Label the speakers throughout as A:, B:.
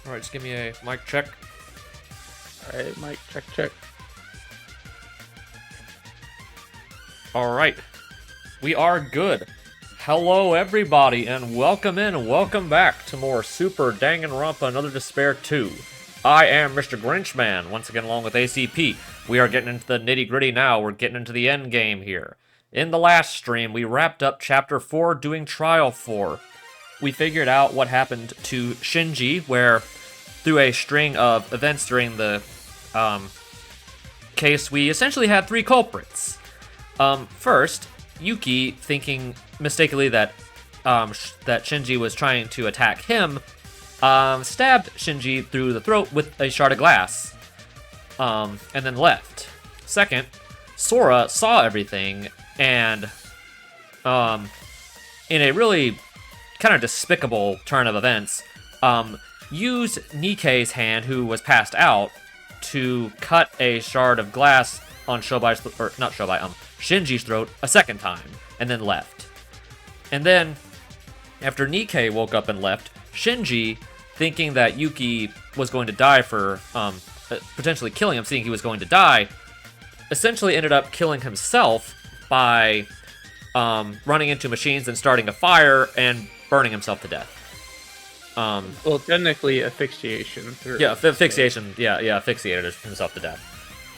A: Alright, just give me a mic check.
B: Alright, mic check.
A: Alright, we are good. Hello everybody, and welcome in and welcome back to more Super Danganronpa Another Despair 2. I am Mr. Grinchman, once again along with ACP. We are getting into the nitty-gritty now, we're getting into the end game here. In the last stream, we wrapped up Chapter 4 doing Trial 4. We figured out what happened to Shinji, where through a string of events during the case, we essentially had three culprits. First, Yuki, thinking mistakenly that Shinji was trying to attack him, stabbed Shinji through the throat with a shard of glass, and then left. Second, Sora saw everything, and in a really kind of despicable turn of events, used Nikkei's hand, who was passed out, to cut a shard of glass on Shinji's throat a second time, and then left. And then, after Nikkei woke up and left, Shinji, thinking that Yuki was going to die for potentially killing him, seeing he was going to die, essentially ended up killing himself by running into machines and starting a fire and burning himself to death.
B: Well, technically asphyxiation.
A: Asphyxiation. Asphyxiated himself to death,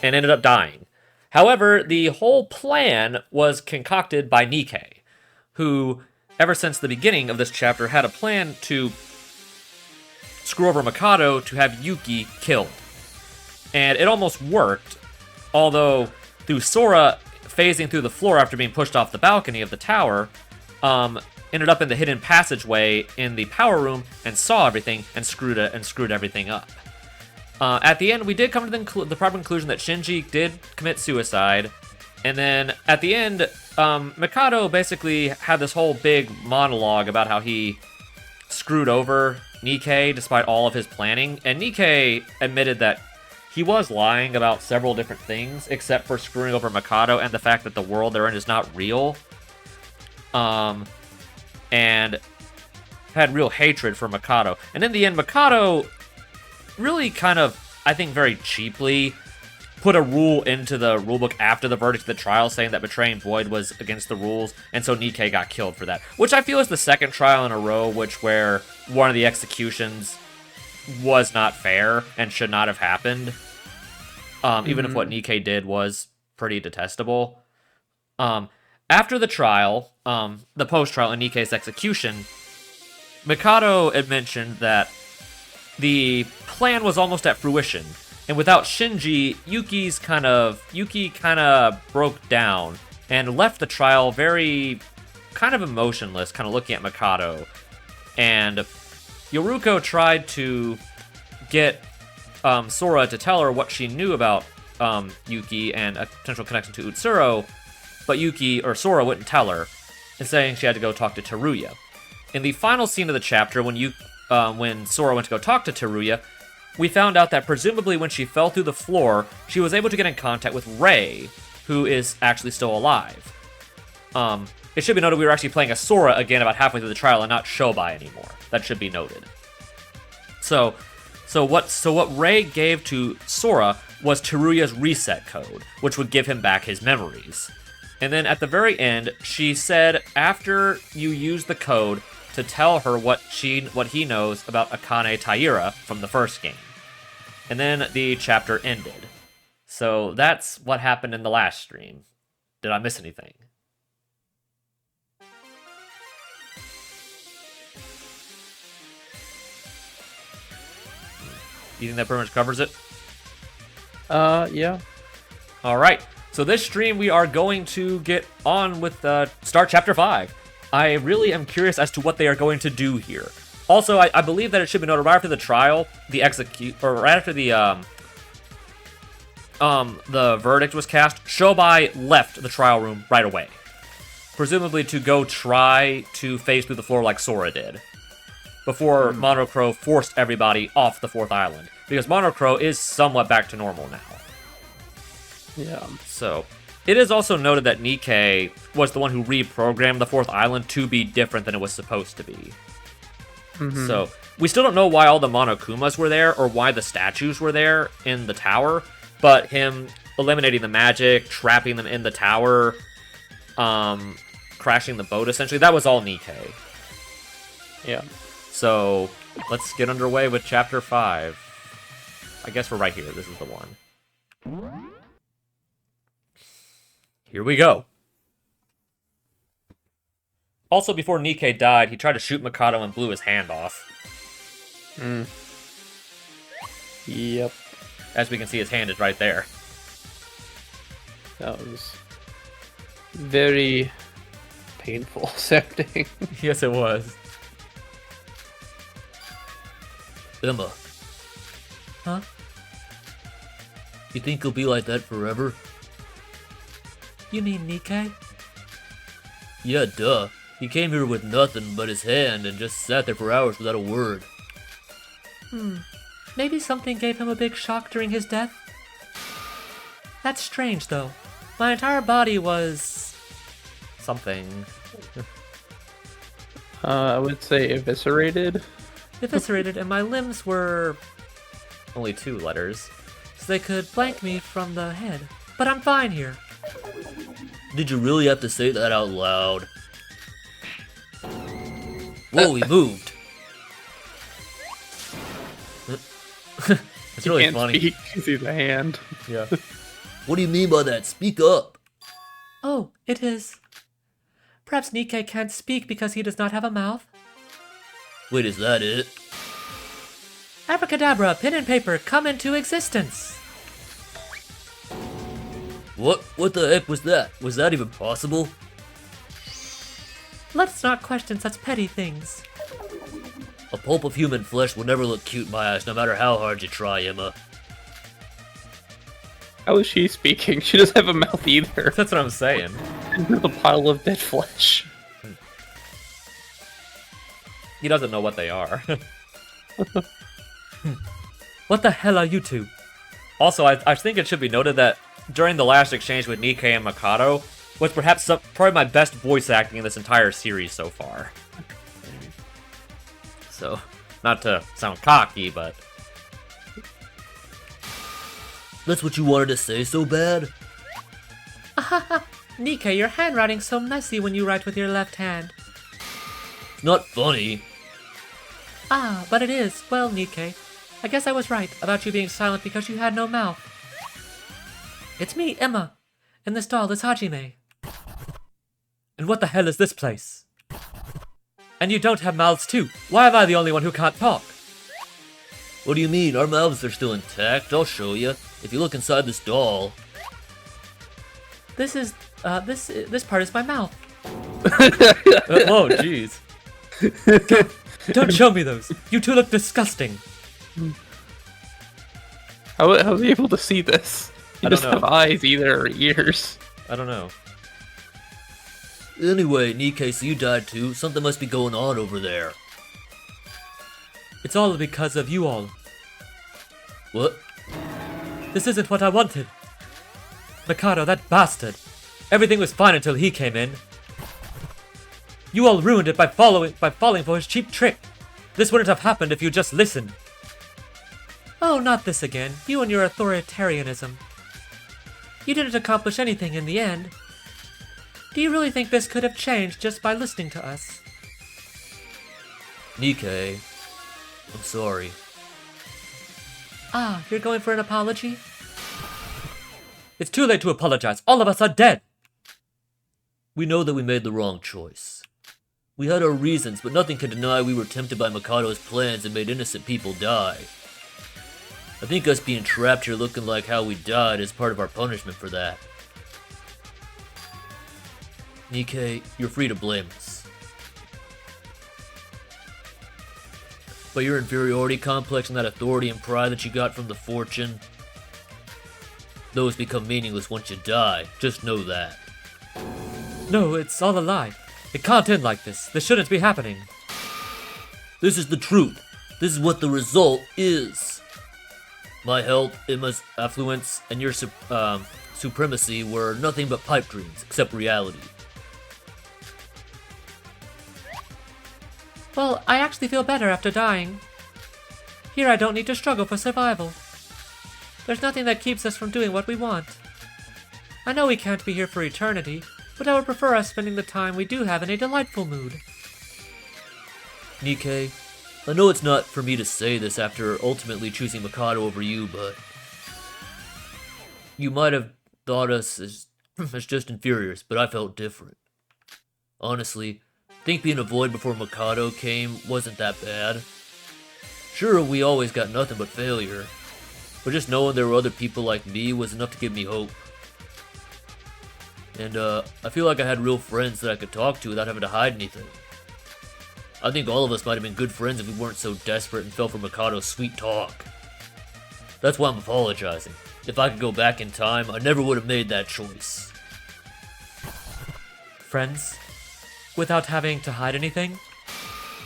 A: and ended up dying. However, the whole plan was concocted by Nikkei, who, ever since the beginning of this chapter, had a plan to screw over Mikado to have Yuki killed. And it almost worked, although through Sora phasing through the floor after being pushed off the balcony of the tower, ended up in the hidden passageway in the power room and saw everything and screwed everything up. At the end, we did come to the proper conclusion that Shinji did commit suicide, and then at the end, Mikado basically had this whole big monologue about how he screwed over Nikkei despite all of his planning, and Nikkei admitted that he was lying about several different things, except for screwing over Mikado and the fact that the world they're in is not real. And had real hatred for Mikado. And in the end, Mikado really kind of, I think very cheaply, put a rule into the rulebook after the verdict of the trial saying that betraying Void was against the rules, and so Nikkei got killed for that. Which I feel is the second trial in a row where one of the executions was not fair and should not have happened. Even if what Nikkei did was pretty detestable. After the trial, the post-trial and Nikkei's execution, Mikado had mentioned that the plan was almost at fruition, and without Shinji, Yuki kind of broke down and left the trial very kind of emotionless, kind of looking at Mikado. And Yoruko tried to get Sora to tell her what she knew about Yuki and a potential connection to Utsuro, but Sora wouldn't tell her, and saying she had to go talk to Teruya. In the final scene of the chapter, when Sora went to go talk to Teruya, we found out that presumably when she fell through the floor, she was able to get in contact with Rei, who is actually still alive. It should be noted we were actually playing as Sora again about halfway through the trial and not Shobai anymore. That should be noted. So what Rei gave to Sora was Teruya's reset code, which would give him back his memories. And then at the very end, she said after you use the code to tell her what he knows about Akane Taira from the first game. And then the chapter ended. So that's what happened in the last stream. Did I miss anything? You think that pretty much covers it?
B: Yeah.
A: Alright, so this stream we are going to get on with start chapter 5. I really am curious as to what they are going to do here. Also, I believe that it should be noted right after the trial, right after the verdict was cast, Shobai left the trial room right away. Presumably to go try to phase through the floor like Sora did, before Monocro forced everybody off the 4th island. Because Monocro is somewhat back to normal now.
B: Yeah.
A: So, it is also noted that Nikkei was the one who reprogrammed the 4th island to be different than it was supposed to be. So we still don't know why all the Monokumas were there or why the statues were there in the tower, but him eliminating the magic, trapping them in the tower, crashing the boat, essentially, that was all Nikkei.
B: Yeah.
A: So let's get underway with Chapter 5. I guess we're right here. This is the one. Here we go. Also, before Nikkei died, he tried to shoot Mikado and blew his hand off.
B: Yep.
A: As we can see, his hand is right there.
B: That was very painful sounding.
A: Yes, it was.
C: Emma.
A: Huh?
C: You think he'll be like that forever?
A: You mean Nikkei?
C: Yeah, duh. He came here with nothing but his hand and just sat there for hours without a word.
A: Maybe something gave him a big shock during his death? That's strange, though. My entire body was... something.
B: I would say eviscerated.
A: Eviscerated, and my limbs were... only 2 letters. So they could blank me from the head. But I'm fine here.
C: Did you really have to say that out loud? Whoa, he moved.
A: It's really
B: Can't
A: funny.
B: speak 'cause he's a hand.
A: Yeah.
C: What do you mean by that? Speak up.
A: Oh, it is. Perhaps Nikkei can't speak because he does not have a mouth?
C: Wait, is that it?
A: Abracadabra, pen and paper, come into existence!
C: What the heck was that? Was that even possible?
A: Let's not question such petty things.
C: A pulp of human flesh will never look cute in my eyes, no matter how hard you try, Emma.
B: How is she speaking? She doesn't have a mouth either.
A: That's what I'm saying.
B: A pile of dead flesh.
A: He doesn't know what they are. What the hell are you two? Also, I think it should be noted that during the last exchange with Nikkei and Mikado was perhaps probably my best voice acting in this entire series so far. So, not to sound cocky, but...
C: That's what you wanted to say so bad?
A: Nikkei, your handwriting's so messy when you write with your left hand.
C: It's not funny.
A: Ah, but it is. Well, Nikkei, I guess I was right about you being silent because you had no mouth. It's me, Emma. And this doll is Hajime. And what the hell is this place? And you don't have mouths too. Why am I the only one who can't talk?
C: What do you mean? Our mouths are still intact. I'll show you. If you look inside this doll.
A: This is, this part is my mouth. Whoa, jeez. Don't show me those. You two look disgusting.
B: How's he able to see this? He
A: I don't
B: doesn't have
A: know.
B: eyes either, or ears.
A: I don't know.
C: Anyway, Nikkei, so you died too. Something must be going on over there.
A: It's all because of you all.
C: What?
A: This isn't what I wanted. Mikado, that bastard. Everything was fine until he came in. You all ruined it by falling for his cheap trick. This wouldn't have happened if you just listened. Oh, not this again. You and your authoritarianism. You didn't accomplish anything in the end. Do you really think this could have changed just by listening to us?
C: Nikkei, I'm sorry.
A: Ah, you're going for an apology? It's too late to apologize. All of us are dead.
C: We know that we made the wrong choice. We had our reasons, but nothing can deny we were tempted by Mikado's plans and made innocent people die. I think us being trapped here looking like how we died is part of our punishment for that. Nikkei, you're free to blame us. But your inferiority complex and that authority and pride that you got from the fortune, those become meaningless once you die. Just know that.
A: No, it's all a lie. It can't end like this. This shouldn't be happening.
C: This is the truth. This is what the result is. My health, Emma's affluence, and your supremacy were nothing but pipe dreams, except reality.
D: Well, I actually feel better after dying. Here I don't need to struggle for survival. There's nothing that keeps us from doing what we want. I know we can't be here for eternity, but I would prefer us spending the time we do have in a delightful mood.
C: Nikkei, I know it's not for me to say this after ultimately choosing Mikado over you, but you might have thought us as just inferiors, but I felt different. Honestly, I think being a void before Mikado came wasn't that bad. Sure, we always got nothing but failure, but just knowing there were other people like me was enough to give me hope. And I feel like I had real friends that I could talk to without having to hide anything. I think all of us might have been good friends if we weren't so desperate and fell for Mikado's sweet talk. That's why I'm apologizing. If I could go back in time, I never would have made that choice.
D: Friends? Without having to hide anything?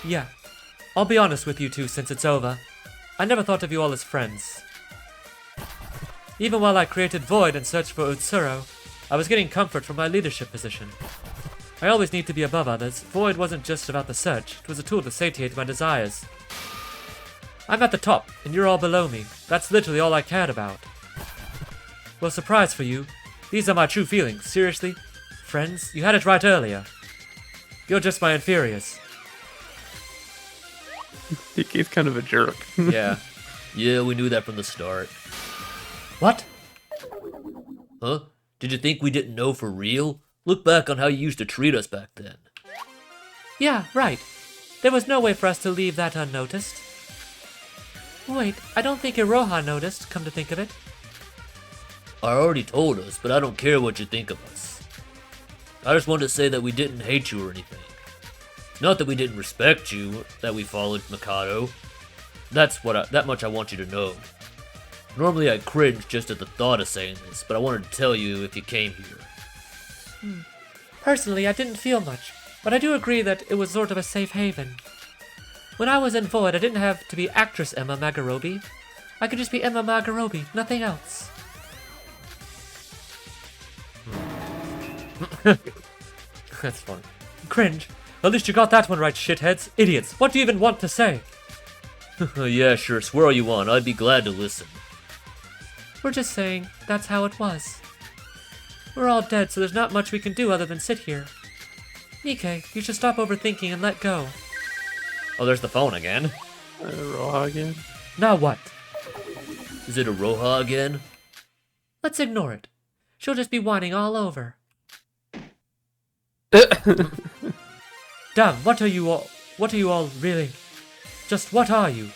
D: Yeah. I'll be honest with you two since it's over. I never thought of you all as friends. Even while I created Void and searched for Utsuro, I was getting comfort from my leadership position. I always need to be above others. Void wasn't just about the search, it was a tool to satiate my desires. I'm at the top, and you're all below me. That's literally all I cared about. Well, surprise for you. These are my true feelings, seriously. Friends, you had it right earlier. You're just my inferiors.
B: He's kind of a jerk.
C: Yeah. Yeah, we knew that from the start.
D: What?
C: Huh? Did you think we didn't know for real? Look back on how you used to treat us back then.
D: Yeah, right. There was no way for us to leave that unnoticed. Wait, I don't think Iroha noticed, come to think of it.
C: I already told us, but I don't care what you think of us. I just wanted to say that we didn't hate you or anything. Not that we didn't respect you, that we followed Mikado. That much I want you to know. Normally I cringe just at the thought of saying this, but I wanted to tell you if you came here.
D: Personally, I didn't feel much, but I do agree that it was sort of a safe haven. When I was in Void, I didn't have to be actress Emma Magarobi. I could just be Emma Magarobi, nothing else.
A: That's funny.
D: Cringe. At least you got that one right, shitheads. Idiots. What do you even want to say?
C: Yeah, sure, swear all you want. I'd be glad to listen.
D: We're just saying, that's how it was. We're all dead, so there's not much we can do other than sit here. Nikkei, you should stop overthinking and let go.
A: Oh, there's the phone again.
B: Roha again?
D: Now what?
C: Is it a Roha again?
D: Let's ignore it. She'll just be whining all over. Damn, what are you all really? Just what are you?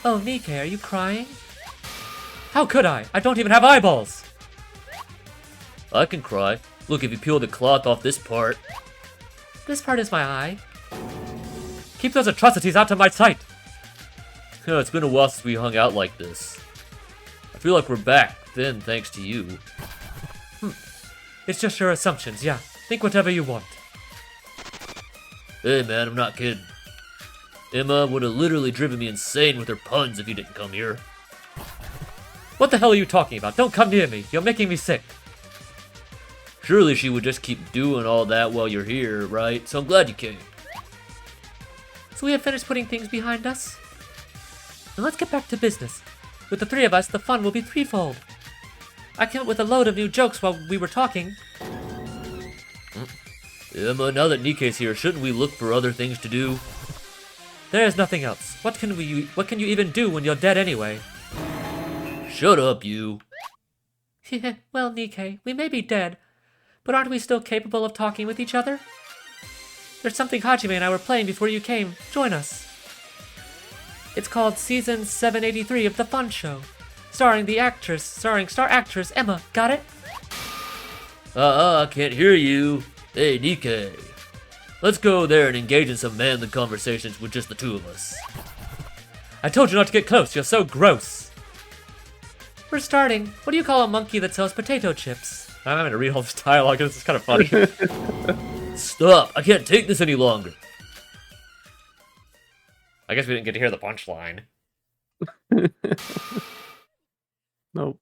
D: Oh, Nikkei, are you crying? How could I? I don't even have eyeballs!
C: I can cry. Look, if you peel the cloth off this part.
D: This part is my eye. Keep those atrocities out of my sight!
C: It's been a while since we hung out like this. I feel like we're back, then thanks to you.
D: It's just your assumptions, yeah. Think whatever you want.
C: Hey man, I'm not kidding. Emma would have literally driven me insane with her puns if you didn't come here.
D: What the hell are you talking about? Don't come near me. You're making me sick.
C: Surely she would just keep doing all that while you're here, right? So I'm glad you came.
D: So we have finished putting things behind us? Now let's get back to business. With the three of us, the fun will be threefold. I came up with a load of new jokes while we were talking.
C: Emma, now that Nikkei's here, shouldn't we look for other things to do?
D: There is nothing else. What can you even do when you're dead anyway?
C: Shut up, you.
D: Well, Nikkei, we may be dead, but aren't we still capable of talking with each other? There's something Hajime and I were playing before you came. Join us. It's called Season 783 of The Fun Show, starring star actress Emma. Got it?
C: I can't hear you. Hey, Nikkei. Let's go there and engage in some manly conversations with just the two of us.
D: I told you not to get close. You're so gross. We're starting. What do you call a monkey that sells potato chips?
A: I'm having to read all this dialogue. This is kind of funny.
C: Stop. I can't take this any longer.
A: I guess we didn't get to hear the punchline.
B: Nope.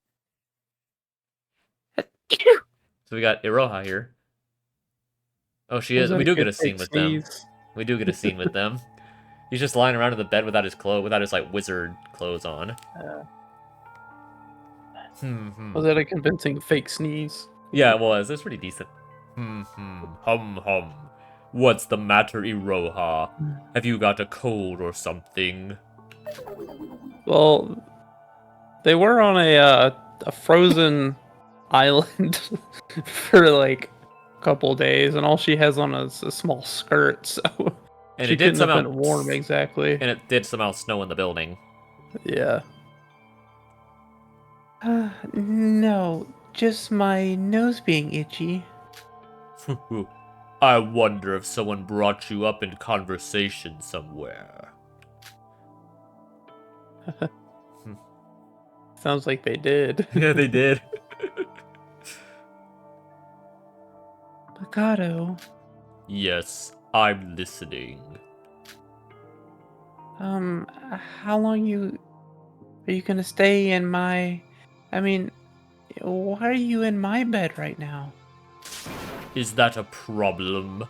A: So we got Iroha here. Oh, she is. We do get a scene with them. We do get a scene with them. He's just lying around in the bed without his like wizard clothes on.
B: Was that a convincing fake sneeze?
A: Yeah, it was. It was pretty decent. Hum. What's the matter, Iroha? Have you got a cold or something?
B: Well, they were on a frozen island for like a couple days, and all she has on is a small skirt, so
A: And
B: she
A: it did
B: couldn't have
A: somehow
B: been warm exactly.
A: And it did somehow snow in the building.
B: Yeah. No, just my nose being itchy.
A: I wonder if someone brought you up in conversation somewhere.
B: Sounds like they did.
A: Yeah, they did.
B: Mikado,
A: Yes, I'm listening.
B: how long are you gonna stay in my? I mean, why are you in my bed right now?
A: Is that a problem?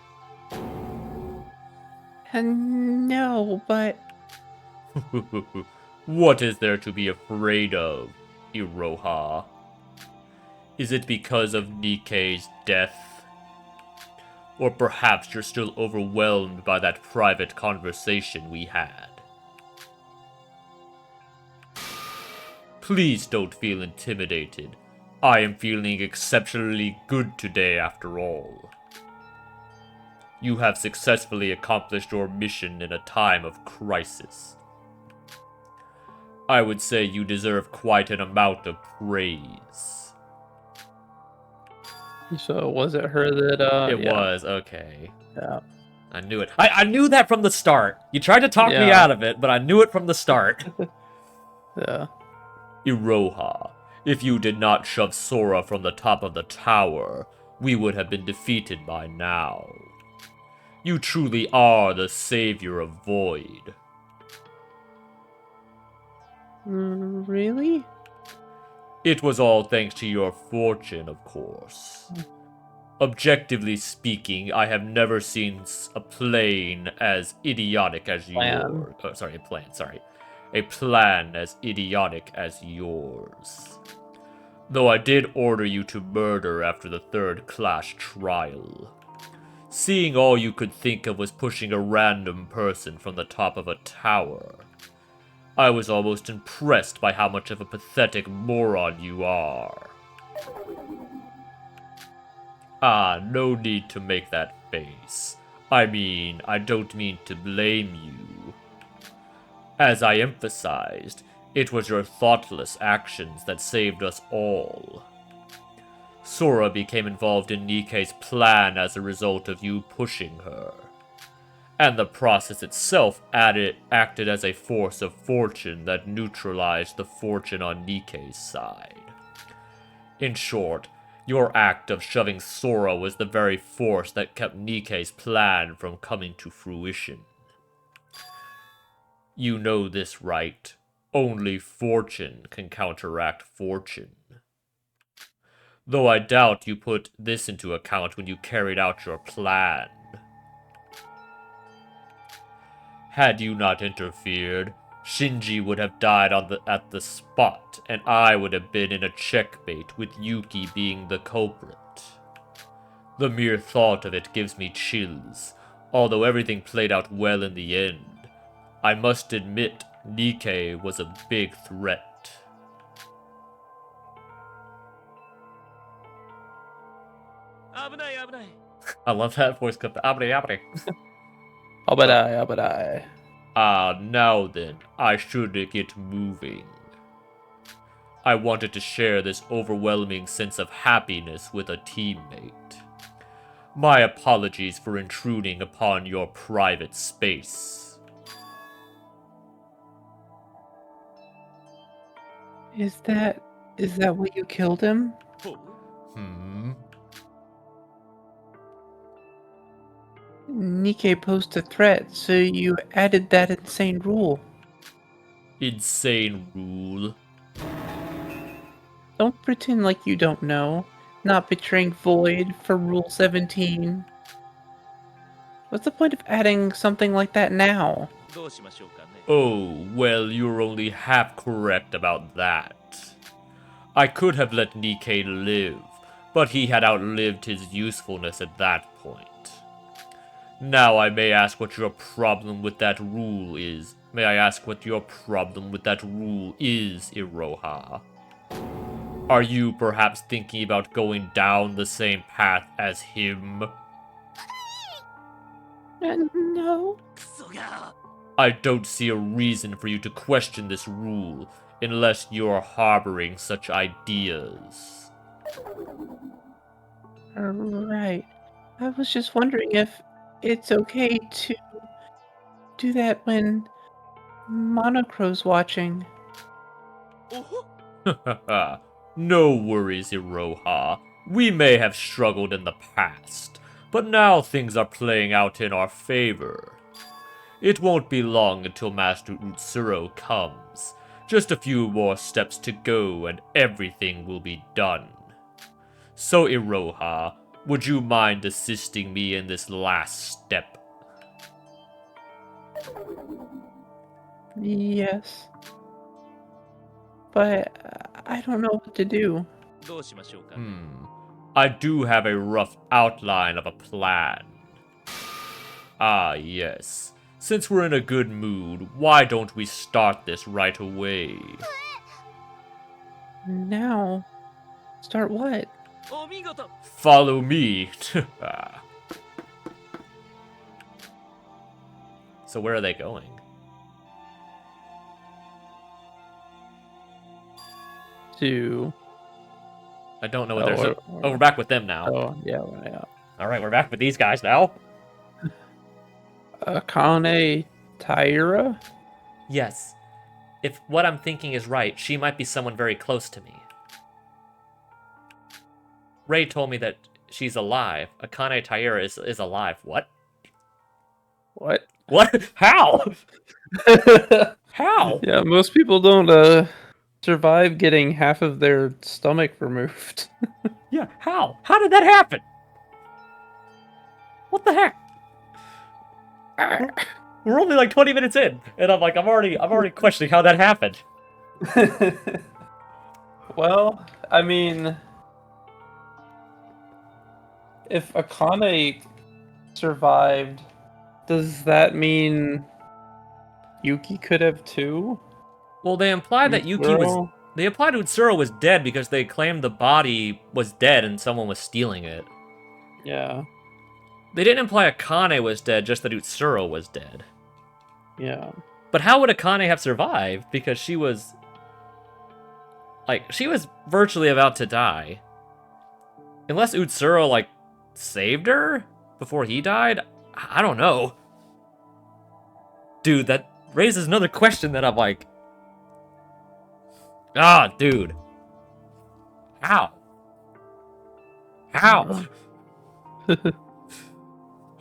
B: No, but
A: What is there to be afraid of, Iroha? Is it because of Nikkei's death? Or perhaps you're still overwhelmed by that private conversation we had? Please don't feel intimidated. I am feeling exceptionally good today after all. You have successfully accomplished your mission in a time of crisis. I would say you deserve quite an amount of praise.
B: so was it her that?
A: It
B: Yeah.
A: was, okay.
B: Yeah.
A: I knew it. I knew that from the start. You tried to talk me
B: Yeah.
A: out of it, but I knew it from the start.
B: Yeah.
A: Iroha, if you did not shove Sora from the top of the tower, we would have been defeated by now. You truly are the savior of Void.
B: Really?
A: It was all thanks to your fortune, of course. Objectively speaking, I have never seen a plane as idiotic as yours. Oh, sorry, a plan, sorry. A plan as idiotic as yours. Though I did order you to murder after the third-class trial. Seeing all you could think of was pushing a random person from the top of a tower. I was almost impressed by how much of a pathetic moron you are. Ah, no need to make that face. I mean, I don't mean to blame you. As I emphasized, it was your thoughtless actions that saved us all. Sora became involved in Nikkei's plan as a result of you pushing her. And the process itself acted as a force of fortune that neutralized the fortune on Nikkei's side. In short, your act of shoving Sora was the very force that kept Nikkei's plan from coming to fruition. You know this, right? Only fortune can counteract fortune. Though I doubt you put this into account when you carried out your plan. Had you not interfered, Shinji would have died at the spot, and I would have been in a checkmate with Yuki being the culprit. The mere thought of it gives me chills, although everything played out well in the end. I must admit, Nikkei was a big threat. I love that voice clip. Abri.
B: Abadai.
A: Now then, I should get moving. I wanted to share this overwhelming sense of happiness with a teammate. My apologies for intruding upon your private space.
B: Is that what you killed him? Nikkei posed a threat, so you added that insane rule.
A: Insane rule.
B: Don't pretend like you don't know. Not betraying Void for Rule 17. What's the point of adding something like that now?
C: Oh, well, you're only half correct about that. I could have let Nikkei live, but he had outlived his usefulness at that point. Now I may ask what your problem with that rule is. May I ask what your problem with that rule is, Iroha? Are you perhaps thinking about going down the same path as him?
B: No.
C: I don't see a reason for you to question this rule unless you're harboring such ideas.
B: Right. I was just wondering if it's okay to do that when Monocro's watching.
C: No worries, Iroha. We may have struggled in the past, but now things are playing out in our favor. It won't be long until Master Utsuro comes. Just a few more steps to go and everything will be done. So, Iroha, would you mind assisting me in this last step?
B: Yes. But I don't know what to do.
C: I do have a rough outline of a plan. Ah, yes. Since we're in a good mood, why don't we start this right away?
B: Now? Start what?
C: Follow me. So where are they going?
B: To...
C: I don't know what
B: Oh,
C: they're...
B: we're-
C: Oh, we're back with them now.
B: Oh, yeah, yeah.
C: Alright, we're back with these guys now.
B: Akane Taira?
A: Yes. If what I'm thinking is right, she might be someone very close to me. Ray told me that she's alive. Akane Taira is alive. What?
B: What?
A: What? How? How?
B: Yeah, most people don't survive getting half of their stomach removed.
A: Yeah, how? How did that happen? What the heck? We're only like 20 minutes in, and I'm already questioning how that happened.
B: Well, I mean, if Akane survived, does that mean Yuki could have too?
A: Well, they implied that Yuki was...
B: Utsuro?
A: They implied Utsuro was dead because they claimed the body was dead and someone was stealing it.
B: Yeah,
A: They didn't imply Akane was dead, just that Utsuro was dead.
B: yeah.
A: But how would Akane have survived? Because she was... Like, she was virtually about to die. Unless Utsuro, like, saved her before he died? I don't know. Dude, that raises another question that I'm like... Ah, dude. How? How?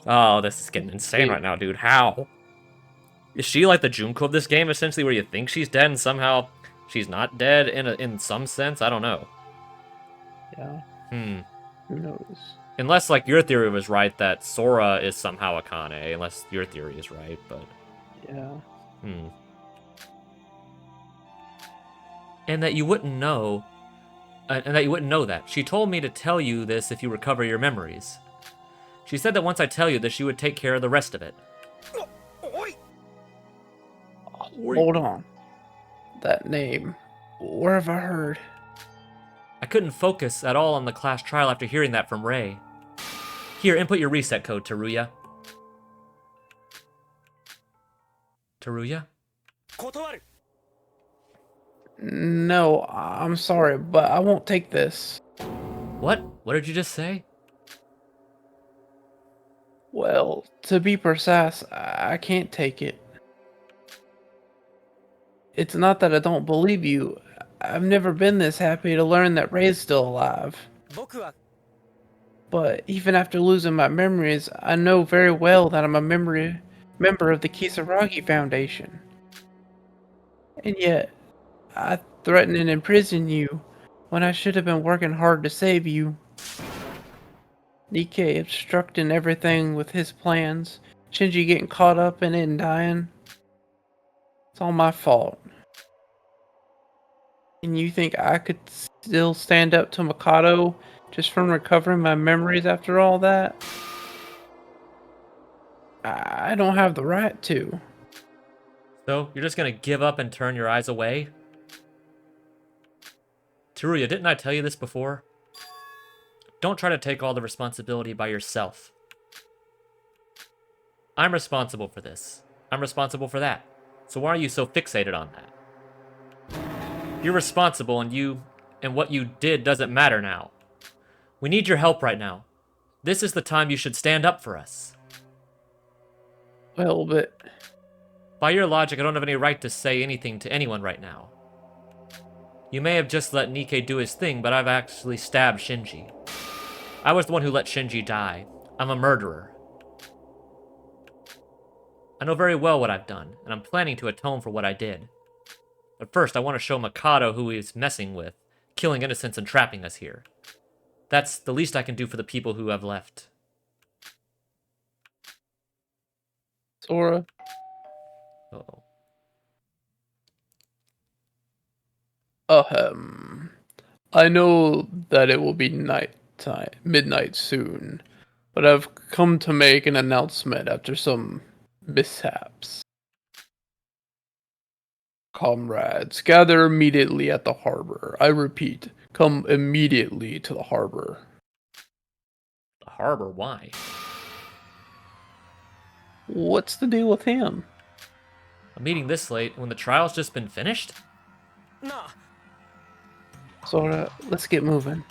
A: Oh, this is getting insane right now, dude. How? Is she like the Junko of this game, essentially, where you think she's dead and somehow she's not dead in some sense? I don't know.
B: Yeah, who knows?
A: Unless, like, your theory was right that Sora is somehow Akane, unless your theory is right, but...
B: Yeah.
A: And that you wouldn't know... and that you wouldn't know that. She told me to tell you this if you recover your memories. She said that once I tell you that she would take care of the rest of it.
B: Hold on. That name. Where have I heard?
A: I couldn't focus at all on the class trial after hearing that from Ray. Here, input your reset code, Teruya. Teruya?
B: No, I'm sorry, but I won't take this.
A: What? What did you just say?
B: Well, to be precise, I can't take it. It's not that I don't believe you. I've never been this happy to learn that Ray's still alive. But even after losing my memories, I know very well that I'm a member of the Kisaragi Foundation. And yet, I threaten and imprison you when I should have been working hard to save you. Nikkei obstructing everything with his plans. Shinji getting caught up in it and dying. It's all my fault. And you think I could still stand up to Mikado just from recovering my memories after all that? I don't have the right to.
A: So, you're just gonna give up and turn your eyes away? Teruya, didn't I tell you this before? Don't try to take all the responsibility by yourself. I'm responsible for this. I'm responsible for that. So why are you so fixated on that? You're responsible, and what you did doesn't matter now. We need your help right now. This is the time you should stand up for us.
B: Well, but
A: By your logic, I don't have any right to say anything to anyone right now. You may have just let Nikkei do his thing, but I've actually stabbed Shinji. I was the one who let Shinji die. I'm a murderer. I know very well what I've done, and I'm planning to atone for what I did. But first, I want to show Mikado who he's messing with, killing innocents and trapping us here. That's the least I can do for the people who have left.
B: Sora,
A: Uh-oh.
B: I know that it will be midnight soon, but I've come to make an announcement after some mishaps. Comrades, gather immediately at the harbor. I repeat, come immediately to the harbor.
A: The harbor? Why?
B: What's the deal with him?
A: A meeting this late when the trial's just been finished?
B: Sora, let's get moving.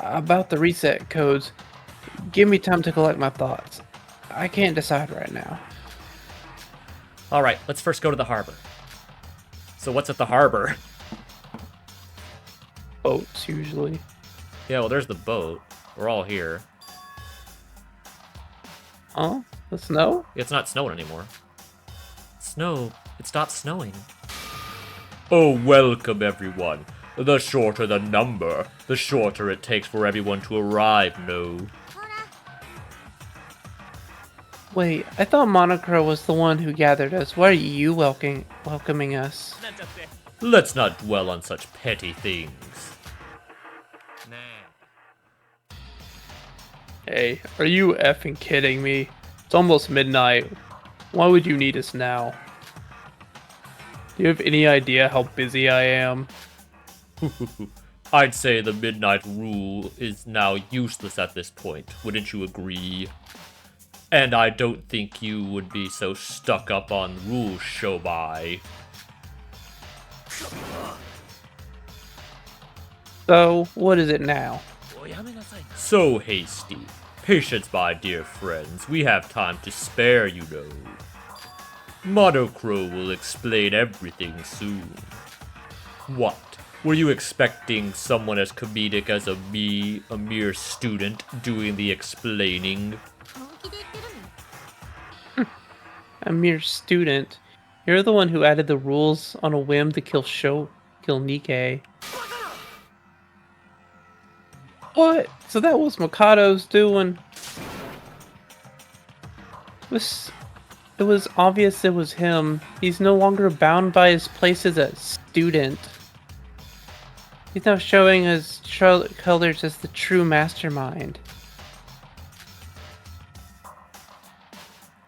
B: About the reset codes, give me time to collect my thoughts. I can't decide right now.
A: Alright, let's first go to the harbor. So what's at the harbor?
B: Boats, usually.
A: Yeah, well, there's the boat. We're all here.
B: Huh? The snow?
A: It's not snowing anymore. Snow. It stopped snowing. Oh, welcome everyone. The shorter the number, the shorter it takes for everyone to arrive, no?
B: Wait, I thought Monocro was the one who gathered us. Why are you welcoming us?
C: Let's not dwell on such petty things.
B: Hey, are you effing kidding me? It's almost midnight. Why would you need us now? Do you have any idea how busy I am?
C: I'd say the midnight rule is now useless at this point, wouldn't you agree? And I don't think you would be so stuck up on rules, Shobai.
B: So, what is it now?
C: So hasty. Patience, my dear friends. We have time to spare, you know. Monocro will explain everything soon. What? Were you expecting someone as comedic as me, a mere student, doing the explaining?
B: A mere student. You're the one who added the rules on a whim to kill Nikkei. What? So that was Mikado's doing? It was obvious it was him. He's no longer bound by his place as a student. He's now showing his colors as the true mastermind.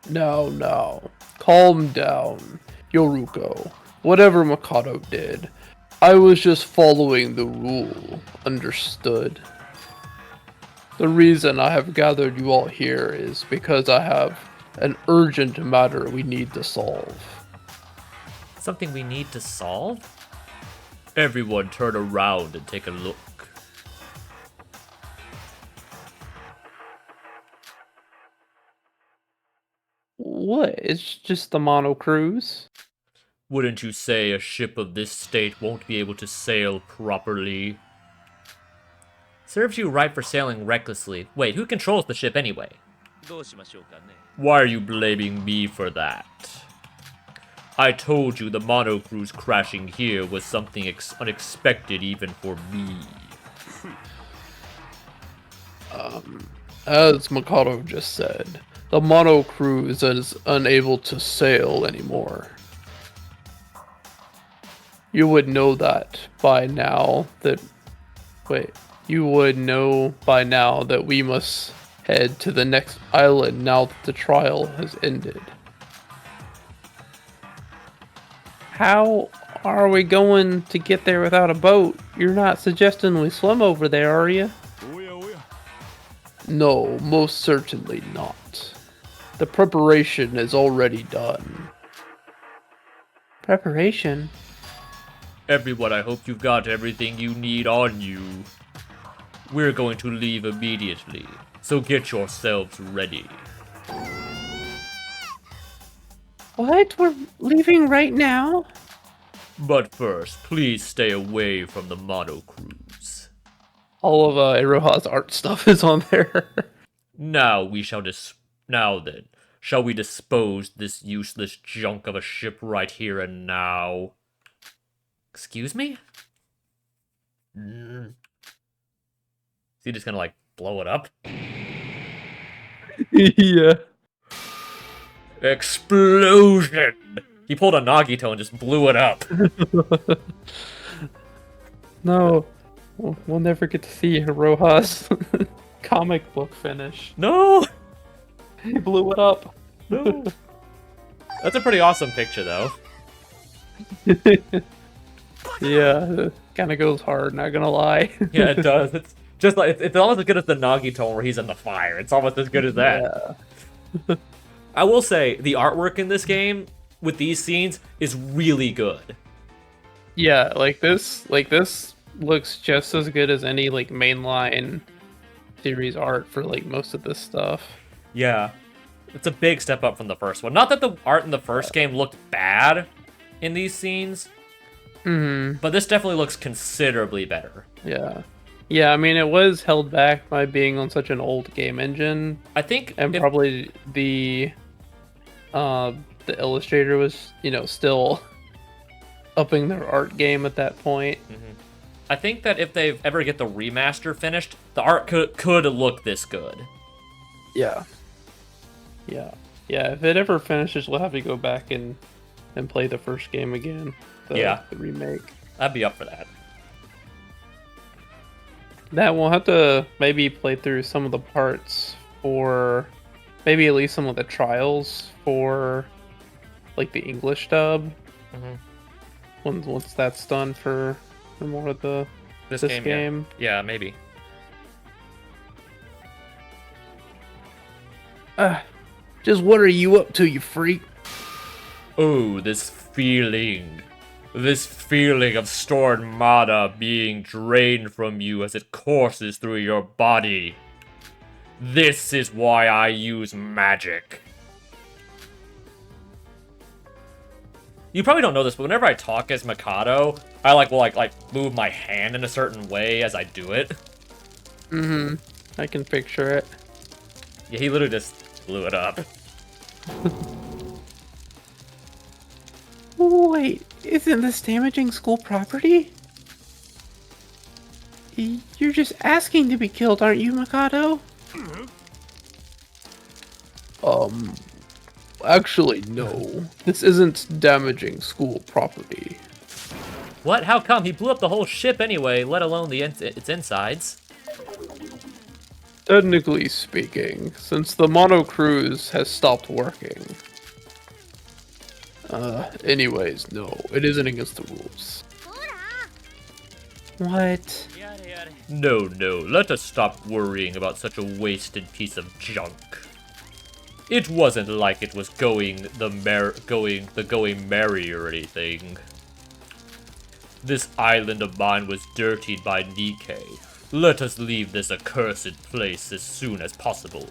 B: No. Calm down, Yoruko. Whatever Mikado did, I was just following the rule. Understood? The reason I have gathered you all here is because I have an urgent matter we need to solve.
A: Something we need to solve?
C: Everyone turn around and take a look.
B: What? It's just the Mono Cruise?
C: Wouldn't you say a ship of this state won't be able to sail properly?
A: Serves you right for sailing recklessly. Wait, who controls the ship anyway?
C: Why are you blaming me for that? I told you the monocruise crashing here was something unexpected even for me.
B: As Mikado just said, the Mono Cruise is unable to sail anymore. You would know that by now that... Wait. You would know by now that we must head to the next island now that the trial has ended. How are we going to get there without a boat? You're not suggesting we swim over there, are you? No, most certainly not. The preparation is already done. Preparation?
C: Everyone, I hope you've got everything you need on you. We're going to leave immediately, so get yourselves ready.
B: What? We're leaving right now?
C: But first, please stay away from the Mono Cruise.
B: All of Iroha's art stuff is on there.
C: Now then, shall we dispose this useless junk of a ship right here and now?
A: Excuse me?
C: Mm.
A: Is he just gonna, like, blow it up?
B: Yeah.
A: Explosion! He pulled a Nagito and just blew it up.
B: No. We'll never get to see Iroha's comic book finish.
A: No!
B: He blew it up.
A: No! That's a pretty awesome picture, though.
B: Yeah, kind of goes hard, not gonna lie.
A: Yeah, it does. It's just like it's almost as good as the Nagito where he's in the fire. It's almost as good as that.
B: Yeah.
A: I will say the artwork in this game with these scenes is really good.
B: Yeah, like this looks just as good as any like mainline series art for like most of this stuff.
A: Yeah, it's a big step up from the first one. Not that the art in the first game looked bad in these scenes, but this definitely looks considerably better.
B: Yeah. Yeah, I mean, it was held back by being on such an old game engine,
A: I think
B: and probably the illustrator was, still upping their art game at that point.
A: I think that if they ever get the remaster finished, the art could look this good.
B: Yeah. Yeah. Yeah, if it ever finishes, we'll have to go back and play the first game again. The remake.
A: I'd be up for that.
B: That we'll have to maybe play through some of the parts for maybe at least some of the trials for like the English dub. Once that's done for more of this game.
A: Yeah, maybe.
B: Just what are you up to, you freak?
C: Oh, this feeling of stored mana being drained from you as it courses through your body. This is why I use magic.
A: You probably don't know this, but whenever I talk as Mikado, I will move my hand in a certain way as I do it.
B: I can picture it.
A: Yeah, he literally just blew it up.
B: Wait, isn't this damaging school property? You're just asking to be killed, aren't you, Mikado? Actually, no. This isn't damaging school property.
A: What? How come? He blew up the whole ship anyway, let alone its insides.
B: Technically speaking, since the Mono Cruise has stopped working. Anyways, no, it isn't against the rules. What?
C: No, let us stop worrying about such a wasted piece of junk. It wasn't like it was going merry or anything. This island of mine was dirtied by Nikkei. Let us leave this accursed place as soon as possible.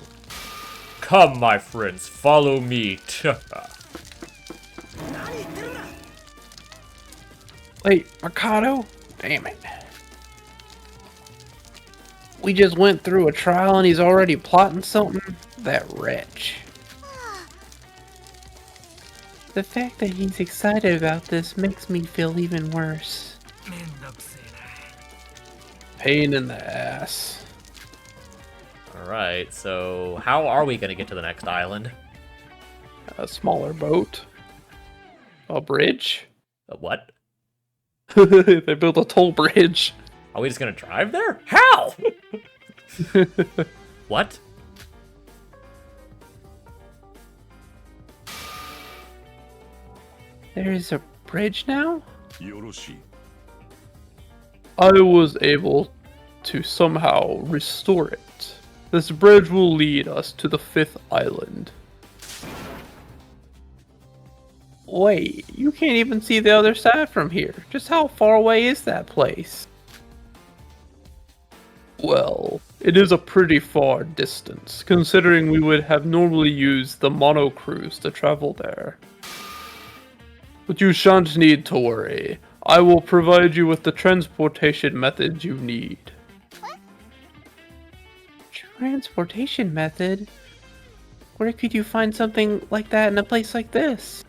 C: Come, my friends, follow me.
B: Wait, Mikado? Damn it. We just went through a trial and he's already plotting something? That wretch. The fact that he's excited about this makes me feel even worse. Pain in the ass.
A: Alright, so how are we gonna get to the next island?
B: A smaller boat. A bridge.
A: What?
B: They built a toll bridge.
A: Are we just gonna drive there? How? What?
B: There is a bridge now? I was able to somehow restore it. This bridge will lead us to the 5th island. Wait, you can't even see the other side from here. Just how far away is that place? Well, it is a pretty far distance, considering we would have normally used the mono cruise to travel there. But you shan't need to worry. I will provide you with the transportation methods you need. Transportation method? Where could you find something like that in a place like this?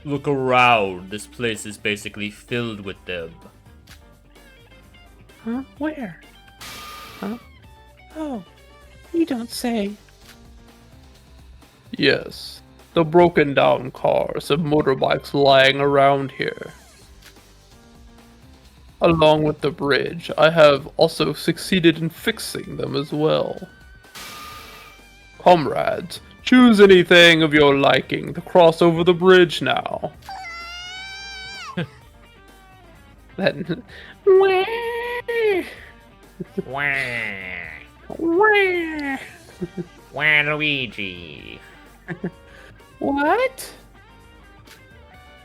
A: Look around. This place is basically filled with them.
B: Huh? Where? Huh? Oh, you don't say. Yes, the broken down cars and motorbikes lying around here. Along with the bridge, I have also succeeded in fixing them as well. Comrades, choose anything of your liking to cross over the bridge now. That...
A: Waluigi.
B: What?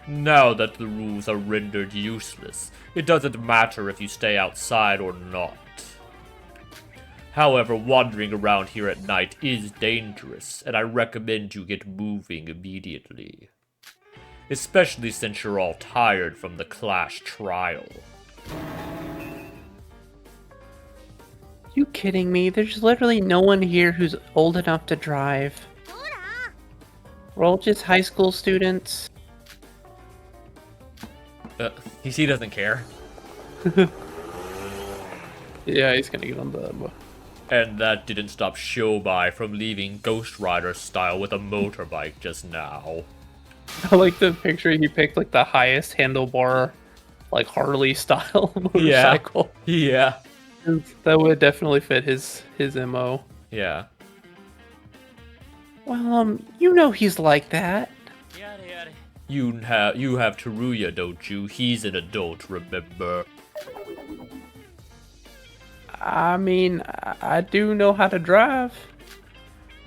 A: Now that the rules are rendered useless, it doesn't matter if you stay outside or not. However, wandering around here at night is dangerous, and I recommend you get moving immediately. Especially since you're all tired from the Clash trial.
B: You kidding me? There's literally no one here who's old enough to drive. We're all just high school students.
A: He doesn't care.
B: Yeah, he's gonna get on the...
A: And that didn't stop Shobai from leaving Ghost Rider style with a motorbike just now.
B: I like the picture he picked, like the highest handlebar, like Harley style motorcycle.
A: Yeah.
B: That would definitely fit his MO.
A: Yeah.
B: Well, you know he's like that.
A: You have Teruya, don't you? He's an adult, remember?
B: I mean, I do know how to drive.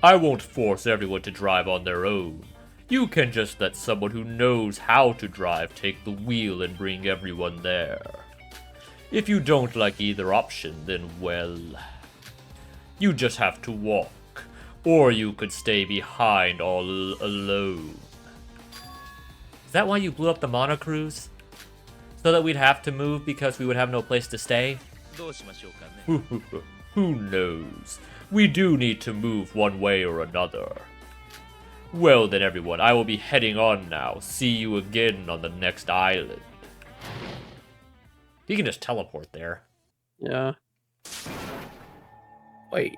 A: I won't force everyone to drive on their own. You can just let someone who knows how to drive take the wheel and bring everyone there. If you don't like either option, then well, you just have to walk. Or you could stay behind all alone. Is that why you blew up the monocruise? So that we'd have to move because we would have no place to stay? Who knows? We do need to move one way or another. Well then everyone, I will be heading on now. See you again on the next island. He can just teleport there.
B: Yeah. Wait.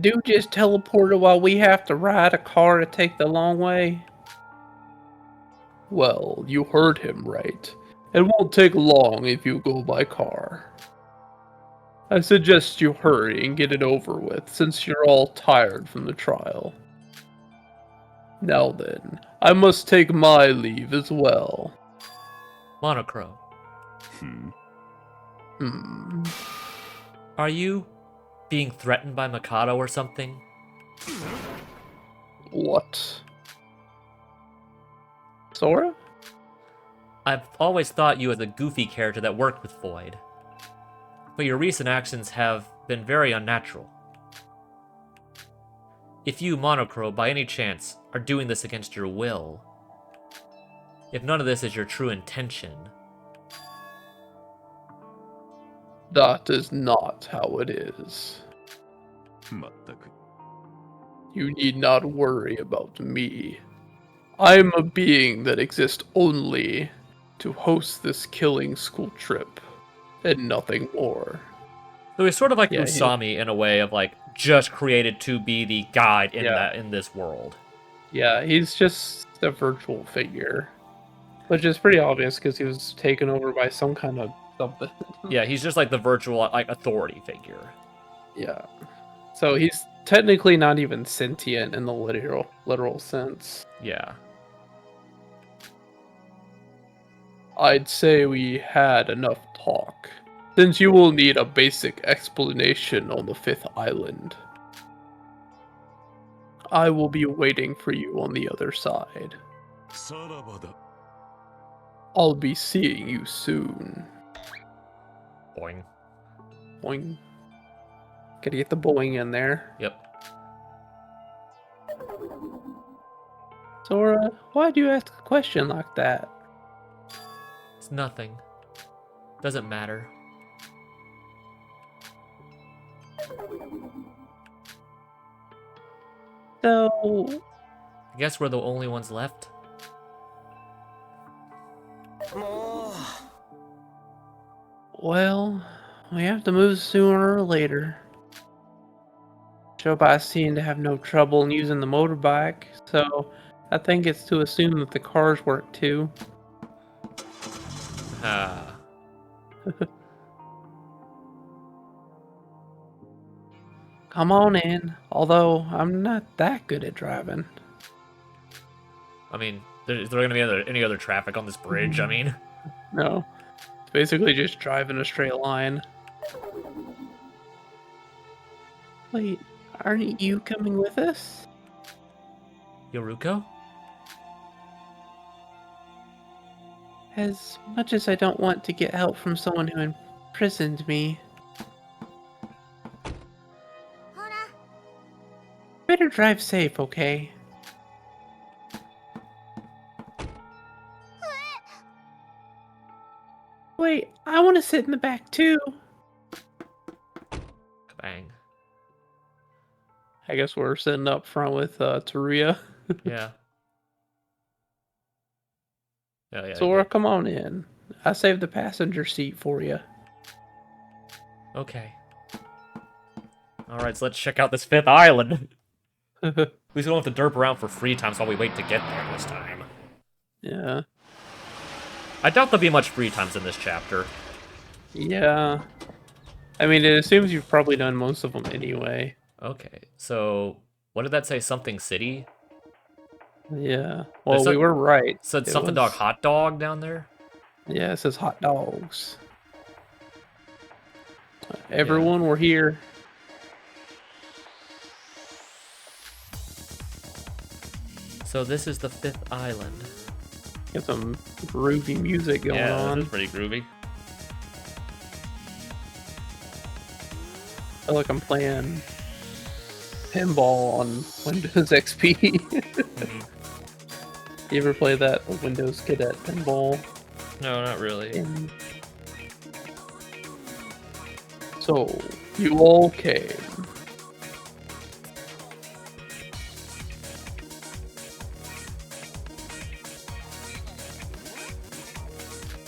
B: Dude just teleported while we have to ride a car to take the long way? Well, you heard him right. It won't take long if you go by car. I suggest you hurry and get it over with, since you're all tired from the trial. Now then, I must take my leave as well.
A: Monochrome. Are you being threatened by Mikado or something?
B: What? Sora?
A: I've always thought you as a goofy character that worked with Void. But your recent actions have been very unnatural. If you, Monochrome, by any chance, are doing this against your will, if none of this is your true intention...
B: That is not how it is. You need not worry about me. I am a being that exists only to host this killing school trip, and nothing more.
A: So he's sort of like
B: Yeah,
A: Usami in a way of like just created to be the guide in
B: Yeah.
A: in this world.
B: Yeah, he's just a virtual figure, which is pretty obvious because he was taken over by some kind of something.
A: Yeah, he's just like the virtual like authority figure.
B: Yeah. So he's technically not even sentient in the literal sense.
A: Yeah.
B: I'd say we had enough talk, since you will need a basic explanation on the fifth island. I will be waiting for you on the other side. I'll be seeing you soon.
A: Boing.
B: Boing. Gotta get the boing in there.
A: Yep.
B: Sora, why'd you ask a question like that?
A: It's nothing. Doesn't matter.
B: So,
A: I guess we're the only ones left.
B: well, we have to move sooner or later. Shobai seemed to have no trouble in using the motorbike, so I think it's to assume that the cars work too.
A: Ah.
B: Come on in, although I'm not that good at driving.
A: I mean, is there gonna be any other traffic on this bridge? I mean,
B: No, it's basically just driving a straight line. Wait, aren't you coming with us?
A: Yoruko?
B: As much as I don't want to get help from someone who imprisoned me, better drive safe, okay? Wait, I want to sit in the back too.
A: Bang.
B: I guess we're sitting up front with Taruya.
A: Yeah. Yeah.
B: Sora, come on in. I saved the passenger seat for you.
A: Okay. All right, so let's check out this fifth island. At least we don't have to derp around for free times while we wait to get there this time.
B: Yeah.
A: I doubt there'll be much free times in this chapter.
B: Yeah. I mean, it assumes you've probably done most of them anyway.
A: Okay, so what did that say? Something city?
B: Yeah. Well,
A: There's
B: we were right.
A: Said
B: It
A: something
B: was-
A: dog hot dog down there?
B: Yeah, it says hot dogs. Everyone, we're here.
A: So this is the fifth island.
B: Got some groovy music going
A: Yeah,
B: on.
A: this is pretty groovy.
B: I feel like I'm playing pinball on Windows XP. You ever play that Windows Cadet pinball?
A: No, not really.
B: So, you all came.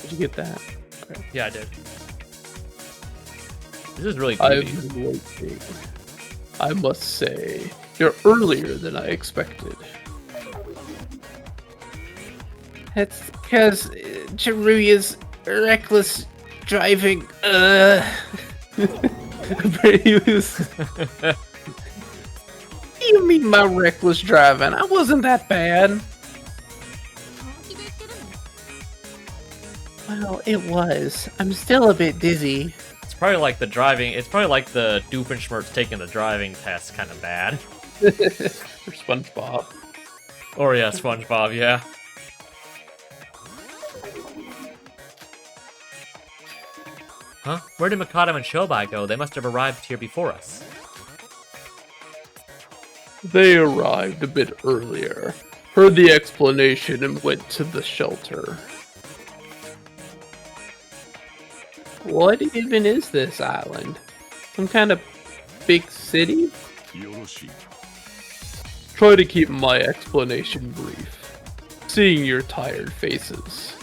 B: Did you get that? Okay.
A: Yeah, I did. This is really
B: I've
A: groovy.
B: been waiting. I must say, you're earlier than I expected. It's because Chiruya's reckless driving. You mean my reckless driving? I wasn't that bad. Well, it was. I'm still a bit dizzy.
A: It's probably like the driving. It's probably like the Doofenshmirtz taking the driving test, kind of bad.
B: For SpongeBob.
A: Or yeah, SpongeBob. Yeah. Huh? Where did Mikado and Shobai go? They must have arrived here before us.
B: They arrived a bit earlier, heard the explanation, and went to the shelter. What even is this island? Some kind of big city? Try to keep my explanation brief, seeing your tired faces.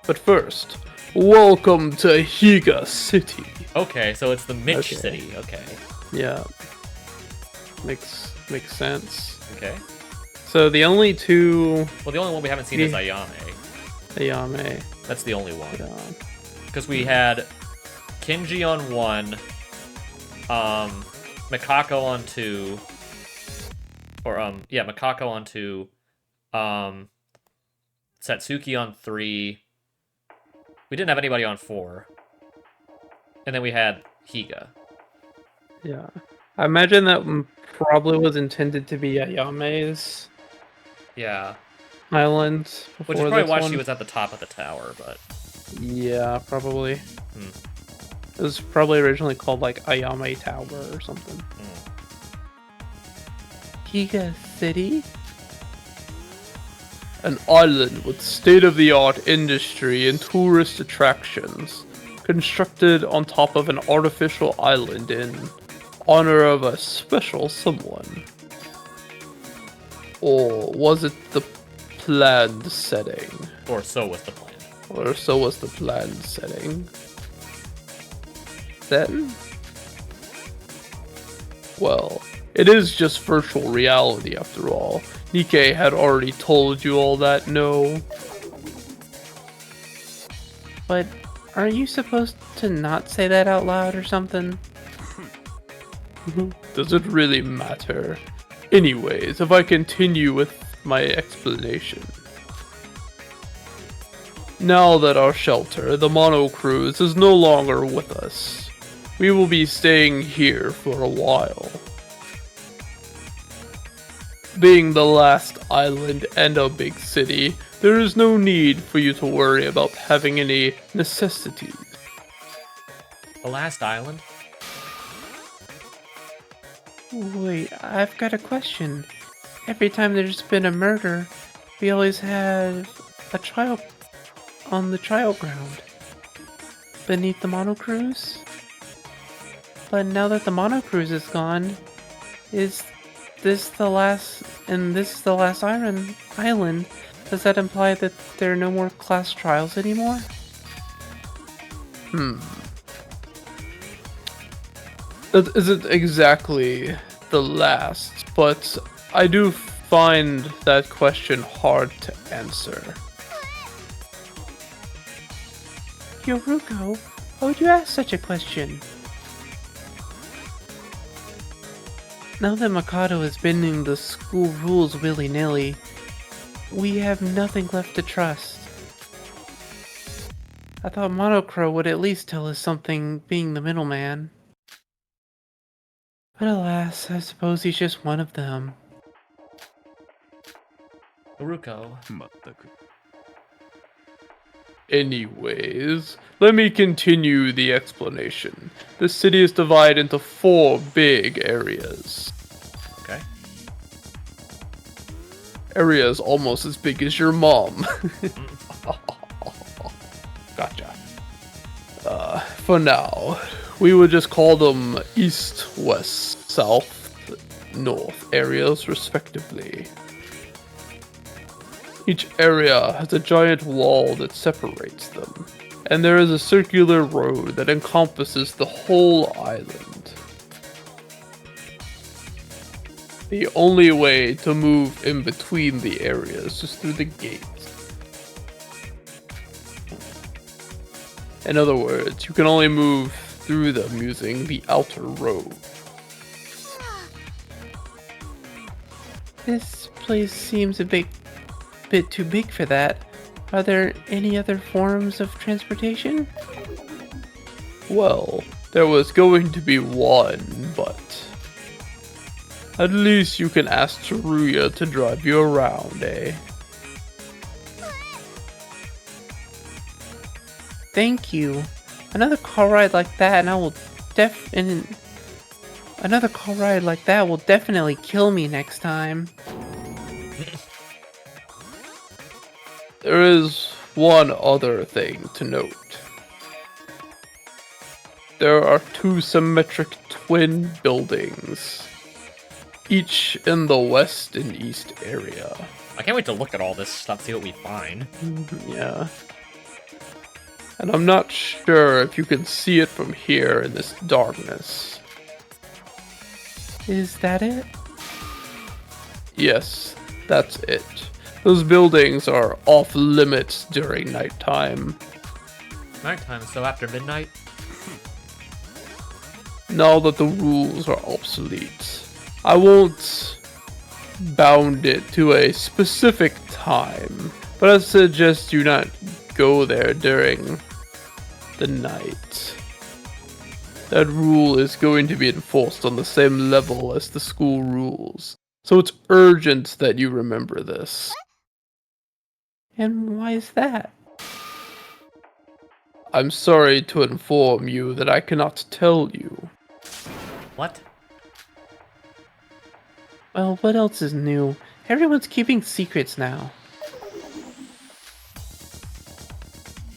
B: But first, Welcome to Higa City.
A: Okay, so it's the Mitch
B: Okay.
A: City. Okay.
B: Yeah. Makes sense.
A: Okay.
B: So the only two
A: Well, the only one we haven't seen is Ayame.
B: Ayame.
A: That's the only one.
B: Yeah.
A: Because we had Kinji on 1, Mikako on 2, or Mikako on 2, Satsuki on 3. We didn't have anybody on 4. And then we had Higa.
B: Yeah. I imagine that probably was intended to be Ayame's
A: Yeah.
B: island
A: Which
B: before
A: is probably
B: this
A: why
B: one.
A: she was at the top of the tower, but...
B: Yeah, probably.
A: Hmm.
B: It was probably originally called like Ayame Tower or something. Higa City? An island with state-of-the-art industry and tourist attractions, constructed on top of an artificial island in honor of a special someone. Or was it the planned setting?
A: Or so was the plan.
B: Or so was the planned setting. Then? Well, it is just virtual reality after all. Nikkei had already told you all that, no? But aren't you supposed to not say that out loud or something? Does it really matter? Anyways, if I continue with my explanation. Now that our shelter, the Mono Cruise, is no longer with us, we will be staying here for a while. Being the last island and a big city, there is no need for you to worry about having any necessities.
A: The last island?
B: Wait, I've got a question. Every time there's been a murder, we always have a trial on the trial ground beneath the Mono Cruise. But now that the Mono Cruise is gone, is this the last? And this is the last island. Does that imply that there are no more class trials anymore? That isn't exactly the last, but I do find that question hard to answer. Yoruko, why would you ask such a question? Now that Mikado is bending the school rules willy-nilly, we have nothing left to trust. I thought Monocro would at least tell us something, being the middleman. But alas, I suppose he's just one of them.
A: Haruko.
B: Anyways, let me continue the explanation. The city is divided into 4 big areas.
A: Okay.
B: Areas almost as big as your mom. Gotcha. For now, we would just call them east, west, south, north areas respectively. Each area has a giant wall that separates them, and there is a circular road that encompasses the whole island. The only way to move in between the areas is through the gates. In other words, you can only move through them using the outer road. This place seems a bit too big for that. Are there any other forms of transportation? Well, there was going to be one, but at least you can ask Teruya to drive you around, eh? Thank you. Another car ride like that and I will another car ride like that will definitely kill me next time. There is one other thing to note. There are 2 symmetric twin buildings, each in the west and east area.
A: I can't wait to look at all this stuff, see what we find.
B: Yeah. And I'm not sure if you can see it from here in this darkness. Is that it? Yes, that's it. Those buildings are off limits during nighttime.
A: Nighttime, so after midnight?
B: Now that the rules are obsolete, I won't bound it to a specific time, but I suggest you not go there during the night. That rule is going to be enforced on the same level as the school rules, so it's urgent that you remember this. And why is that? I'm sorry to inform you that I cannot tell you.
A: What?
B: Well, what else is new? Everyone's keeping secrets now.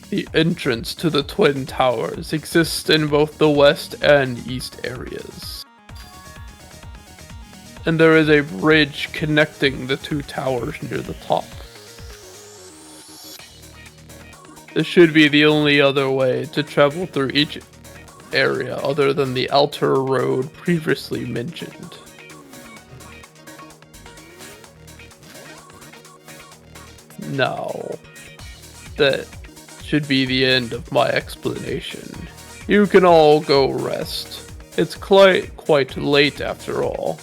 B: The entrance to the Twin Towers exists in both the west and east areas. And there is a bridge connecting the two towers near the top. This should be the only other way to travel through each area other than the outer road previously mentioned. Now, that should be the end of my explanation. You can all go rest. It's quite late after all.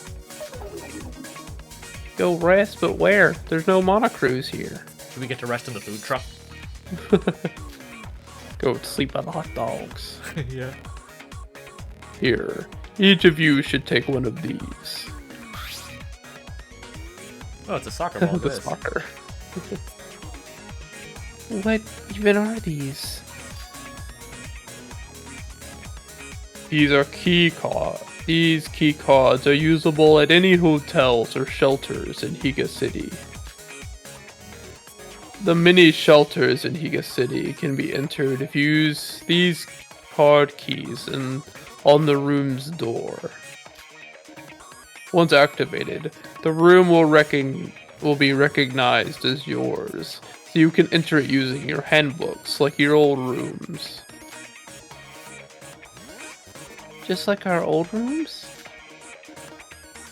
B: Go rest, but where? There's no monocruise here.
A: Do we get to rest in the food truck?
B: Go sleep on hot dogs.
A: Yeah.
B: Here, each of you should take one of these.
A: Oh, it's a soccer ball.
B: The soccer. What even are these? These are key cards. These key cards are usable at any hotels or shelters in Higa City. The many shelters in Higa City can be entered if you use these card keys on the room's door. Once activated, the room will be recognized as yours, so you can enter it using your handbooks like your old rooms. Just like our old rooms?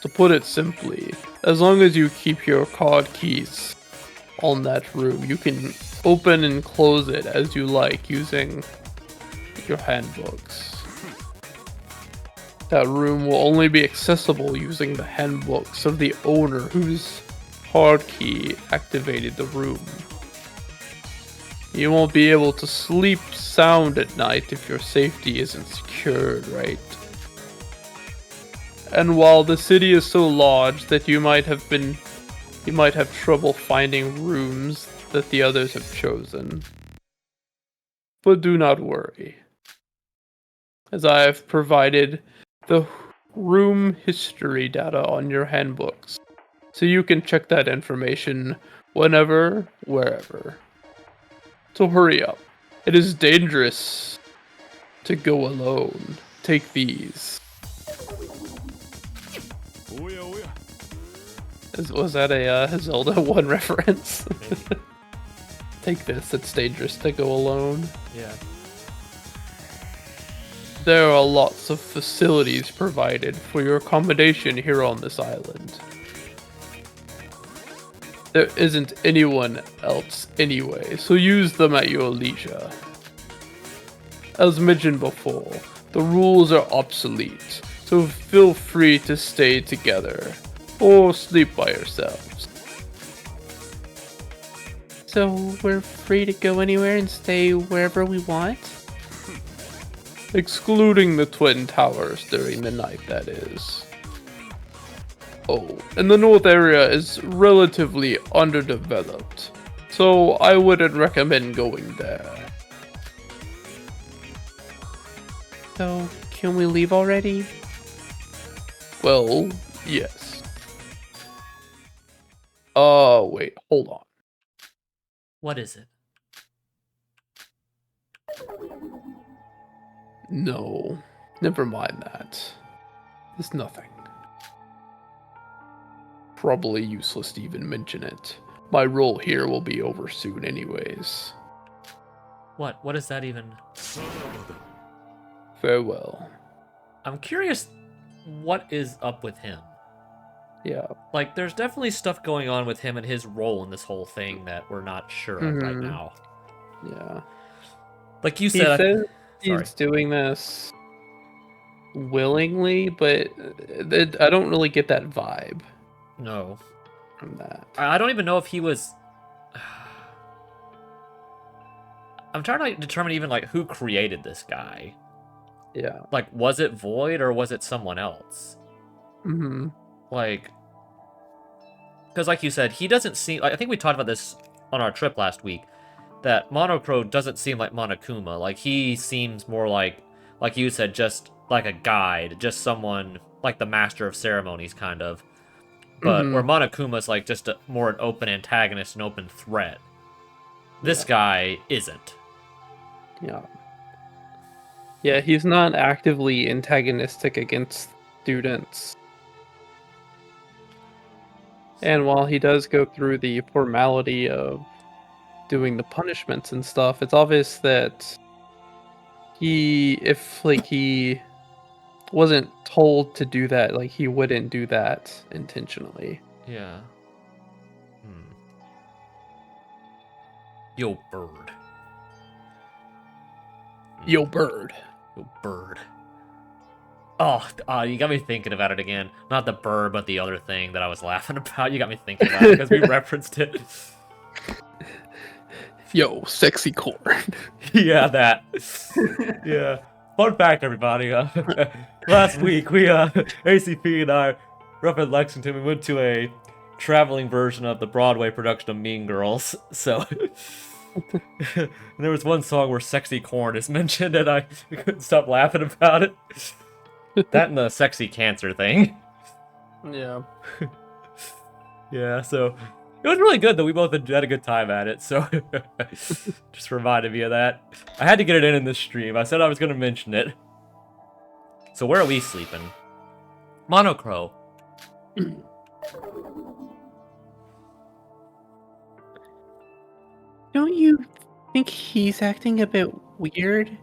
B: To put it simply, as long as you keep your card keys on that room, you can open and close it as you like using your handbooks. That room will only be accessible using the handbooks of the owner whose card key activated the room. You won't be able to sleep sound at night if your safety isn't secured, right? And while the city is so large that you might have trouble finding rooms that the others have chosen. But do not worry, as I have provided the room history data on your handbooks, so you can check that information whenever, wherever. So hurry up. It is dangerous to go alone. Take these. Was that a Zelda 1 reference? Take this, it's dangerous to go alone.
A: Yeah.
B: There are lots of facilities provided for your accommodation here on this island. There isn't anyone else anyway, so use them at your leisure. As mentioned before, the rules are obsolete, so feel free to stay together, or sleep by yourselves. So we're free to go anywhere and stay wherever we want? Excluding the Twin Towers during the night, that is. Oh, and the north area is relatively underdeveloped, so I wouldn't recommend going there. So, can we leave already? Well, yes. Wait, hold on.
A: What is it?
B: No, never mind that. It's nothing. Probably useless to even mention it. My role here will be over soon anyways.
A: What? What is that even?
B: Farewell.
A: I'm curious what is up with him.
B: Yeah.
A: Like, there's definitely stuff going on with him and his role in this whole thing that we're not sure of right now.
B: Yeah.
A: Like you
B: He
A: said,
B: says
A: sorry.
B: he's doing this willingly, but I don't really get that vibe
A: No.
B: from that.
A: I don't even know if he was... I'm trying to like, determine even like who created this guy.
B: Yeah.
A: Like, was it Void or was it someone else?
B: Mm-hmm.
A: Like, because like you said, he doesn't seem like, I think we talked about this on our trip last week, that Monocro doesn't seem like Monokuma. Like, he seems more like you said, just like a guide, just someone like the master of ceremonies, kind of. But where Monokuma's like just more an open antagonist, an open threat. This guy isn't.
B: Yeah. Yeah, he's not actively antagonistic against students. And while he does go through the formality of doing the punishments and stuff, it's obvious that if like he wasn't told to do that, like he wouldn't do that intentionally.
A: Yeah. Yo, bird.
B: Yo, bird.
A: Yo, bird. Oh, you got me thinking about it again. Not the bird, but the other thing that I was laughing about. You got me thinking about it because we referenced it.
B: Yo, sexy corn.
A: Yeah, that. Yeah. Fun fact, everybody. Last week, we, ACP and I, were up in Lexington. We went to a traveling version of the Broadway production of Mean Girls. So, and there was one song where sexy corn is mentioned, and I couldn't stop laughing about it. That and the sexy cancer thing.
B: Yeah.
A: Yeah, so it was really good, though. We both had a good time at it, so just reminded me of that. I had to get it in this stream. I said I was going to mention it. So where are we sleeping? Monocro.
B: Don't you think he's acting a bit weird?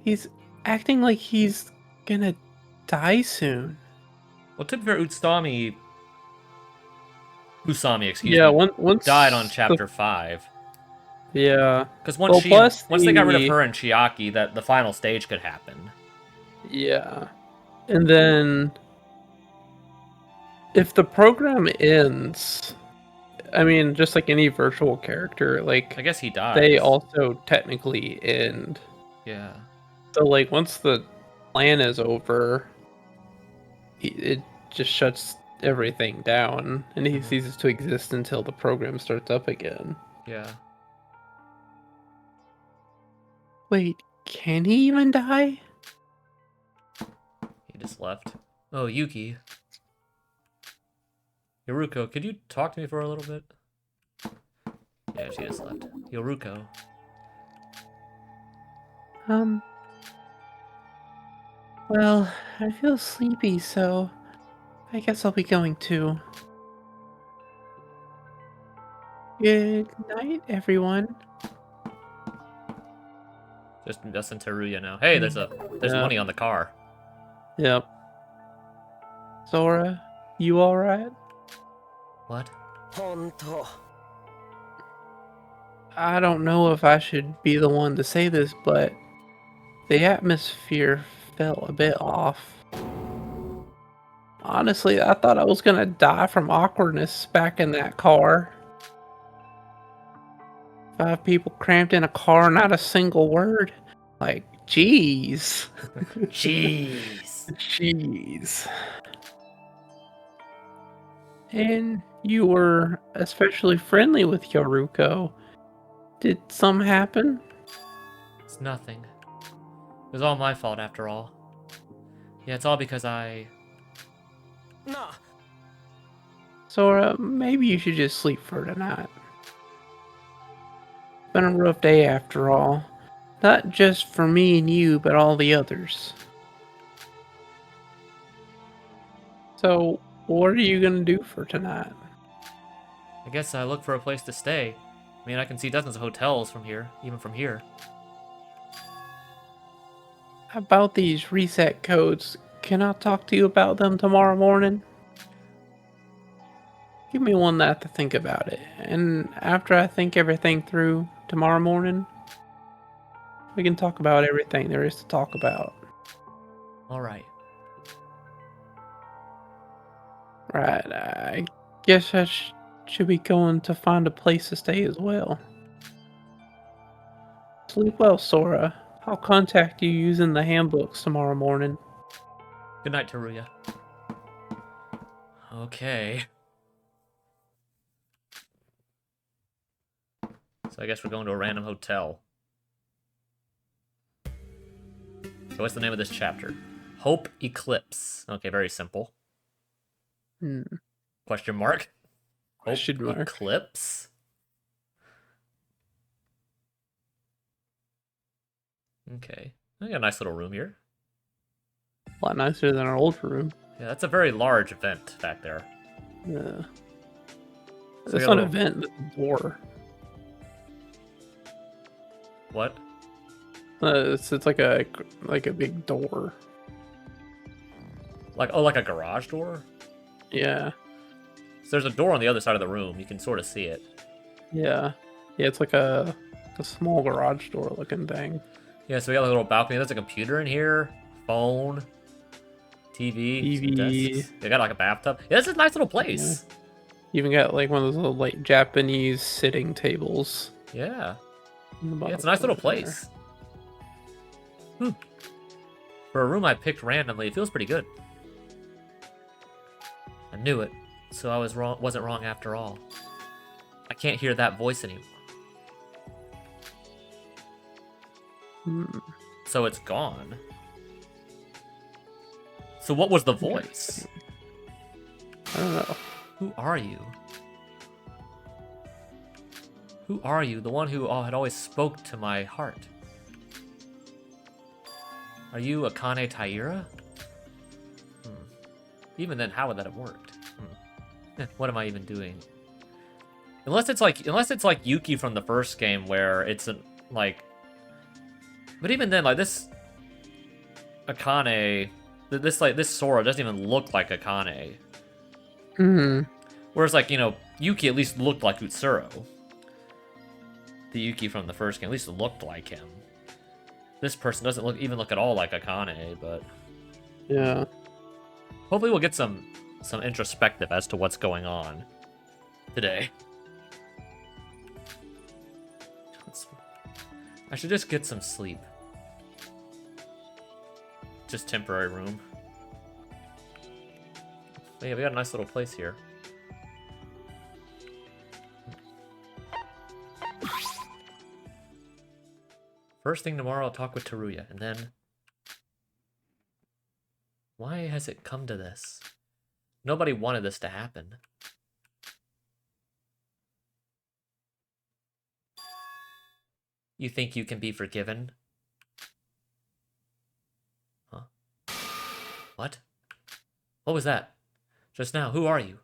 B: He's acting like he's gonna die soon.
A: Well, to be fair, Usami, excuse
B: Yeah,
A: me,
B: once
A: died on chapter 5.
B: Yeah.
A: Because
B: Well, plus
A: once they got rid of
B: the-
A: her and Chiaki, that the final stage could happen.
B: Yeah. And then if the program ends, I mean, just like any virtual character, like
A: I guess he dies.
B: they also technically end.
A: Yeah.
B: So like once the plan is over, it just shuts everything down, and he ceases to exist until the program starts up again.
A: Yeah.
B: Wait, can he even die?
A: He just left. Oh, Yuki. Yoruko, could you talk to me for a little bit? Yeah, she just left. Yoruko.
B: Well, I feel sleepy, so I guess I'll be going too. Good night, everyone.
A: Just us and Teruya now. Hey, there's money on the car.
B: Yep. Sora, you alright?
A: What?
B: I don't know if I should be the one to say this, but the atmosphere felt a bit off. Honestly, I thought I was gonna die from awkwardness back in that car. 5 people cramped in a car, not a single word. Like, jeez.
A: Jeez.
B: Jeez. And you were especially friendly with Yoruko. Did something happen?
A: It's nothing. It was all my fault after all. Yeah, it's all because I...
B: Sora, maybe you should just sleep for tonight. Been a rough day after all. Not just for me and you, but all the others. So, what are you gonna do for tonight?
A: I guess I look for a place to stay. I mean, I can see dozens of hotels from here, even from here.
B: About these reset codes, can I talk to you about them tomorrow morning? Give me one night to think about it, and after I think everything through tomorrow morning, we can talk about everything there is to talk about.
A: Alright.
B: Right, I guess I should be going to find a place to stay as well. Sleep well, Sora. I'll contact you using the handbooks tomorrow morning.
A: Good night, Teruya. Okay. So I guess we're going to a random hotel. So what's the name of this chapter? Hope Eclipse. Okay, very simple. Question mark? Hope
B: Question mark.
A: Eclipse? Okay. We got a nice little room here.
B: A lot nicer than our old room.
A: Yeah, that's a very large vent back there.
B: Yeah.
A: So we
B: It's
A: got
B: not
A: a
B: an event, it's a door.
A: What?
B: It's like a big door.
A: Like a garage door?
B: Yeah.
A: So there's a door on the other side of the room. You can sort of see it.
B: Yeah. Yeah, it's like a small garage door looking thing.
A: Yeah, so we got a little balcony. There's a computer in here, phone, TV, some
B: TV.
A: desks. They got like a bathtub. Yeah, this is a nice little place.
B: You even got like one of those little like Japanese sitting tables.
A: Yeah,
B: in the
A: yeah, it's a
B: bottom
A: nice little
B: corner.
A: place. For a room I picked randomly, it feels pretty good. I knew it, so I wasn't wrong after all. I can't hear that voice anymore. So it's gone. So what was the voice?
B: I don't know.
A: Who are you? Who are you? The one who had always spoke to my heart. Are you Akane Taira? Even then, how would that have worked? What am I even doing? Unless it's like Yuki from the first game, where it's like. But even then, like this Akane, this Sora doesn't even look like Akane. Whereas, like, Yuki at least looked like Utsuro. The Yuki from the first game at least looked like him. This person doesn't look at all like Akane, but
B: Yeah.
A: hopefully we'll get some introspective as to what's going on today. I should just get some sleep. Just temporary room. But yeah, we got a nice little place here. First thing tomorrow, I'll talk with Teruya, and then... Why has it come to this? Nobody wanted this to happen. You think you can be forgiven? Huh? What? What was that? Just now, who are you?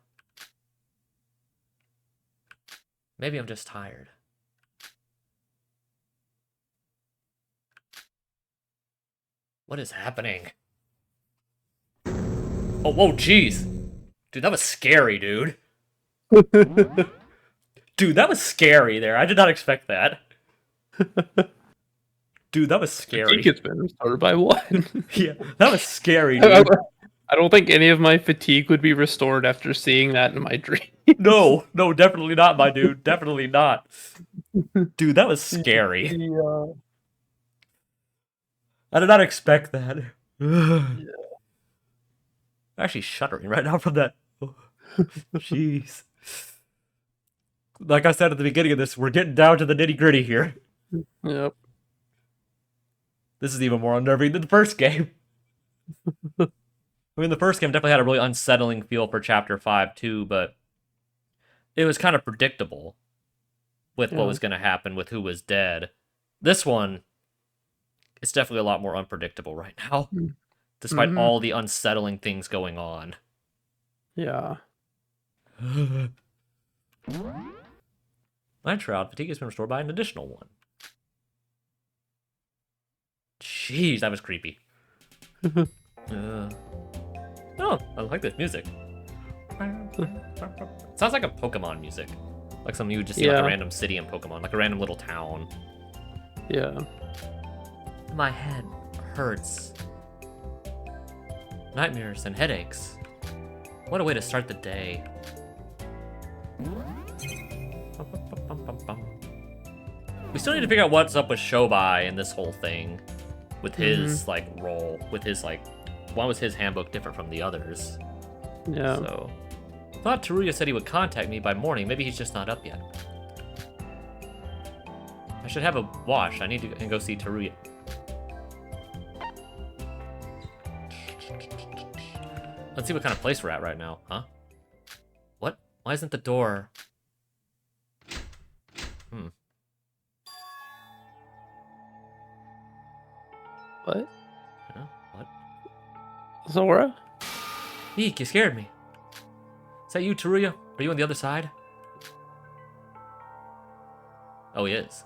A: Maybe I'm just tired. What is happening? Oh, whoa, jeez. Dude, that was scary, dude. Dude, that was scary there. I did not expect that. Dude, that was
B: I
A: scary.
B: think it's been restored by one.
A: Yeah, that was scary, dude.
B: I don't think any of my fatigue would be restored after seeing that in my dream.
A: No, definitely not, my dude. Definitely not. Dude, that was scary.
B: Yeah.
A: I did not expect that. I'm actually shuddering right now from that. Jeez. Like I said at the beginning of this, we're getting down to the nitty-gritty here.
B: Yep.
A: This is even more unnerving than the first game. I mean, the first game definitely had a really unsettling feel for Chapter 5, too, but it was kind of predictable with what was going to happen with who was dead. This one, it's definitely a lot more unpredictable right now, despite all the unsettling things going on.
B: Yeah.
A: My shroud fatigue has been restored by an additional one. Jeez, that was creepy. Oh, I like this music. Sounds like a Pokemon music. Like something you would just see like a random city in Pokemon, like a random little town.
B: Yeah.
A: My head hurts. Nightmares and headaches. What a way to start the day. We still need to figure out what's up with Shobai and this whole thing. With his, like, role. With his, like... Why was his handbook different from the others?
B: Yeah.
A: So... Thought Teruya said he would contact me by morning. Maybe he's just not up yet. I should have a wash. I need to go see Teruya. Let's see what kind of place we're at right now, huh? What? Why isn't the door...
B: What?
A: Huh? What?
B: Zora?
A: Eek, you scared me. Is that you, Teruya? Are you on the other side? Oh, he is.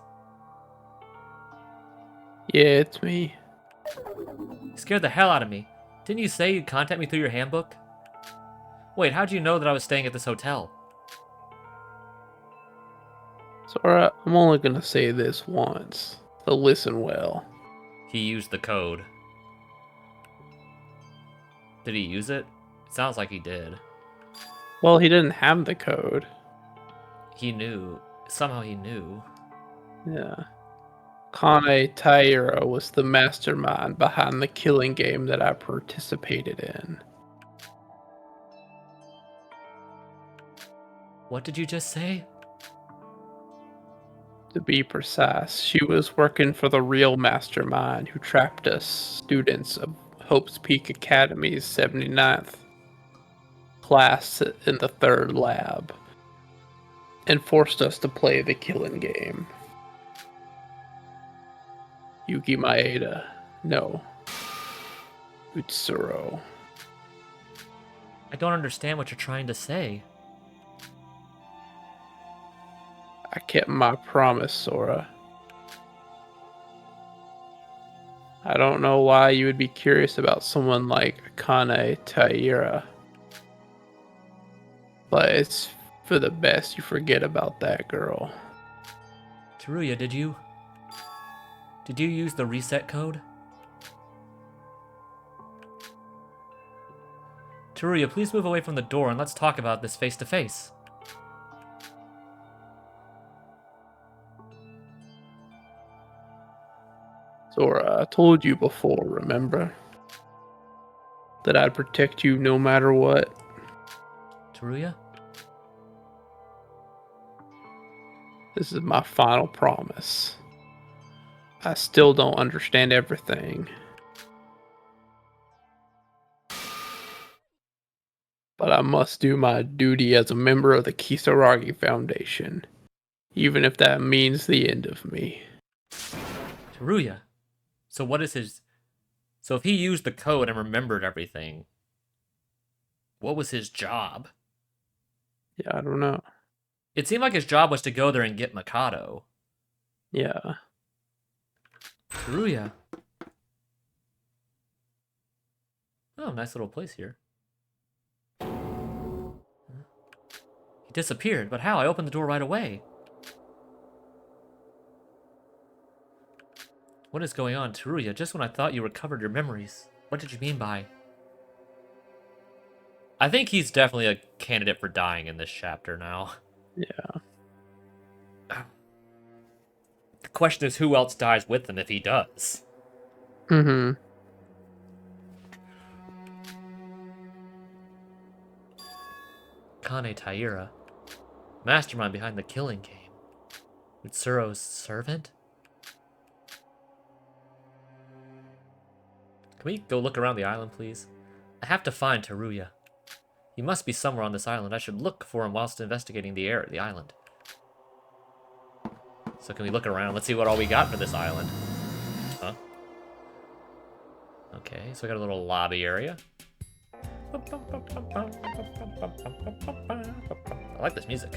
B: Yeah, it's me.
A: You scared the hell out of me. Didn't you say you'd contact me through your handbook? Wait, how'd you know that I was staying at this hotel?
B: Zora, I'm only gonna say this once, so listen well.
A: He used the code. Did he use it? It sounds like he did.
B: Well, he didn't have the code.
A: He knew. Somehow he knew.
B: Yeah. Kane Taira was the mastermind behind the killing game that I participated in.
A: What did you just say?
B: To be precise, she was working for the real mastermind who trapped us, students of Hope's Peak Academy's 79th class in the 3rd lab, and forced us to play the killing game. Yuki Maeda, no. Utsuro.
A: I don't understand what you're trying to say.
B: I kept my promise, Sora. I don't know why you would be curious about someone like Kane Taira, but it's for the best you forget about that girl.
A: Teruya, did you use the reset code? Teruya, please move away from the door and let's talk about this face to face.
B: Sora, I told you before, remember? That I'd protect you no matter what.
A: Teruya?
B: This is my final promise. I still don't understand everything. But I must do my duty as a member of the Kisaragi Foundation, even if that means the end of me.
A: Teruya? So what is his... So if he used the code and remembered everything, what was his job?
B: Yeah, I don't know.
A: It seemed like his job was to go there and get Mikado.
B: Yeah.
A: Teruya. Oh, nice little place here. He disappeared, but how? I opened the door right away. What is going on, Teruya? Just when I thought you recovered your memories. What did you mean by... I think he's definitely a candidate for dying in this chapter now.
B: Yeah.
A: The question is who else dies with him if he does.
B: Mm-hmm.
A: Kane Taira. Mastermind behind the killing game. Utsuro's servant? Can we go look around the island, please? I have to find Teruya. He must be somewhere on this island. I should look for him whilst investigating the island. So can we look around? Let's see what all we got for this island. Huh? Okay, so we got a little lobby area. I like this music.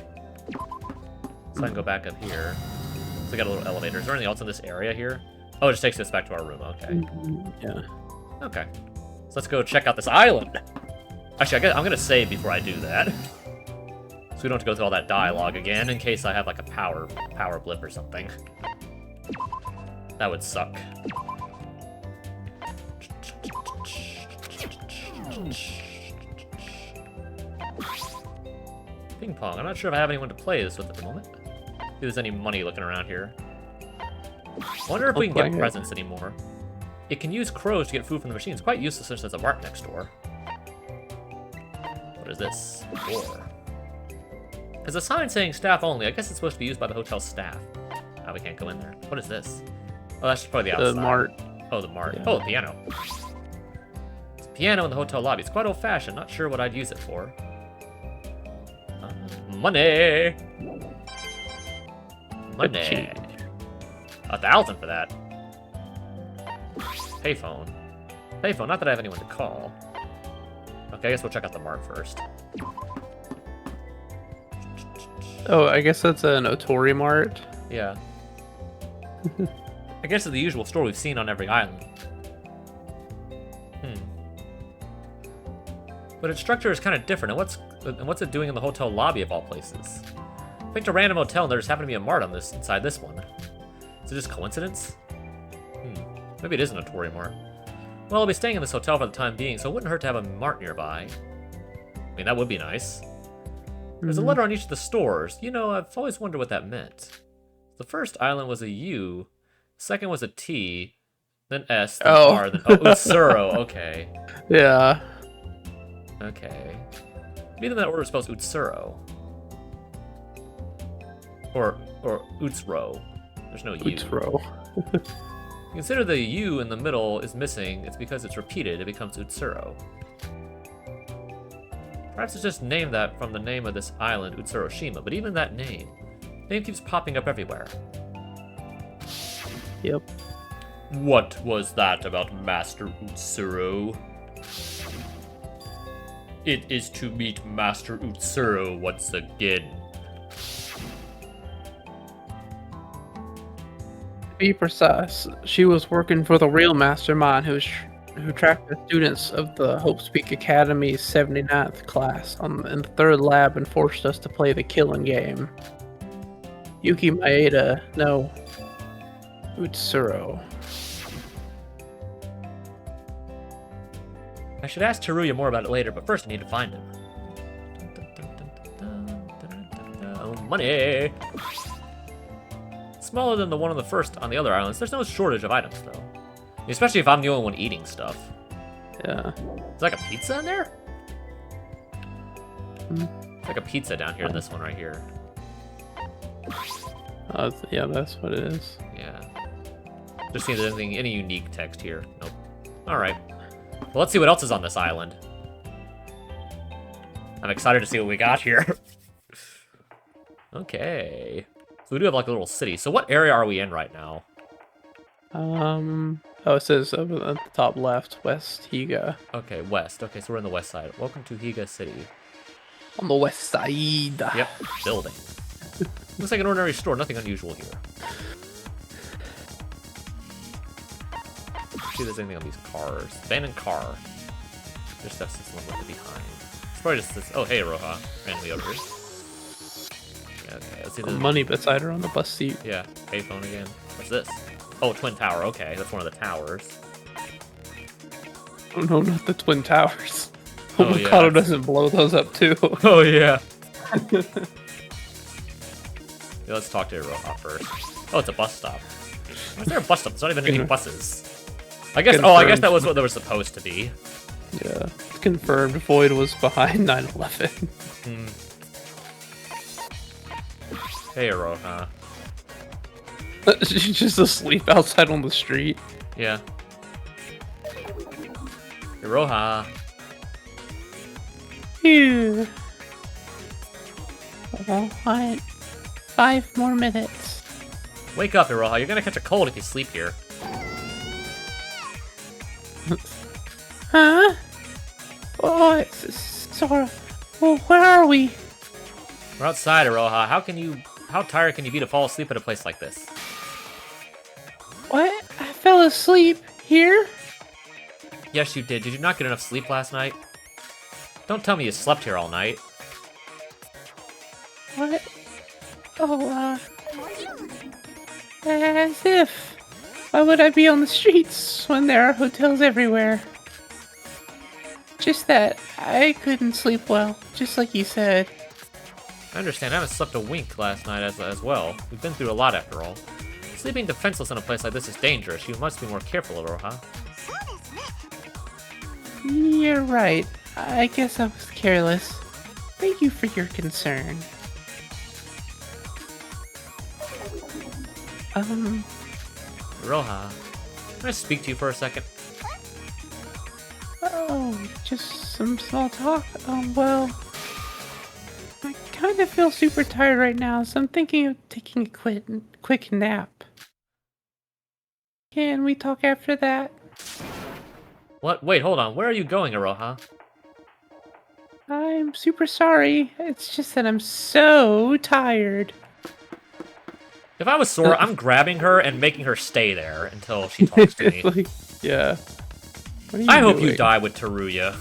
A: So I can go back up here. So we got a little elevator. Is there anything else in this area here? Oh, it just takes us back to our room. Okay.
B: Yeah.
A: Okay. So let's go check out this island. Actually, I'm gonna save before I do that. So we don't have to go through all that dialogue again in case I have like a power blip or something. That would suck. Ping pong. I'm not sure if I have anyone to play this with at the moment. If there's any money looking around here. I wonder if we can get presents anymore. It can use crows to get food from the machine. It's quite useless since there's a mart next door. What is this? Door. There's a sign saying staff only. I guess it's supposed to be used by the hotel staff. Oh, we can't go in there. What is this? Oh, that's probably the outside.
B: The mart.
A: Oh, the mart.
B: Yeah.
A: Oh, the piano. It's a piano in the hotel lobby. It's quite old-fashioned. Not sure what I'd use it for. Money! Money! 1,000 for that. Payphone. Payphone, not that I have anyone to call. Okay, I guess we'll check out the mart first.
B: Oh, I guess that's an Otori Mart.
A: Yeah. I guess it's the usual store we've seen on every island. But its structure is kind of different, and what's it doing in the hotel lobby of all places? I picked a random hotel and there just happened to be a mart on inside this one. Is it just coincidence? Maybe it isn't a Tory mart. Well, I'll be staying in this hotel for the time being, so it wouldn't hurt to have a mart nearby. I mean, that would be nice. There's a letter on each of the stores. You know, I've always wondered what that meant. The first island was a U, the second was a T, then S, then R, then Utsuro. Okay.
B: Yeah.
A: Okay. Maybe in that order is spells Utsuro. Or Utsuro. There's no U.
B: Utsuro.
A: Consider the U in the middle is missing. It's because it's repeated. It becomes Utsuro. Perhaps it's just named that from the name of this island, Utsuroshima, but even that name keeps popping up everywhere.
B: Yep.
A: What was that about Master Utsuro? It is to meet Master Utsuro once again.
B: To be precise, she was working for the real mastermind who tracked the students of the Hope Speak Academy's 79th class in the third lab and forced us to play the killing game. Yuki Maeda, no, Utsuro.
A: I should ask Teruya more about it later, but first I need to find him. Oh, money! Smaller than the one on the other islands. There's no shortage of items, though. Especially if I'm the only one eating stuff.
B: Yeah.
A: Is like a pizza in there? It's like a pizza down here in this one right here.
B: Yeah, that's what it is.
A: Yeah. Just see if there's any unique text here. Nope. Alright. Well, let's see what else is on this island. I'm excited to see what we got here. Okay. So we do have like a little city. So what area are we in right now?
B: Oh, it says at the top left, West Higa.
A: Okay, west. Okay, so we're in the west side. Welcome to Higa City.
B: On the west side.
A: Yep, building. Looks like an ordinary store, nothing unusual here. Let's see if there's anything on these cars. Abandoned car. There's stuff that's left behind. It's probably just this. Oh, hey, Roha. Randomly over here. Okay, let's see
B: The money beside her on the bus seat.
A: Yeah, payphone again. What's this? Oh, Twin Tower. Okay, that's one of the towers.
B: Oh no, not the Twin Towers.
A: Oh, yeah.
B: Mikado doesn't blow those up too.
A: Oh, yeah. Yeah, let's talk to Roha first. Oh, it's a bus stop. Why is there a bus stop? There's not even any buses. I guess. Oh, I guess that was what they were supposed to be.
B: Yeah, it's confirmed. Void was behind 9/11.
A: Hey, Roha.
B: She's just asleep outside on the street.
A: Yeah. Hey, Roha.
B: Phew. Oh, what? 5 more minutes.
A: Wake up, Iroha. You're gonna catch a cold if you sleep here.
B: Huh? Oh, sorry. Well, where are we?
A: We're outside, Iroha. How tired can you be to fall asleep at a place like this?
B: What? fell asleep here.
A: Yes, you did. Did you not get enough sleep last night? Don't tell me you slept here all night.
B: What? Oh, as if. Why would I be on the streets when there are hotels everywhere? Just that I couldn't sleep well, just like you said.
A: I understand. I haven't slept a wink last night as well. We've been through a lot after all. Sleeping defenseless in a place like this is dangerous. You must be more careful, Aroha.
B: You're right. I guess I was careless. Thank you for your concern.
A: Aroha, can I speak to you for a second?
B: Oh, just some small talk. Well, I kind of feel super tired right now, so I'm thinking of taking a quick nap. Can we talk after that?
A: What? Wait, hold on. Where are you going, Aroha?
B: I'm super sorry. It's just that I'm so tired.
A: If I was Sora, I'm grabbing her and making her stay there until she talks to me.
B: Like, yeah. What are you
A: I hope you
B: doing?
A: die with Teruya.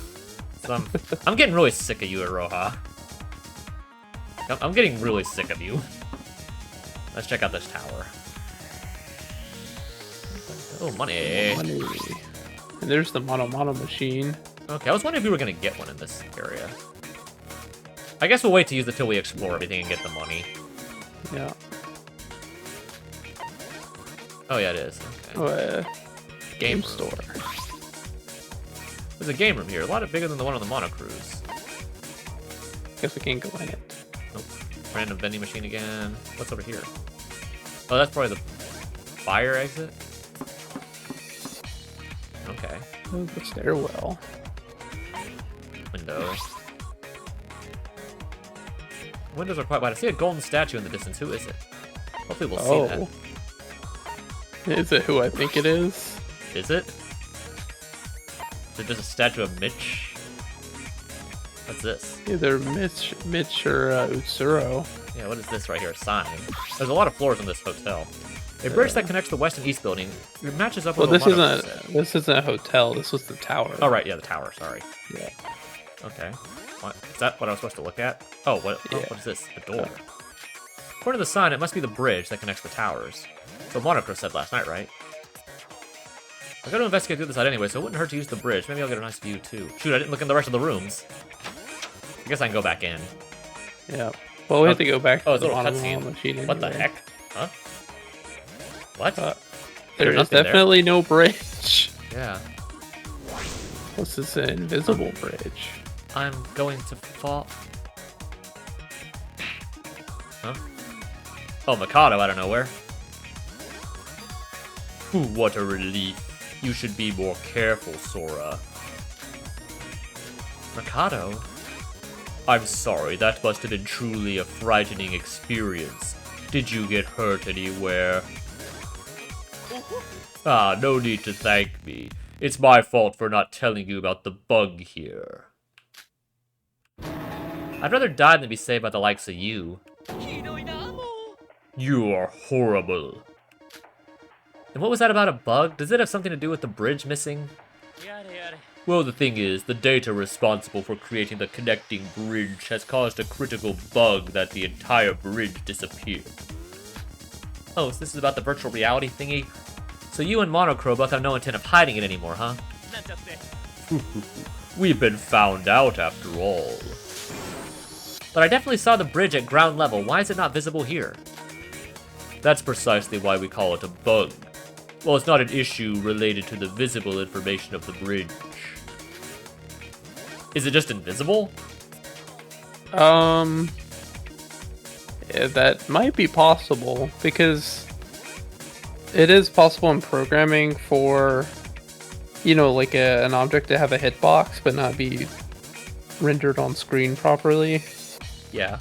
A: I'm getting really sick of you, Aroha. I'm getting really sick of you. Let's check out this tower. Oh, money.
B: Money. And there's the mono machine.
A: Okay, I was wondering if we were gonna get one in this area. I guess we'll wait to use it till we explore everything and get the money.
B: Yeah.
A: Oh yeah, it is. Okay.
B: Oh, game store.
A: There's a game room here, a lot bigger than the one on the Mono Cruise.
B: Guess we can't go in it.
A: Nope. Random vending machine again. What's over here? Oh, that's probably the fire exit. Okay.
B: Oh, the stairwell.
A: Window. Windows are quite wide. I see a golden statue in the distance. Who is it? Hopefully we'll see that.
B: Is it who I think it is?
A: Is it? Is it just a statue of Mitch? What's this?
B: Either Mitch or Utsuro.
A: Yeah, what is this right here? A sign. There's a lot of floors in this hotel. A bridge that connects the west and east building. It matches up with
B: Well,
A: what Mono said.
B: this isn't a hotel. This was the tower.
A: Oh, right. Yeah, the tower. Sorry.
B: Yeah.
A: Okay. What? Is that what I was supposed to look at? Oh, what? Oh,
B: Yeah.
A: what is this? A door. According to the sign, it must be the bridge that connects the towers. So Monocro said last night, right? I gotta investigate the other side anyway, so it wouldn't hurt to use the bridge. Maybe I'll get a nice view too. Shoot, I didn't look in the rest of the rooms. I guess I can go back in.
B: Yeah. Well, we have to go back
A: Oh,
B: to
A: it's a
B: the
A: little
B: mono
A: cutscene.
B: machine.
A: What the
B: anyway.
A: heck? Huh? What?
B: There
A: There's
B: is
A: nothing there.
B: definitely no bridge.
A: Yeah.
B: This is an invisible bridge.
A: I'm going to fall. Huh? Oh, Mikado out of nowhere. Ooh, what a relief. You should be more careful, Sora. Mikado? I'm sorry, that must have been truly a frightening experience. Did you get hurt anywhere? Ah, no need to thank me. It's my fault for not telling you about the bug here. I'd rather die than be saved by the likes of you. You are horrible. And what was that about a bug? Does it have something to do with the bridge missing? Well, the thing is, the data responsible for creating the connecting bridge has caused a critical bug that the entire bridge disappeared. Oh, so this is about the virtual reality thingy? So you and Monocro both have no intent of hiding it anymore, huh? We've been found out after all. But I definitely saw the bridge at ground level. Why is it not visible here? That's precisely why we call it a bug. Well, it's not an issue related to the visible information of the bridge. Is it just invisible?
B: Yeah, that might be possible because it is possible in programming for, you know, like an object to have a hitbox but not be rendered on screen properly.
A: Yeah.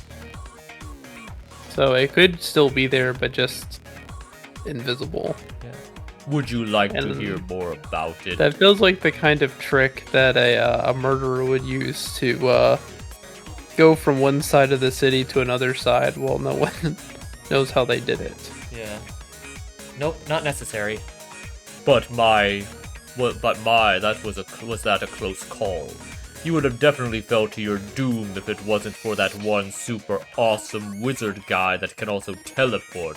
B: So it could still be there, but just invisible.
A: Yeah. Would you like to
B: And
A: hear more about it?
B: That feels like the kind of trick that a murderer would use to go from one side of the city to another side while no one knows how they did it.
A: Yeah. Nope, not necessary.
C: But was that a close call? You would have definitely fell to your doom if it wasn't for that one super awesome wizard guy that can also teleport.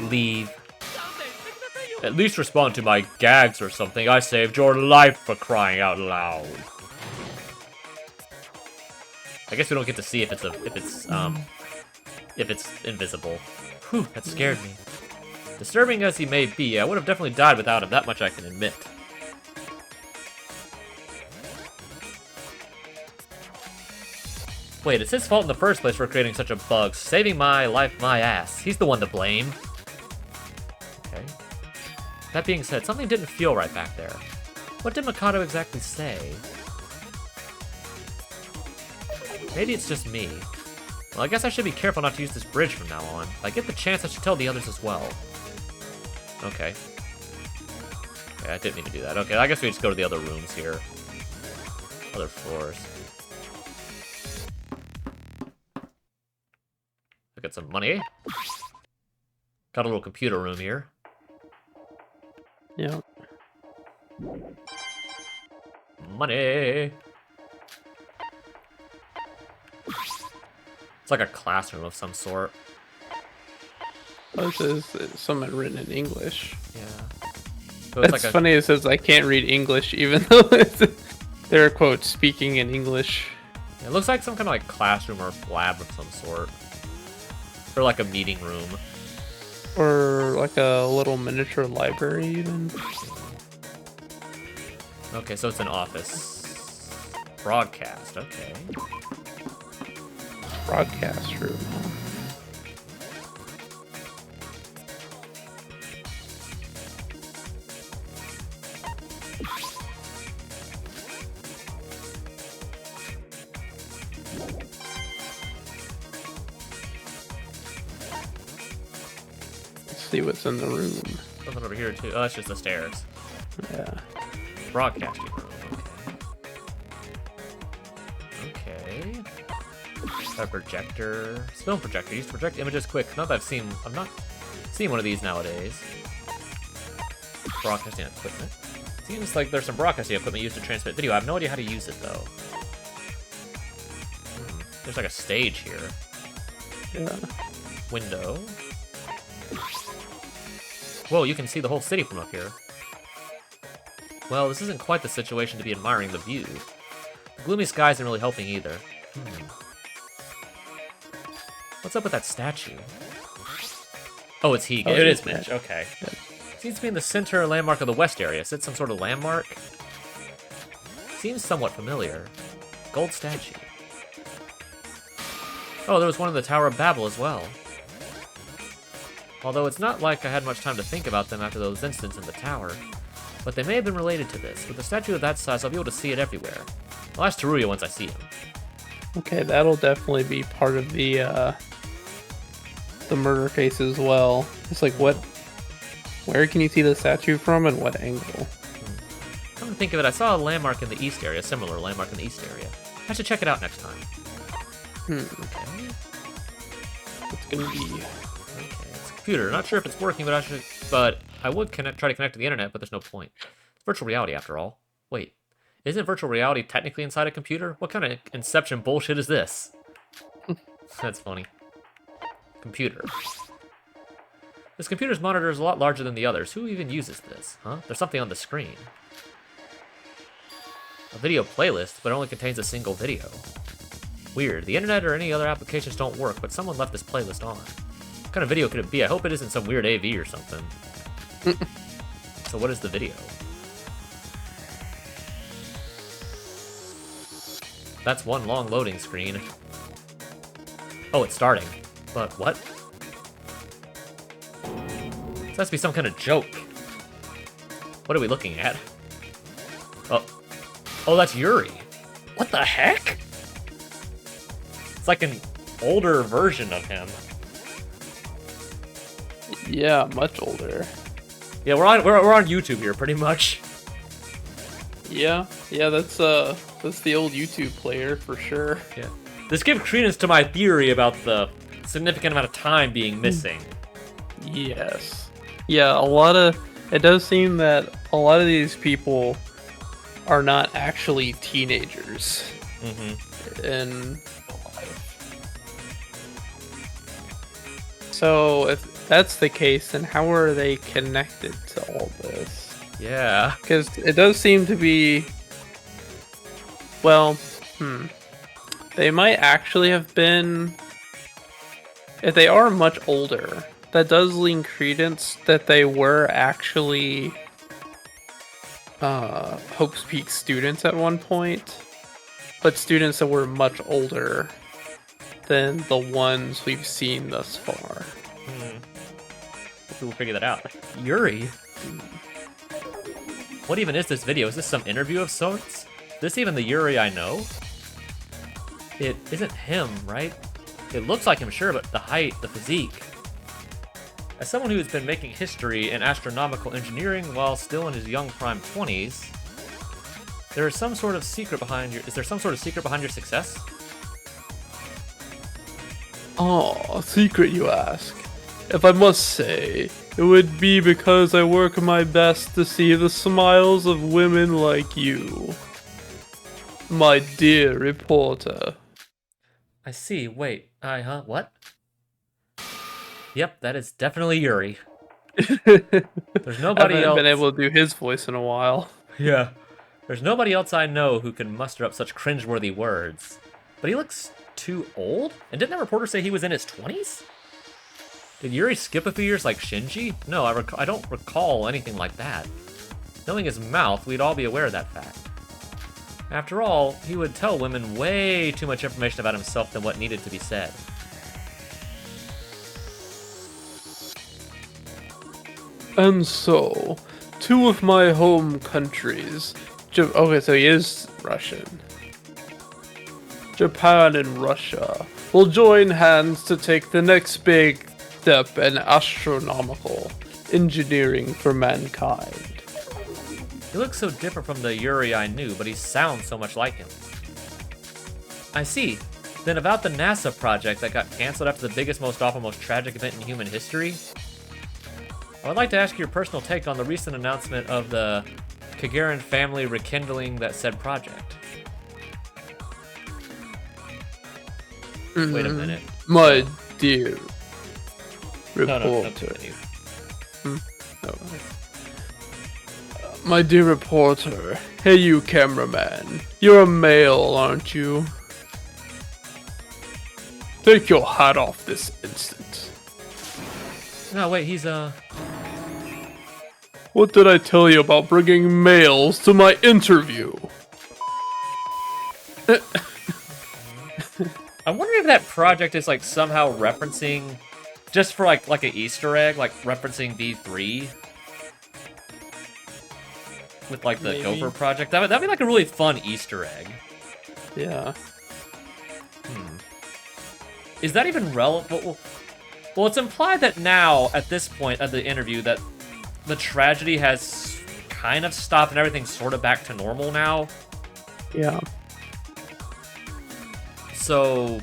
A: Leave.
C: At least respond to my gags or something. I saved your life, for crying out loud.
A: I guess we don't get to see if it's invisible. Whew, that scared me. Disturbing as he may be, I would have definitely died without him, that much I can admit. Wait, it's his fault in the first place for creating such a bug. Saving my life, my ass. He's the one to blame. Okay. That being said, something didn't feel right back there. What did Mikado exactly say? Maybe it's just me. Well, I guess I should be careful not to use this bridge from now on. If I get the chance, I should tell the others as well. Okay. Okay, I didn't mean to do that. Okay, I guess we just go to the other rooms here. Other floors. Look at some money. Got a little computer room here.
B: Yeah.
A: Money! It's like a classroom of some sort.
B: Oh, it says something written in English.
A: Yeah. So
B: That's funny, it says I can't read English even though they're, quote, speaking in English.
A: It looks like some kind of like classroom or lab of some sort. Or like a meeting room.
B: Or like a little miniature library even.
A: Okay, so it's an office. Broadcast, okay.
B: Broadcast room, huh? Let's see what's in the room.
A: Something over here too. Oh, that's just the stairs.
B: Yeah.
A: Broadcasting room, okay. Okay. A projector. Film projector. Used to project images quick. Not that I'm not seeing one of these nowadays. Broadcasting equipment. Seems like there's some broadcasting equipment used to transmit video. I have no idea how to use it though. There's like a stage here.
B: Yeah.
A: Window. Whoa, you can see the whole city from up here. Well, this isn't quite the situation to be admiring the view. The gloomy sky isn't really helping either. What's up with that statue? Oh, it's he.
B: Oh,
A: it
B: it's
A: is Mitch.
B: Mitch.
A: Okay. Seems to be in the center landmark of the west area. Is it some sort of landmark? Seems somewhat familiar. Gold statue. Oh, there was one in the Tower of Babel as well. Although it's not like I had much time to think about them after those incidents in the tower. But they may have been related to this. With a statue of that size, I'll be able to see it everywhere. I'll ask Teruya once I see him.
B: Okay, that'll definitely be part of the murder case as well. It's like where can you see the statue from and what angle?
A: Come to think of it, I saw a landmark in the east area, a similar landmark in the east area. I should check it out next time. Okay.
B: It's gonna be...
A: Okay, it's a computer. Not sure if it's working, but I would try to connect to the internet, but there's no point. It's virtual reality after all. Wait, isn't virtual reality technically inside a computer? What kind of Inception bullshit is this? That's funny. Computer. This computer's monitor is a lot larger than the others. Who even uses this? Huh? There's something on the screen. A video playlist, but it only contains a single video. Weird. The internet or any other applications don't work, but someone left this playlist on. What kind of video could it be? I hope it isn't some weird AV or something. So what is the video? That's one long loading screen. Oh, it's starting. But what? This has to be some kind of joke. What are we looking at? Oh, that's Yuri. What the heck? It's like an older version of him.
B: Yeah, much older.
A: Yeah, we're on YouTube here, pretty much.
B: Yeah, that's the old YouTube player for sure.
A: Yeah. This gives credence to my theory about the significant amount of time being missing.
B: Yes. Yeah, a lot of it does seem that a lot of these people are not actually teenagers. In So if that's the case, then how are they connected to all this?
A: Yeah.
B: Because it does seem to be, well, they might actually have been, if they are much older, that does lean credence that they were actually Hope's Peak students at one point, but students that were much older than the ones we've seen thus far.
A: Hopefully we'll figure that out. Yuri? What even is this video? Is this some interview of sorts? Is this even the Yuri I know? It isn't him, right? It looks like him, sure, but the height, the physique. As someone who has been making history in astronomical engineering while still in his young prime 20s, there is some sort of secret behind your... Is there some sort of secret behind your success?
B: Oh, a secret you ask? If I must say, it would be because I work my best to see the smiles of women like you. My dear reporter.
A: I see. Wait. What? Yep, that is definitely Yuri. There's nobody
B: I haven't
A: else.
B: been able to do his voice in a while.
A: Yeah. There's nobody else I know who can muster up such cringeworthy words. But he looks too old? And didn't that reporter say he was in his 20s? Did Yuri skip a few years like Shinji? No, I don't recall anything like that. Knowing his mouth, we'd all be aware of that fact. After all, he would tell women way too much information about himself than what needed to be said.
B: And so, two of my home countries, okay, so he is Russian. Japan and Russia will join hands to take the next big step in astronomical engineering for mankind.
A: He looks so different from the Yuri I knew, but he sounds so much like him. I see. Then about the NASA project that got cancelled after the biggest, most awful, most tragic event in human history, I would like to ask your personal take on the recent announcement of the Kagarin family rekindling that said project. Wait a minute.
B: My dear
A: No,
B: reporter.
A: continue.
B: My dear reporter. Hey, you cameraman. You're a male, aren't you? Take your hat off this instant.
A: No, wait, he's,
B: What did I tell you about bringing males to my interview?
A: I wonder if that project is, like, somehow referencing, just for, like an Easter egg, like, referencing V3. With, like, the
B: Maybe.
A: Gopher project. That'd be, like, a really fun Easter egg.
B: Yeah.
A: Is that even relevant? Well, it's implied that now, at this point of the interview, that the tragedy has kind of stopped and everything's sort of back to normal now.
B: Yeah.
A: So,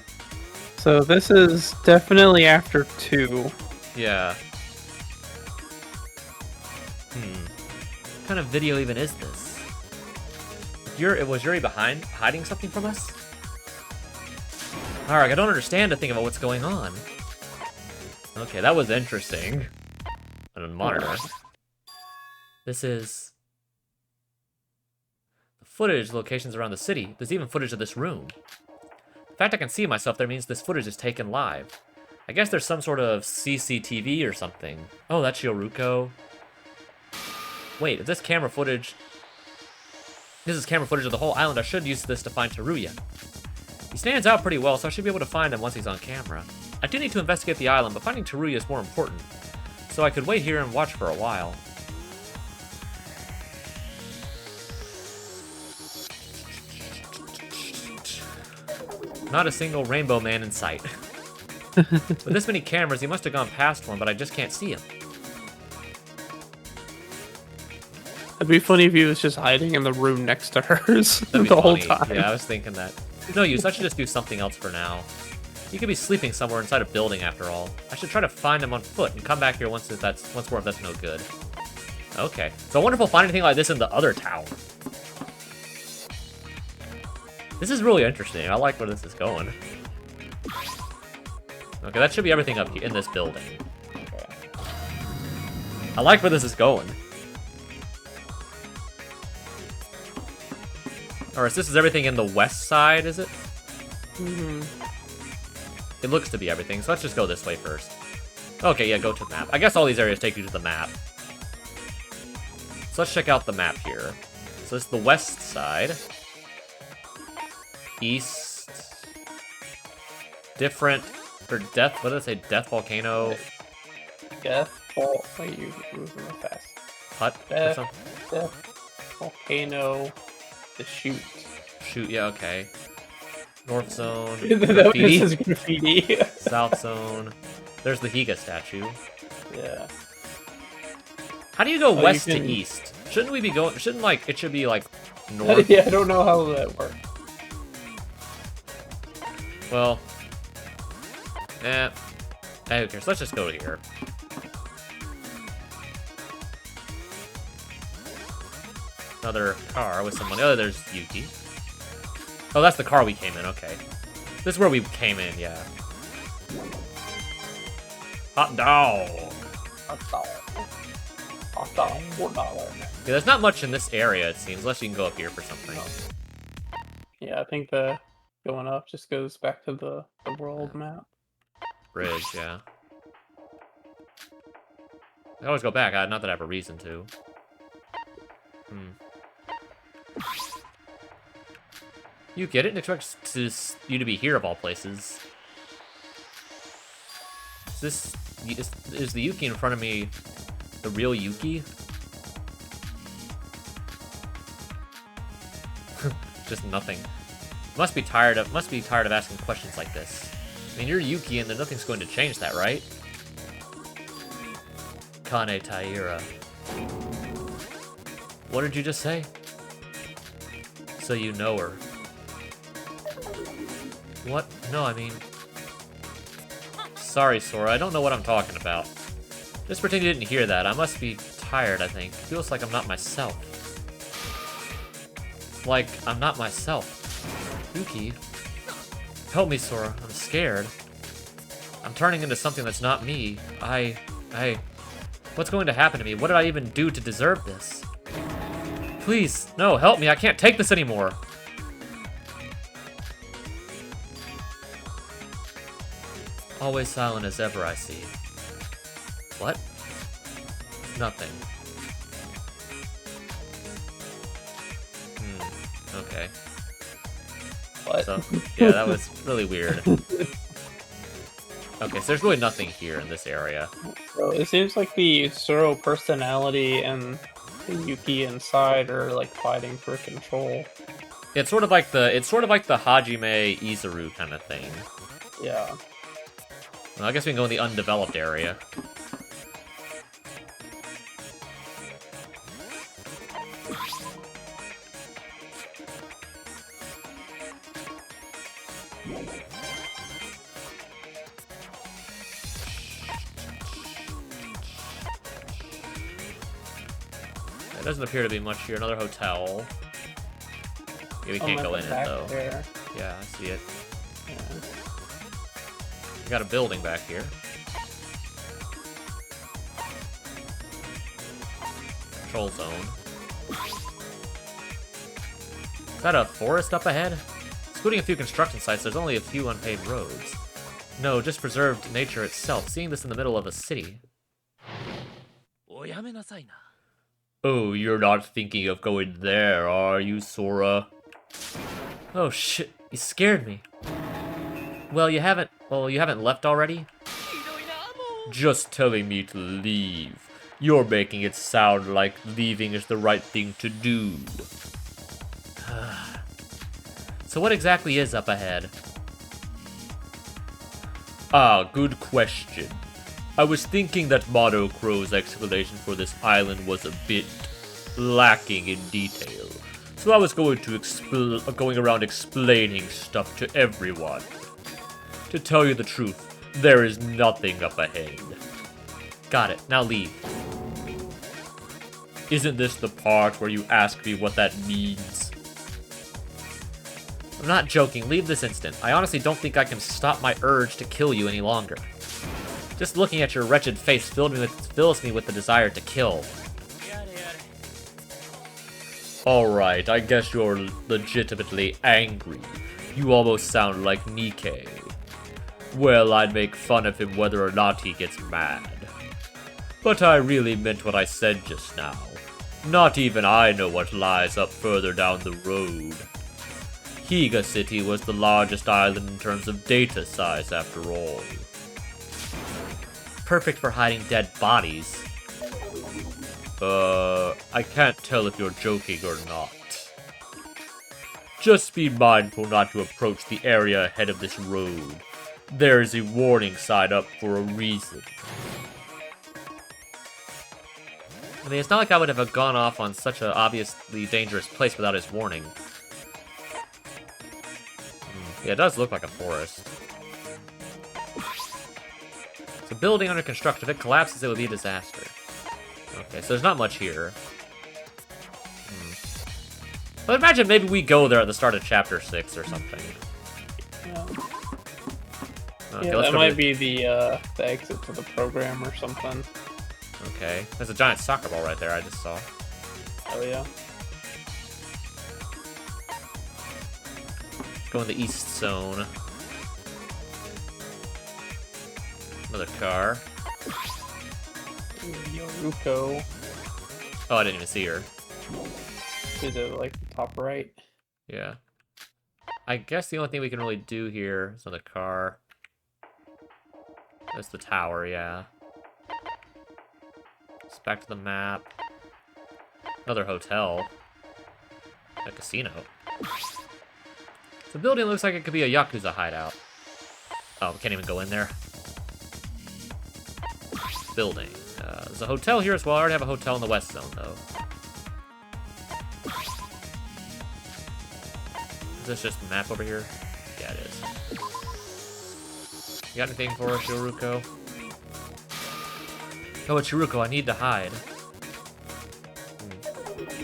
B: this is definitely after 2.
A: yeah. What kind of video even is this? Was Yuri hiding something from us? Alright, I don't understand to think about what's going on. Okay, that was interesting. On a monitor. This is... the footage locations around the city. There's even footage of this room. The fact I can see myself there means this footage is taken live. I guess there's some sort of CCTV or something. Oh, that's Yoruko. Wait, if this camera footage... This is camera footage of the whole island. I should use this to find Teruya. He stands out pretty well, so I should be able to find him once he's on camera. I do need to investigate the island, but finding Teruya is more important. So I could wait here and watch for a while. Not a single rainbow man in sight. With this many cameras, he must have gone past one, but I just can't see him.
B: It'd be funny if he was just hiding in the room next to hers
A: That'd be
B: the whole
A: funny.
B: time.
A: Yeah, I was thinking that. No use, I should just do something else for now. He could be sleeping somewhere inside a building after all. I should try to find him on foot and come back here once more if that's no good. Okay. So I wonder if we'll find anything like this in the other tower. This is really interesting. I like where this is going. Okay, that should be everything up here in this building. I like where this is going. Alright, so this is everything in the west side, is it?
B: Mm-hmm.
A: It looks to be everything, so let's just go this way first. Okay, yeah, go to the map. I guess all these areas take you to the map. So let's check out the map here. So this is the west side. East. Different. For death, what did it say? Death volcano.
B: Death, wait, you moving real fast.
A: Hut or
B: Death,
A: something?
B: death, volcano, the chute.
A: Shoot, yeah, okay. North zone.
B: That
A: Graffiti.
B: is graffiti.
A: South zone. There's the Higa statue.
B: Yeah.
A: How do you go
B: you
A: west
B: can-
A: to east? Shouldn't we be going? Shouldn't like it should be like north?
B: Yeah, I don't know how that works.
A: Well, who cares? Let's just go here. Another car with someone. Oh, there's Yuki. Oh, that's the car we came in. Okay, this is where we came in. Yeah. Hot dog. Yeah, there's not much in this area, it seems, unless you can go up here for something.
B: Yeah, I think the going up just goes back to the world map.
A: Bridge, yeah. I always go back, not that I have a reason to. Yuki, I didn't expect you to be here of all places. Is the Yuki in front of me the real Yuki? Just nothing. Must be tired of asking questions like this. I mean, you're Yuki, and nothing's going to change that, right? Kane Taira. What did you just say? So you know her. What? No, I mean... Sorry, Sora, I don't know what I'm talking about. Just pretend you didn't hear that. I must be tired, I think. Feels like I'm not myself. Like, I'm not myself. Yuki? Help me, Sora. I'm scared. I'm turning into something that's not me. What's going to happen to me? What did I even do to deserve this? Please, no, help me. I can't take this anymore. Always silent as ever, I see. What? Nothing. Okay.
B: What?
A: So, yeah, that was really weird. Okay, so there's really nothing here in this area.
B: So it seems like the Zoro personality and the Yuki inside are like fighting for control.
A: It's sort of like the Hajime Izuru kind of thing.
B: Yeah.
A: Well, I guess we can go in the undeveloped area. There doesn't appear to be much here. Another hotel. Yeah, we can't go in it though.
B: There.
A: Yeah, I see it.
B: Yeah.
A: We got a building back here. Control zone. Is that a forest up ahead? Excluding a few construction sites, there's only a few unpaved roads. No, just preserved nature itself. Seeing this in the middle of a city. Oh, you're not thinking of going there, are you, Sora? Oh shit, you scared me. Well, you haven't left already? Just telling me to leave. You're making it sound like leaving is the right thing to do. So what exactly is up ahead? Ah, good question. I was thinking that Mono Crow's explanation for this island was a bit lacking in detail. So I was going around explaining stuff to everyone. To tell you the truth, there is nothing up ahead. Got it. Now leave. Isn't this the part where you ask me what that means? I'm not joking. Leave this instant. I honestly don't think I can stop my urge to kill you any longer. Just looking at your wretched face fills me with the desire to kill. Alright, I guess you're legitimately angry. You almost sound like Nikkei. Well, I'd make fun of him whether or not he gets mad. But I really meant what I said just now. Not even I know what lies up further down the road. Higa City was the largest island in terms of data size after all. Perfect for hiding dead bodies. I can't tell if you're joking or not. Just be mindful not to approach the area ahead of this road. There is a warning sign up for a reason. I mean, it's not like I would have gone off on such an obviously dangerous place without his warning. Yeah, it does look like a forest. It's a building under construction. If it collapses, it would be a disaster. Okay, so there's not much here. But imagine maybe we go there at the start of Chapter 6 or something.
B: Yeah,
A: Okay,
B: yeah,
A: let's
B: that
A: go
B: might
A: to-
B: be the exit to the program or something.
A: Okay, there's a giant soccer ball right there I just saw.
B: Oh yeah.
A: Go in the east zone. Another car.
B: Yoruko.
A: Oh, I didn't even see her.
B: To the like top right.
A: Yeah. I guess the only thing we can really do here is on the car. That's the tower, yeah. It's back to the map. Another hotel. A casino. The building looks like it could be a Yakuza hideout. Oh, we can't even go in there. Building. There's a hotel here as well. I already have a hotel in the west zone, though. Is this just the map over here? Yeah, it is. You got anything for us, Yoruko? Oh, it's Yoruko. I need to hide.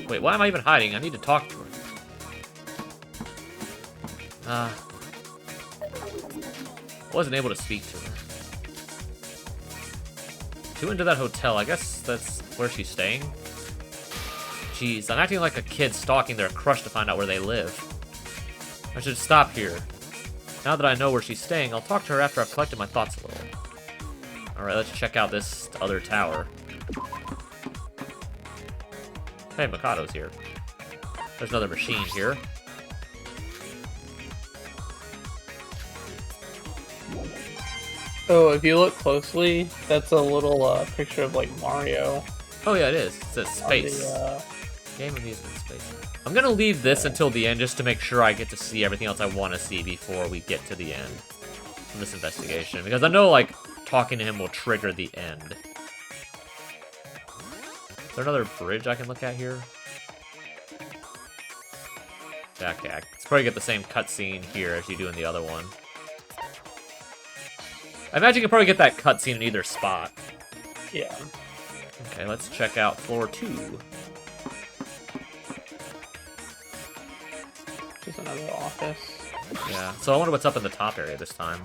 A: Wait, why am I even hiding? I need to talk to her. Wasn't able to speak to her. She went to that hotel. I guess that's where she's staying. Jeez, I'm acting like a kid stalking their crush to find out where they live. I should stop here. Now that I know where she's staying, I'll talk to her after I've collected my thoughts a little. Alright, let's check out this other tower. Hey, Mikado's here. There's another machine here.
B: Oh, if you look closely, that's a little picture of like Mario.
A: Oh yeah, it is. It says space. Game amusement space. I'm gonna leave this until the end just to make sure I get to see everything else I want to see before we get to the end of this investigation. Because I know, like, talking to him will trigger the end. Is there another bridge I can look at here? Yeah, okay, I can probably get the same cutscene here as you do in the other one. I imagine you can probably get that cutscene in either spot.
B: Yeah.
A: Okay, let's check out floor 2.
B: Just another office.
A: Yeah, so I wonder what's up in the top area this time.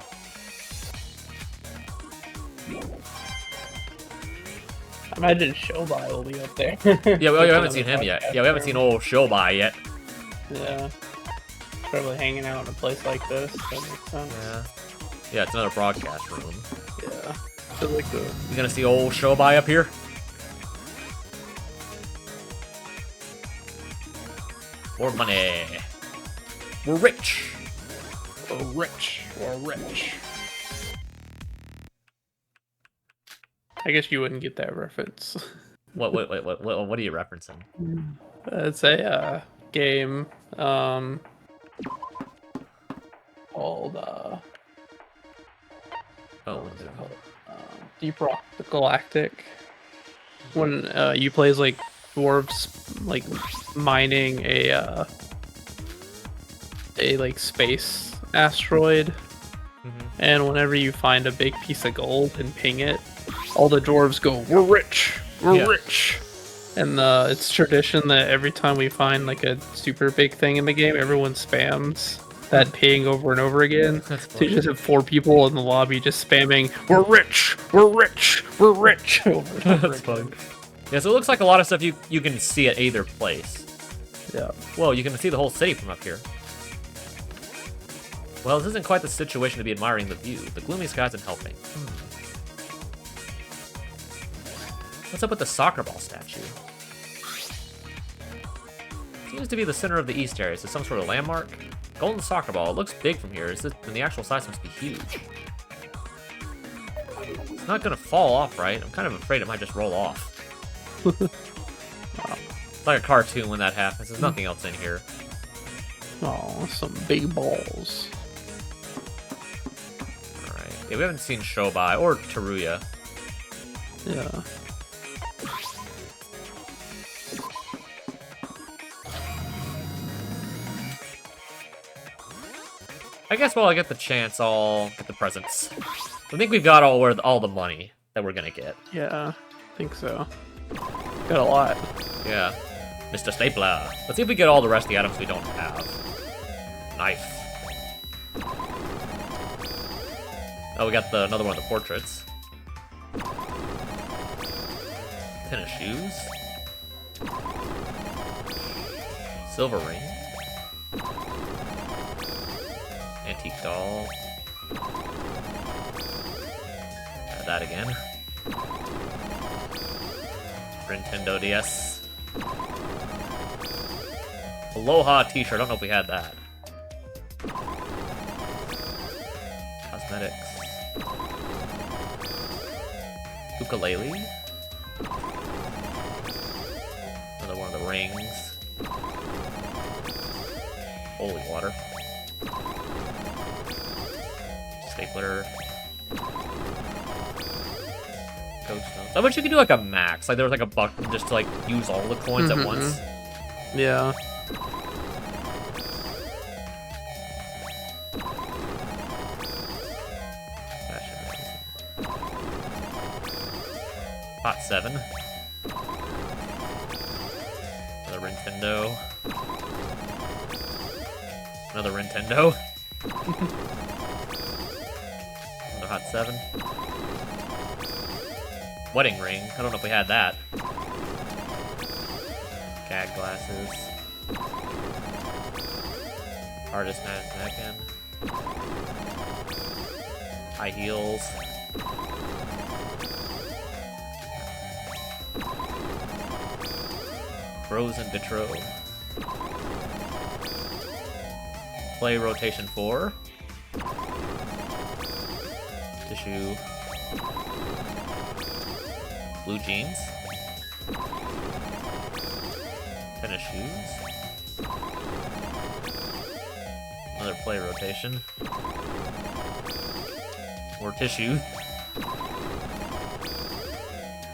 B: I imagine Shobai will be up there.
A: Yeah, we haven't seen him yet. Yeah, we haven't seen old Shobai yet.
B: Yeah. Probably hanging out in a place like this. That makes sense.
A: Yeah. Yeah, it's another broadcast room.
B: Yeah. So like the
A: You gonna see old Shobai up here? More money. We're rich.
B: We're rich. I guess you wouldn't get that reference.
A: What are you referencing?
B: It's a game called
A: Oh,
B: Deep Rock the Galactic. When you play as like dwarves like mining a like space asteroid, and whenever you find a big piece of gold and ping it, all the dwarves go, "We're rich, we're
A: Yeah.
B: rich." And it's tradition that every time we find like a super big thing in the game, everyone spams that ping over and over again.
A: That's
B: So
A: funny.
B: you just have 4 people in the lobby just spamming, "We're rich, we're rich, we're rich," over and over
A: That's
B: again.
A: fun. Yeah, so it looks like a lot of stuff you can see at either place.
B: Yeah.
A: Whoa, you can see the whole city from up here. Well, this isn't quite the situation to be admiring the view. The gloomy skies and helping. What's up with the soccer ball statue? Seems to be the center of the east area. Is this some sort of landmark? Golden soccer ball. It looks big from here. And the actual size must be huge. It's not gonna fall off, right? I'm kind of afraid it might just roll off. It's like a cartoon when that happens. There's nothing else in here.
B: Oh, some big balls.
A: Alright. Yeah, we haven't seen Shobai or Teruya.
B: Yeah.
A: I guess while I get the chance, I'll get the presents. I think we've got all the money that we're gonna get.
B: Yeah, I think so. Got a lot.
A: Yeah. Mr. Stapler. Let's see if we get all the rest of the items we don't have. Knife. Oh, we got another one of the portraits. Tennis shoes. Silver ring. Antique doll. Add that again. Nintendo DS. Aloha t-shirt. I don't know if we had that. Cosmetics. Ukulele. Another one of the rings. Holy water. Stapler. Ghost notes. I wish you could do like a max. Like there was like a button just to like use all the coins at once.
B: Yeah.
A: Hot 7. Another Nintendo. Another Nintendo. Another Hot 7. Wedding ring. I don't know if we had that. Gag glasses. Artist mannequin. High heels. Frozen Vitro. Play rotation 4. Tissue. Blue jeans. Tennis shoes. Another play rotation. More tissue.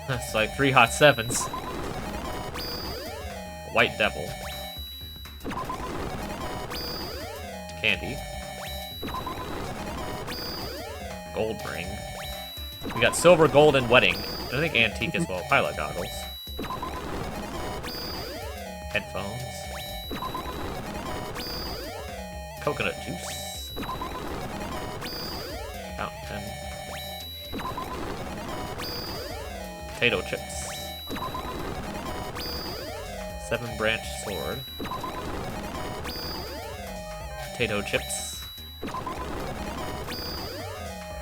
A: That's like 3 hot 7s. White devil. Candy. Gold ring. We got silver, gold, and wedding. And I think antique as well. Pilot goggles. Headphones. Coconut juice. Fountain pen. Potato chips. 7-branch sword. Potato chips.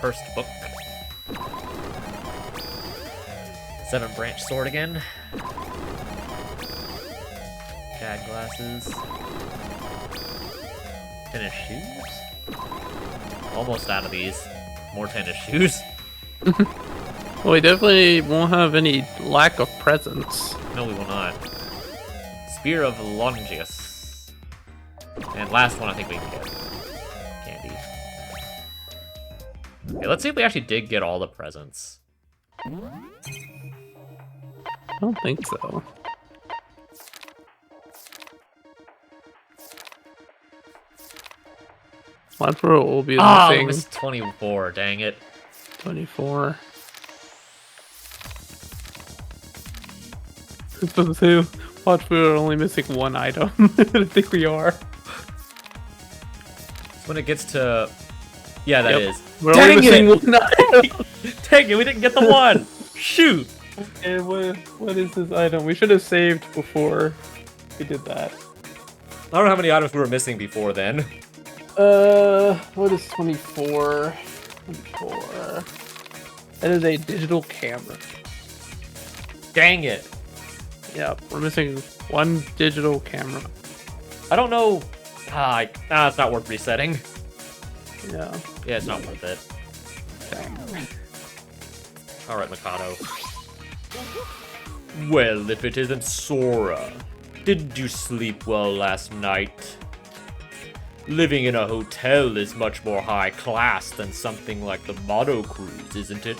A: First book. 7-branch sword again. Gag glasses. Tennis shoes. Almost out of these. More tennis shoes.
B: Well, we definitely won't have any lack of presents.
A: No, we will not. Spear of Longius. And last one I think we can get. Candy. Okay, let's see if we actually did get all the presents.
B: I don't think so. Monfro will be the
A: Ah,
B: thing.
A: missed 24, dang it.
B: 24. was supposed to say, watch, we're only missing one item. I think we are.
A: When it gets to... Yeah, that is.
B: We're
A: Dang
B: only missing one item.
A: Dang it, we didn't get the one! Shoot!
B: And what is this item? We should have saved before we did that.
A: I don't know how many items we were missing before then.
B: What is 24? 24. That is a digital camera.
A: Dang it.
B: Yep, we're missing one digital camera.
A: I don't know... it's not worth resetting.
B: Yeah.
A: Yeah, it's not worth it.
B: Dang.
A: Alright, Mikado. Well, if it isn't Sora. Didn't you sleep well last night? Living in a hotel is much more high class than something like the Motto Cruise, isn't it?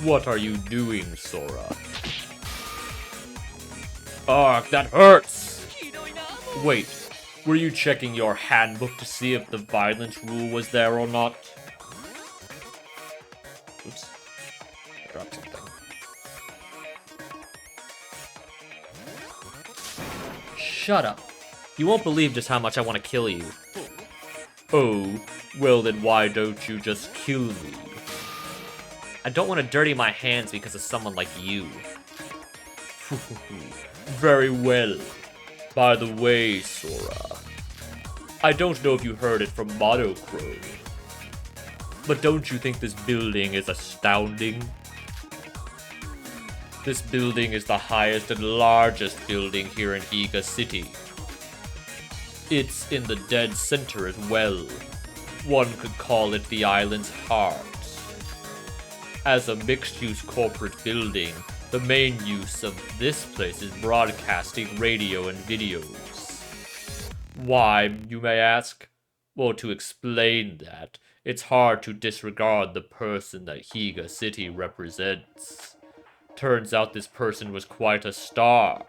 A: What are you doing, Sora? Ugh, that hurts! Wait, were you checking your handbook to see if the violence rule was there or not? Oops. I dropped something. Shut up. You won't believe just how much I want to kill you. Oh, well then why don't you just kill me? I don't want to dirty my hands because of someone like you. Very well. By the way, Sora, I don't know if you heard it from Monochrome, but don't you think this building is astounding? This building is the highest and largest building here in Higa City. It's in the dead center as well. One could call it the island's heart. As a mixed-use corporate building, the main use of this place is broadcasting radio and videos. Why, you may ask? Well, to explain that, it's hard to disregard the person that Higa City represents. Turns out this person was quite a star,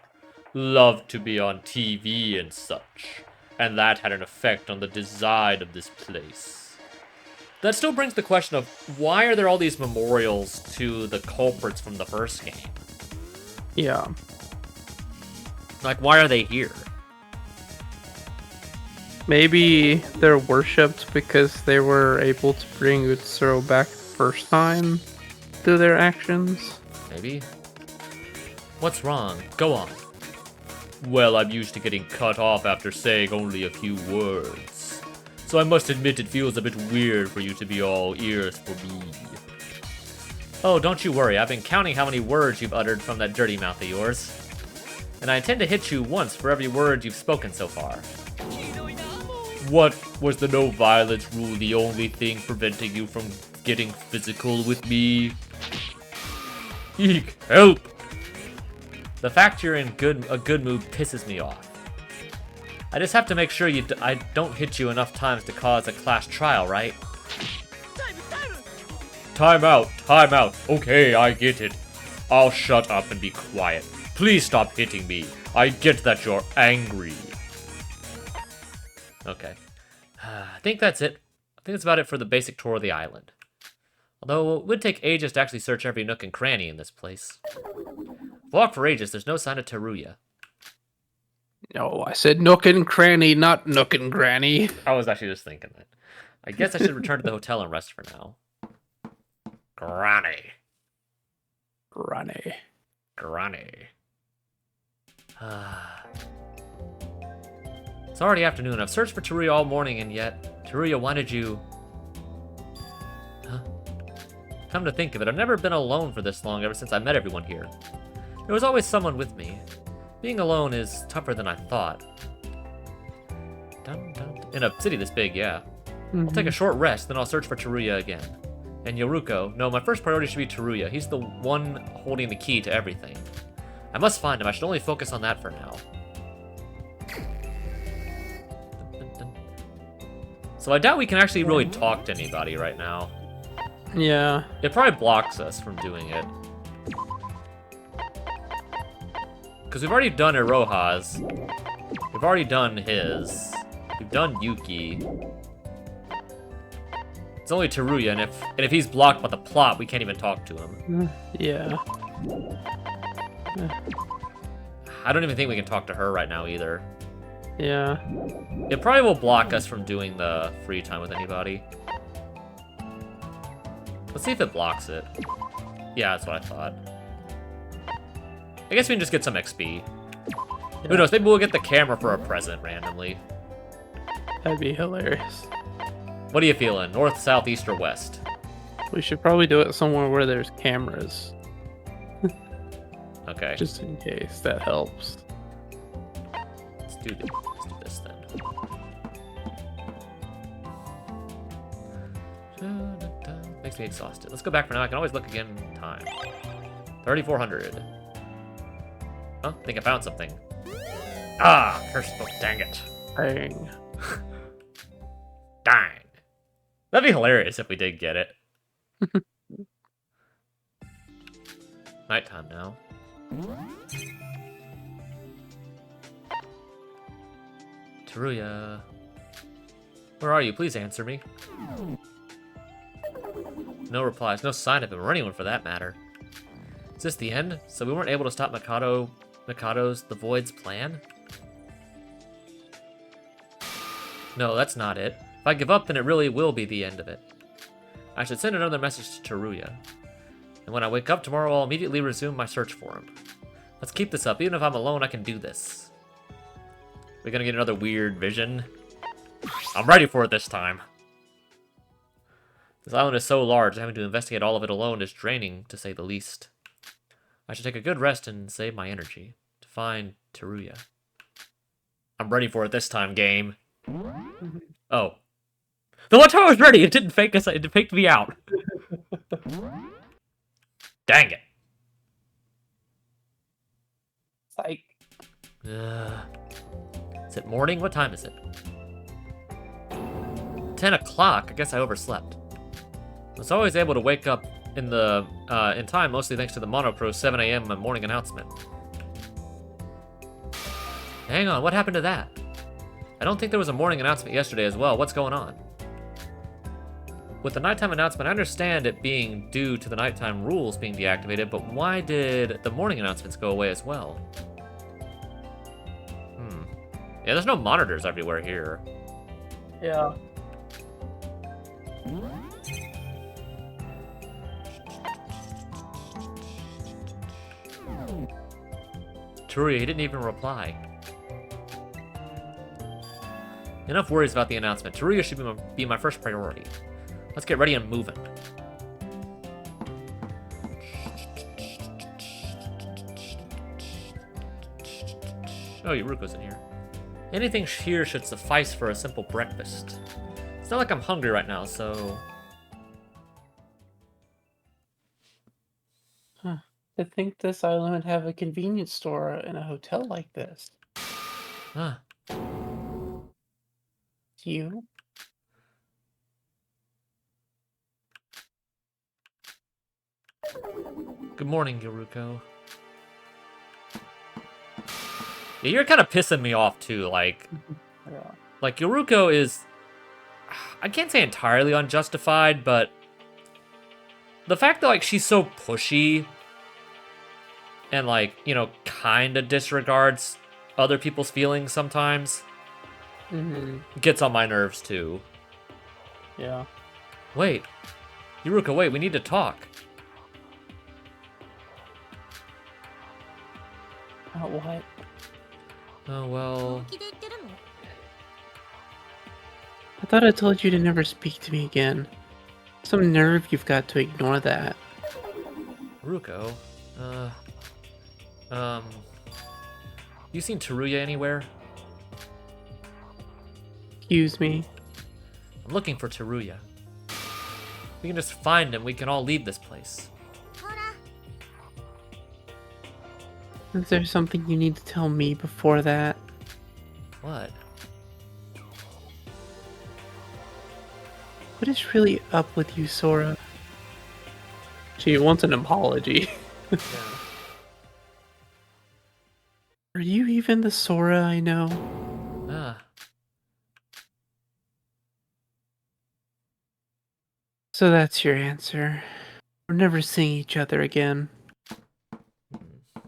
A: loved to be on TV and such, and that had an effect on the design of this place. That still brings the question of, why are there all these memorials to the culprits from the first game?
B: Yeah.
A: Like, why are they here?
B: Maybe they're worshipped because they were able to bring Utsuro back the first time through their actions.
A: Maybe? What's wrong? Go on. Well, I'm used to getting cut off after saying only a few words. So I must admit it feels a bit weird for you to be all ears for me. Oh, don't you worry, I've been counting how many words you've uttered from that dirty mouth of yours. And I intend to hit you once for every word you've spoken so far. What, was the no violence rule the only thing preventing you from getting physical with me? Eek, help! The fact you're in a good mood pisses me off. I just have to make sure I don't hit you enough times to cause a class trial, right? Time out, time out. Okay, I get it. I'll shut up and be quiet. Please stop hitting me. I get that you're angry. Okay. I think that's it. I think that's about it for the basic tour of the island. Although it would take ages to actually search every nook and cranny in this place. Walk for ages, there's no sign of Teruya.
B: No, I said nook and cranny, not nook and granny.
A: I was actually just thinking that. I guess I should return to the hotel and rest for now. Granny.
B: Granny.
A: Granny. It's already afternoon. I've searched for Teruya all morning and yet... Teruya, why did you... Huh? Come to think of it, I've never been alone for this long ever since I met everyone here. There was always someone with me. Being alone is tougher than I thought. Dun, dun, dun. In a city this big, yeah. I'll take a short rest, then I'll search for Teruya again. And Yoruko, no, my first priority should be Teruya. He's the one holding the key to everything. I must find him. I should only focus on that for now. So I doubt we can actually really talk to anybody right now.
B: Yeah.
A: It probably blocks us from doing it. Because we've already done Iroha's. We've already done his. We've done Yuki. It's only Teruya, and if he's blocked by the plot, we can't even talk to him.
B: Yeah.
A: I don't even think we can talk to her right now either.
B: Yeah.
A: It probably will block us from doing the free time with anybody. Let's see if it blocks it. Yeah, that's what I thought. I guess we can just get some XP. Who knows? Maybe we'll get the camera for a present randomly.
B: That'd be hilarious.
A: What are you feeling? North, south, east, or west?
B: We should probably do it somewhere where there's cameras,
A: Okay.
B: just in case. That helps.
A: Let's do this then. Makes me exhausted. Let's go back for now. I can always look again in time. 3,400. Huh? I think I found something. Ah! Cursed book, dang it.
B: Dang.
A: Dang. That'd be hilarious if we did get it. Nighttime now. Teruya. Where are you? Please answer me. No replies. No sign of him or anyone for that matter. Is this the end? So we weren't able to stop Mikado's The Void's plan? No, that's not it. If I give up, then it really will be the end of it. I should send another message to Teruya. And when I wake up tomorrow, I'll immediately resume my search for him. Let's keep this up. Even if I'm alone, I can do this. We're gonna get another weird vision. I'm ready for it this time. This island is so large, having to investigate all of it alone is draining, to say the least. I should take a good rest and save my energy to find Teruya. I'm ready for it this time, game. Oh. The one time I was ready, it didn't fake us. It faked me out. Dang it.
B: Psych.
A: Is it morning? What time is it? 10 o'clock. I guess I overslept. I was always able to wake up in time, mostly thanks to the Monocro's 7 a.m. morning announcement. Hang on, what happened to that? I don't think there was a morning announcement yesterday as well. What's going on? With the nighttime announcement, I understand it being due to the nighttime rules being deactivated, but why did the morning announcements go away as well? Yeah, there's no monitors everywhere here.
B: Yeah.
A: Teruya, he didn't even reply. Enough worries about the announcement. Teruya should be my first priority. Let's get ready and moving. Oh, Yuruko's in here. Anything here should suffice for a simple breakfast. It's not like I'm hungry right now, so...
B: I think this island would have a convenience store in a hotel like this.
A: Huh.
B: You?
A: Good morning, Yuruko. Yeah, you're kind of pissing me off, too. Like Yuruko is... I can't say entirely unjustified, but... The fact that, like, she's so pushy... and, like, you know, kind of disregards other people's feelings sometimes... gets on my nerves, too.
B: Yeah.
A: Wait. Yuruko, wait, we need to talk.
B: What?
A: Oh, well...
B: I thought I told you to never speak to me again. Some nerve you've got to ignore that.
A: Yuruko, you seen Teruya anywhere?
B: Excuse me.
A: I'm looking for Teruya. We can just find him, we can all leave this place.
B: Is there something you need to tell me before that?
A: What?
B: What is really up with you, Sora? She wants an apology.
A: Yeah.
B: Are you even the Sora I know?
A: Ah.
B: So that's your answer. We're never seeing each other again.
A: I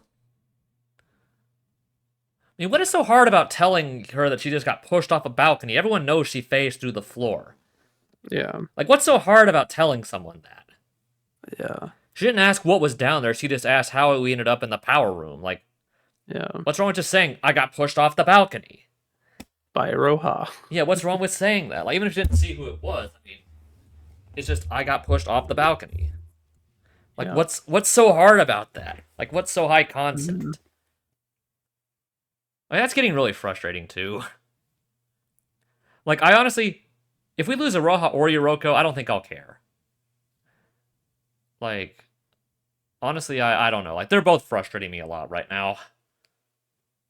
A: mean, what is so hard about telling her that she just got pushed off a balcony? Everyone knows she phased through the floor.
B: Yeah.
A: Like, what's so hard about telling someone that?
B: Yeah.
A: She didn't ask what was down there. She just asked how we ended up in the power room. Like,
B: Yeah.
A: what's wrong with just saying, I got pushed off the balcony?
B: By Roha.
A: Yeah, what's wrong with saying that? Like, even if you didn't see who it was, I mean, it's just, I got pushed off the balcony. Like,
B: Yeah.
A: what's so hard about that? Like, what's so high concept?
B: Mhm.
A: Like, that's getting really frustrating, too. Like, I honestly, if we lose a Roha or Yoroko, I don't think I'll care. Like, honestly, I don't know. Like, they're both frustrating me a lot right now.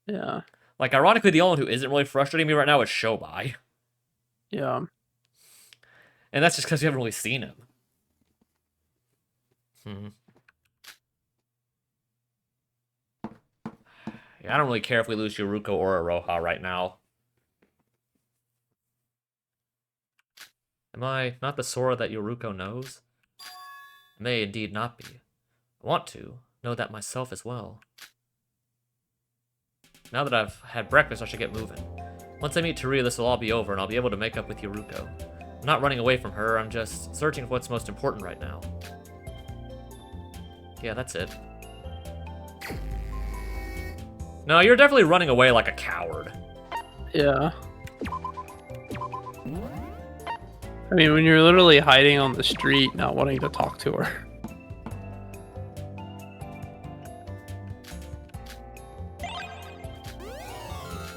B: Yeah.
A: Like, ironically, the only one who isn't really frustrating me right now is Shobai.
B: Yeah.
A: And that's just because we haven't really seen him. Yeah, I don't really care if we lose Yoruko or Aroha right now. Am I not the Sora that Yoruko knows? I may indeed not be. I want to know that myself as well. Now that I've had breakfast, I should get moving. Once I meet Teruya, this will all be over, and I'll be able to make up with Yoruko. I'm not running away from her, I'm just searching for what's most important right now. Yeah, that's it. No, you're definitely running away like a coward.
B: Yeah. I mean, when you're literally hiding on the street, not wanting to talk to her.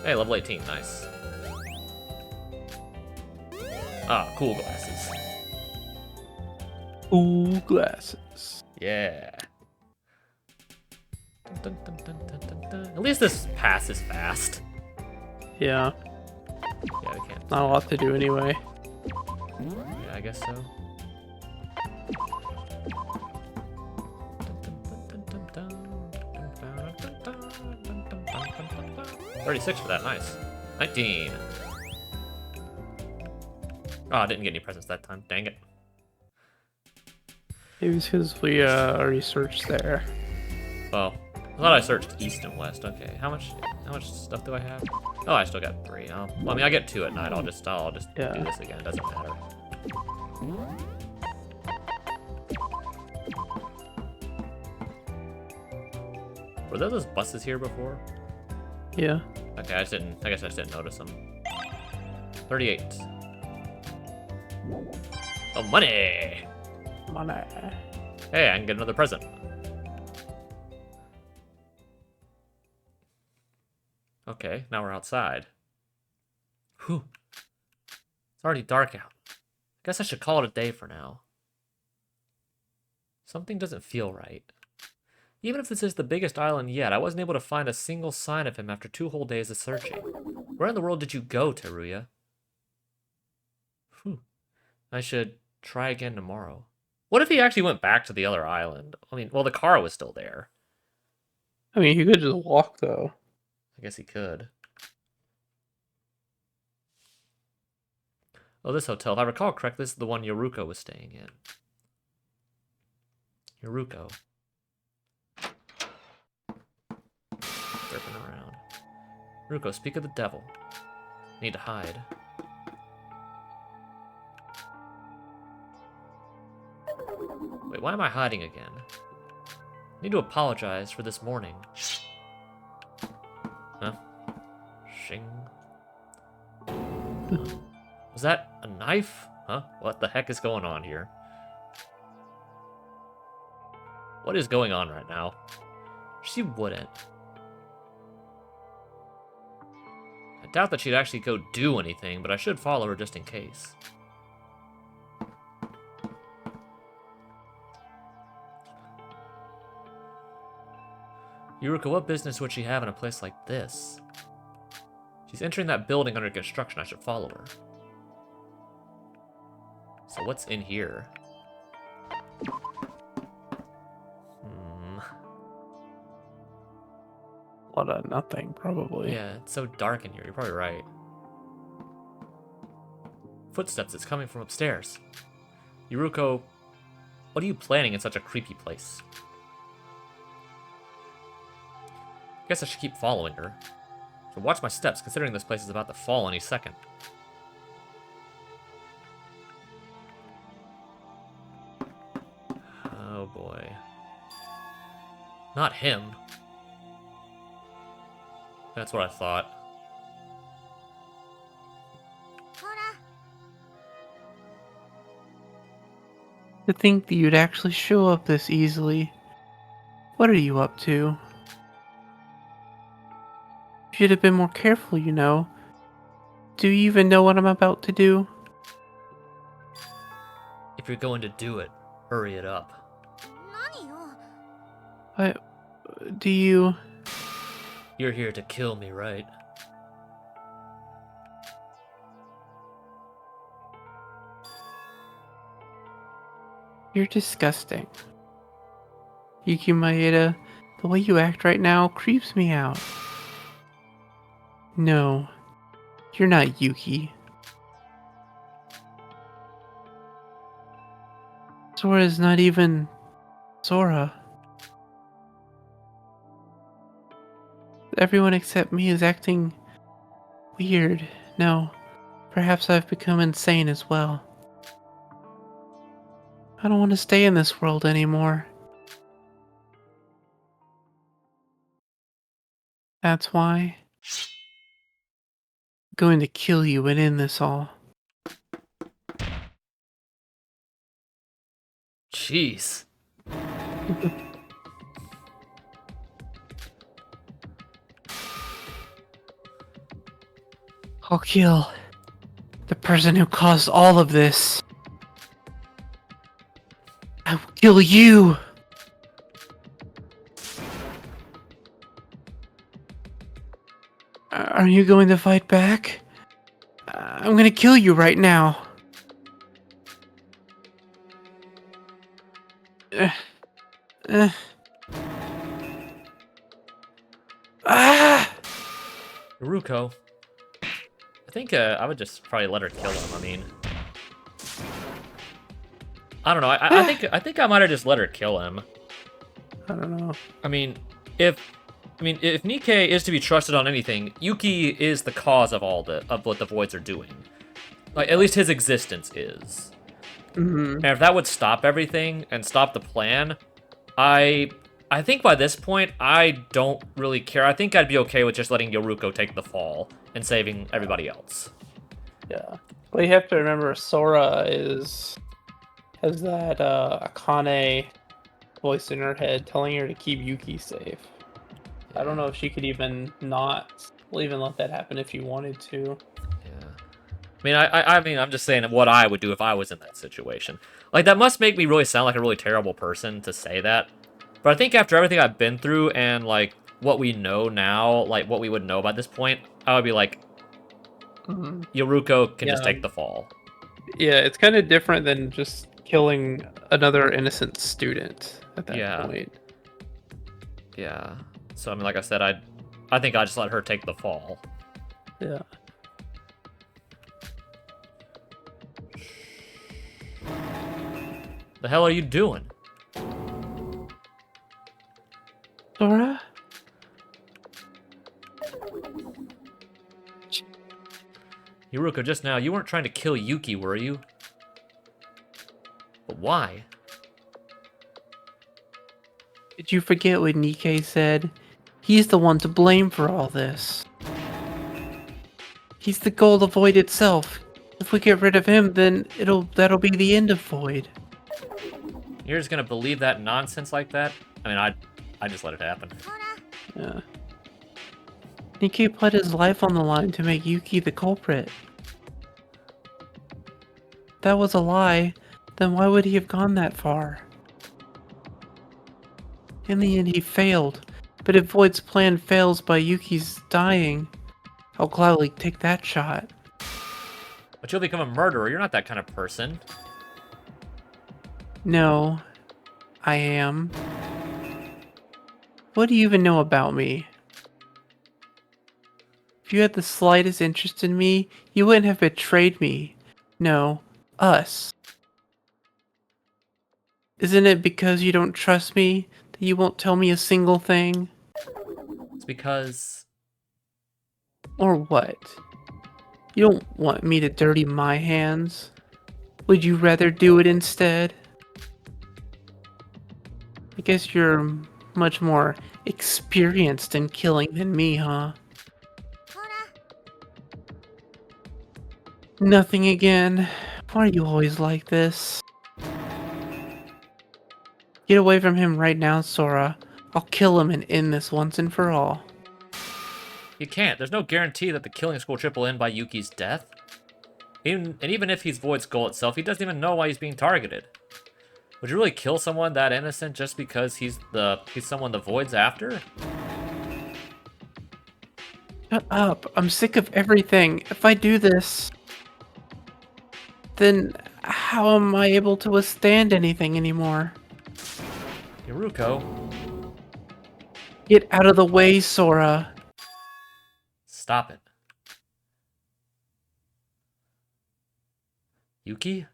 A: Hey, level 18, nice. Ah, cool glasses.
B: Ooh, glasses.
A: Yeah. Dun, dun, dun, dun, dun, dun. At least this pass is fast.
B: Yeah.
A: Yeah, we can't.
B: Not a lot to do anyway.
A: Yeah, I guess so. 36 for that, nice. 19. Oh, I didn't get any presents that time. Dang it.
B: Maybe it's because we already searched there.
A: Well, I thought I searched east and west. Okay, how much stuff do I have? Oh, I still got 3. Well, I mean, I get 2 at night. I'll just
B: Yeah.
A: do this again. It doesn't matter. Were there those buses here before?
B: Yeah.
A: Okay, I guess I just didn't notice them. 38. Oh, money!
B: Money.
A: Hey, I can get another present. Okay, now we're outside. Whew. It's already dark out. Guess I should call it a day for now. Something doesn't feel right. Even if this is the biggest island yet, I wasn't able to find a single sign of him after 2 whole days of searching. Where in the world did you go, Teruya? Whew. I should try again tomorrow. What if he actually went back to the other island? I mean, well, the car was still there.
B: I mean, you could just walk, though.
A: I guess he could. Oh, this hotel. If I recall correctly, this is the one Yoruko was staying in. Yoruko. Surfing around. Yoruko, speak of the devil. Need to hide. Wait, why am I hiding again? Need to apologize for this morning. Huh? Shing. Was that a knife? Huh? What the heck is going on here? What is going on right now? She wouldn't. I doubt that she'd actually go do anything, but I should follow her just in case. Yuruka, what business would she have in a place like this? She's entering that building under construction. I should follow her. So what's in here?
B: What a nothing, probably.
A: Yeah, it's so dark in here. You're probably right. Footsteps. It's coming from upstairs. Yuruko, what are you planning in such a creepy place? Guess I should keep following her. So watch my steps, considering this place is about to fall any second. Oh boy. Not him. That's what I thought.
B: To think that you'd actually show up this easily. What are you up to? Should have been more careful, you know. Do you even know what I'm about to do?
C: If you're going to do it, hurry it up.
B: What do you...
C: You're here to kill me, right?
B: You're disgusting. Yuki Maeda, the way you act right now creeps me out. No, you're not Yuki. Sora's not even Sora. Everyone except me is acting weird. No, perhaps I've become insane as well. I don't want to stay in this world anymore. That's why I'm going to kill you and end this all.
C: Jeez.
B: I'll kill the person who caused all of this. I will kill you. Are you going to fight back? I'm going to kill you right now.
A: Yuruko, I think I would just probably let her kill him. I mean, I don't know. I think I might have just let her kill him.
B: I don't know.
A: I mean, if Nikkei is to be trusted on anything, Yuki is the cause of what the Voids are doing. Like, at least his existence is.
B: Mm-hmm.
A: And if that would stop everything and stop the plan, I think by this point I don't really care. I think I'd be okay with just letting Yuruko take the fall and saving everybody else.
B: Yeah. Well, you have to remember Sora has that Akane voice in her head telling her to keep Yuki safe. I don't know if she could even let that happen if you wanted to.
A: Yeah. I mean, I'm just saying what I would do if I was in that situation. Like, that must make me really sound like a really terrible person to say that. But I think after everything I've been through and, like, what we know now, like, what we would know by this point, I would be like, Yuruko can just take the fall.
B: Yeah, it's kind of different than just killing another innocent student at that point.
A: Yeah. So, I mean, like I said, I think I'd just let her take the fall.
B: Yeah.
A: The hell are you doing?
B: Sora?
A: Yuruko, just now, you weren't trying to kill Yuki, were you? But why?
B: Did you forget what Nikkei said? He's the one to blame for all this. He's the goal of Void itself. If we get rid of him, then that'll be the end of Void.
A: You're just gonna believe that nonsense like that? I mean, I just let it happen.
B: Yeah. Nikkei put his life on the line to make Yuki the culprit. If that was a lie, then why would he have gone that far? In the end, he failed. But if Void's plan fails by Yuki's dying, I'll gladly take that shot.
A: But you'll become a murderer. You're not that kind of person.
B: No, I am. What do you even know about me? If you had the slightest interest in me, you wouldn't have betrayed me. No, us. Isn't it because you don't trust me that you won't tell me a single thing?
A: It's because
B: Or what? You don't want me to dirty my hands? Would you rather do it instead? I guess you're much more experienced in killing than me, huh? Nothing again. Why are you always like this? Get away from him right now, Sora. I'll kill him and end this once and for all.
A: you can't. There's no guarantee that the killing school trip will end by Yuki's death. Even if he's Void's goal itself, he doesn't even know why he's being targeted. Would you really kill someone that innocent just because he's someone the Void's after?
B: Shut up. I'm sick of everything. If I do this, then how am I able to withstand anything anymore?
A: Yoruko,
B: Get out of the way, Sora.
A: stop it. Yuki?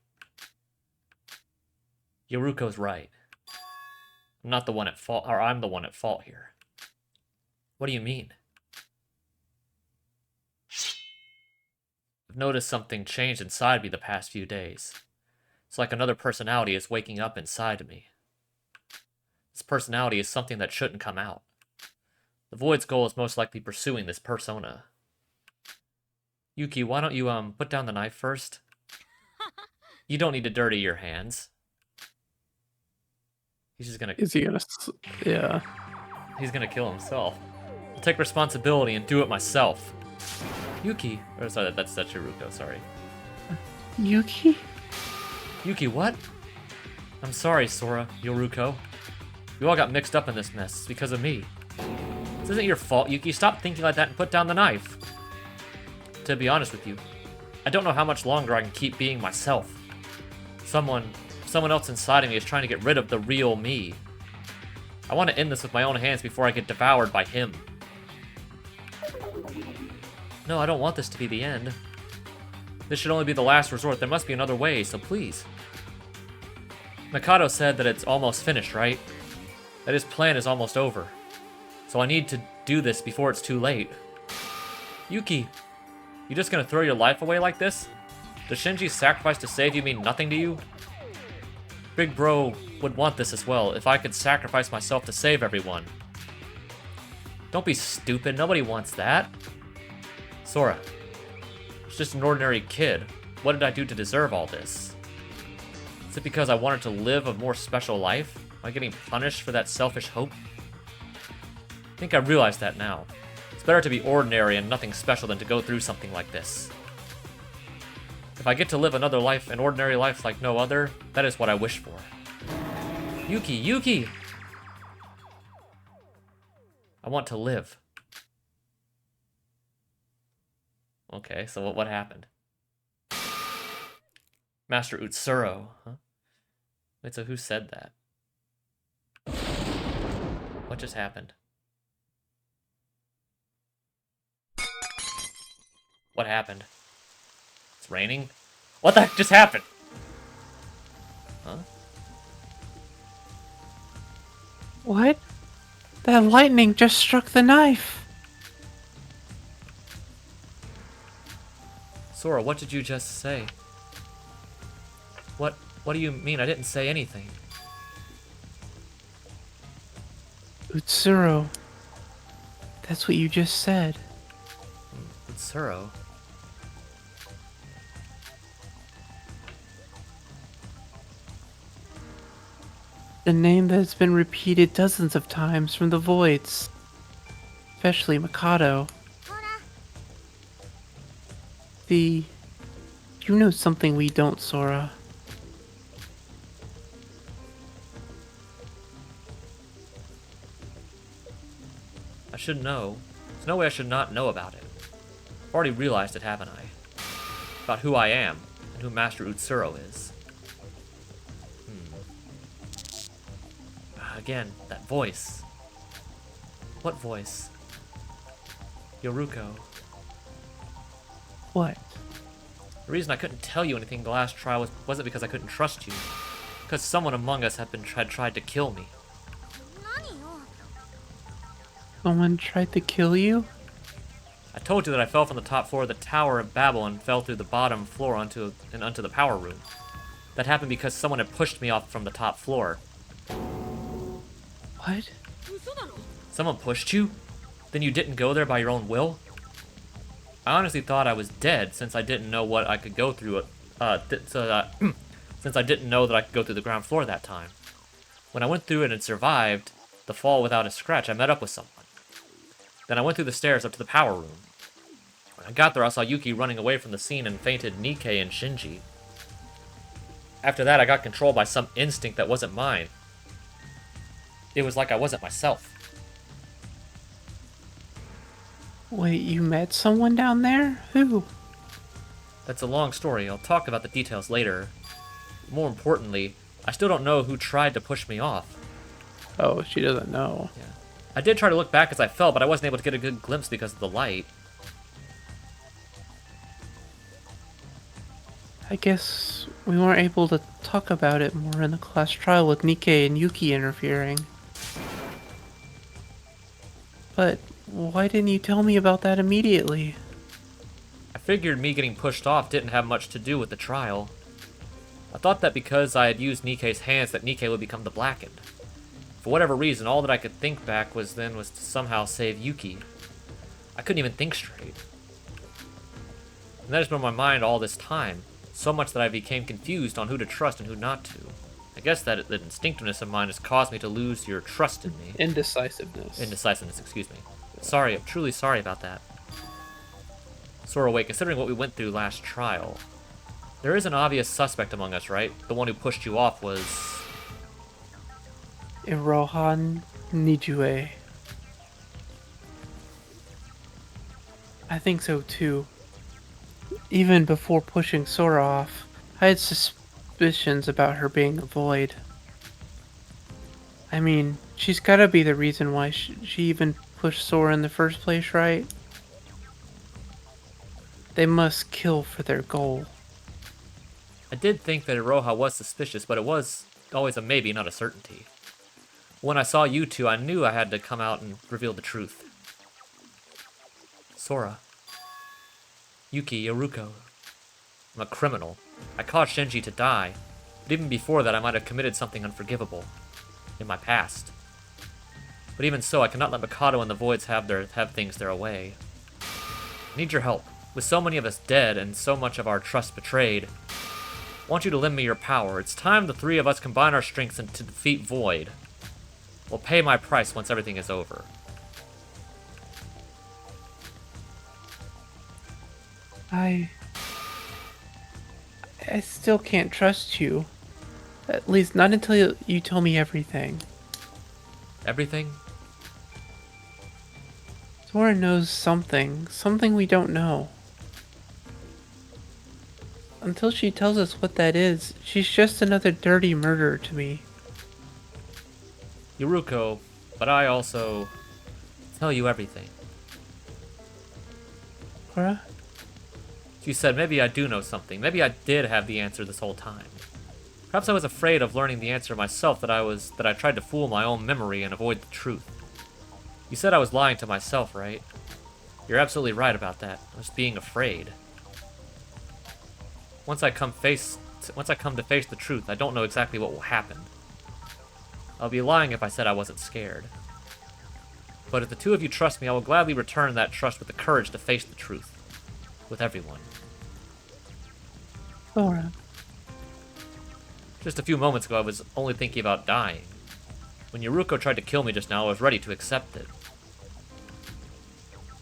A: Yoruko's right. I'm not the one at fault, or I'm the one at fault here. What do you mean? I've noticed something changed inside me the past few days. It's like another personality is waking up inside of me. This personality is something that shouldn't come out. The Void's goal is most likely pursuing this persona. Yuki, why don't you, put down the knife first? You don't need to dirty your hands. He's just gonna...
B: Is he gonna... Yeah.
A: He's gonna kill himself. I'll take responsibility and do it myself. Yuki... Or sorry, that's Yoruko, sorry.
B: Yuki?
A: Yuki, what? I'm sorry, Sora, Yoruko. You all got mixed up in this mess. It's because of me. This isn't your fault, Yuki. Stop thinking like that and put down the knife. To be honest with you, I don't know how much longer I can keep being myself. Someone else inside of me is trying to get rid of the real me. I want to end this with my own hands before I get devoured by him. No, I don't want this to be the end. This should only be the last resort. There must be another way, so please. Mikado said that it's almost finished, right? That his plan is almost over. So I need to do this before it's too late. Yuki, you just gonna throw your life away like this? Does Shinji's sacrifice to save you mean nothing to you? Big Bro would want this as well, if I could sacrifice myself to save everyone. Don't be stupid, nobody wants that. Sora, I was just an ordinary kid. What did I do to deserve all this? Is it because I wanted to live a more special life? Am I getting punished for that selfish hope? I think I realize that now. It's better to be ordinary and nothing special than to go through something like this. If I get to live another life, an ordinary life like no other, that is what I wish for. Yuki, Yuki! I want to live. Okay, so what happened? Master Utsuro, huh? Wait, so who said that? What just happened? What happened? It's raining? What the heck just happened? Huh?
B: What? That lightning just struck the knife.
A: Sora, what did you just say? What do you mean? I didn't say anything.
B: Utsuro. That's what you just said.
A: Utsuro?
B: The name that has been repeated dozens of times from the Voids. Especially Mikado. You know something we don't, Sora.
A: I should know. There's no way I should not know about it. I've already realized it, haven't I? About who I am, and who Master Utsuro is. Again, that voice. What voice? Yoruko.
B: What?
A: The reason I couldn't tell you anything the last trial wasn't because I couldn't trust you. because someone among us had tried to kill me.
B: Someone tried to kill you?
A: I told you that I fell from the top floor of the Tower of Babel and fell through the bottom floor onto the power room. That happened because someone had pushed me off from the top floor.
B: What?
A: Someone pushed you? Then you didn't go there by your own will? I honestly thought I was dead since I didn't know what I could go through since I didn't know that I could go through the ground floor that time. When I went through it and survived the fall without a scratch, I met up with someone. Then I went through the stairs up to the power room. When I got there, I saw Yuki running away from the scene and fainted Nikkei and Shinji. After that, I got controlled by some instinct that wasn't mine. It was like I wasn't myself.
B: Wait, you met someone down there? Who?
A: That's a long story. I'll talk about the details later. More importantly, I still don't know who tried to push me off.
B: Oh, she doesn't know.
A: Yeah. I did try to look back as I fell, but I wasn't able to get a good glimpse because of the light.
B: I guess we weren't able to talk about it more in the class trial with Nikkei and Yuki interfering. But why didn't you tell me about that immediately?
A: I figured me getting pushed off didn't have much to do with the trial. I thought that because I had used Nikkei's hands that Nikkei would become the Blackened. For whatever reason, all that I could think back was to somehow save Yuki. I couldn't even think straight. And that has been on my mind all this time, so much that I became confused on who to trust and who not to. I guess that the instinctiveness of mine has caused me to lose your trust in me.
B: Indecisiveness.
A: Indecisiveness, excuse me. Sorry, I'm truly sorry about that. Sora, wait, considering what we went through last trial, there is an obvious suspect among us, right? The one who pushed you off was...
B: Iroha Nijue. I think so too. Even before pushing Sora off, I had suspicions about her being a void. I mean, she's gotta be the reason why she even pushed Sora in the first place, right? They must kill for their goal.
A: I did think that Iroha was suspicious, but it was always a maybe, not a certainty. When I saw you two, I knew I had to come out and reveal the truth. Sora. Yuki, Yoruko. I'm a criminal. I caused Shinji to die, but even before that I might have committed something unforgivable. In my past. But even so, I cannot let Mikado and the Voids have things their way. I need your help. With so many of us dead and so much of our trust betrayed, I want you to lend me your power. It's time the three of us combine our strengths to defeat Void. We'll pay my price once everything is over.
B: I still can't trust you. At least not until you tell me everything.
A: Everything?
B: Sora knows something we don't know. Until she tells us what that is, she's just another dirty murderer to me.
A: Yoruko, but I also tell you everything.
B: Sora?
A: She said maybe I do know something. Maybe I did have the answer this whole time. Perhaps I was afraid of learning the answer myself, that I tried to fool my own memory and avoid the truth. You said I was lying to myself, right? You're absolutely right about that. I was being afraid. Once I come to face the truth, I don't know exactly what will happen. I'll be lying if I said I wasn't scared. But if the two of you trust me, I will gladly return that trust with the courage to face the truth. With everyone.
B: Sora.
A: Just a few moments ago, I was only thinking about dying. When Yoruko tried to kill me just now, I was ready to accept it.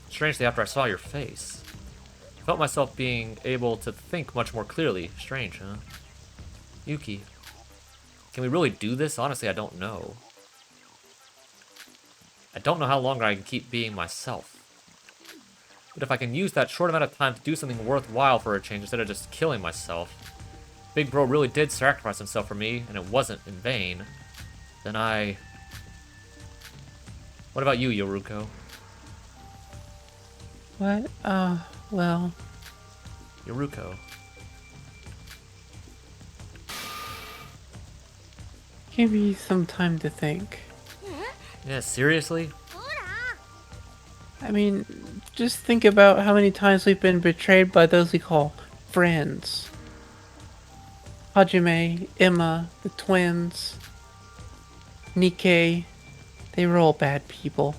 A: Strangely, after I saw your face, I felt myself being able to think much more clearly. Strange, huh? Yuki, can we really do this? Honestly, I don't know. I don't know how long I can keep being myself. But if I can use that short amount of time to do something worthwhile for a change instead of just killing myself, Big Bro really did sacrifice himself for me, and it wasn't in vain, then I... What about you, Yoruko?
B: What? Well...
A: Yoruko.
B: Give me some time to think.
A: Yeah, seriously?
B: I mean, just think about how many times we've been betrayed by those we call friends. Hajime, Emma, the twins, Nikkei, they were all bad people.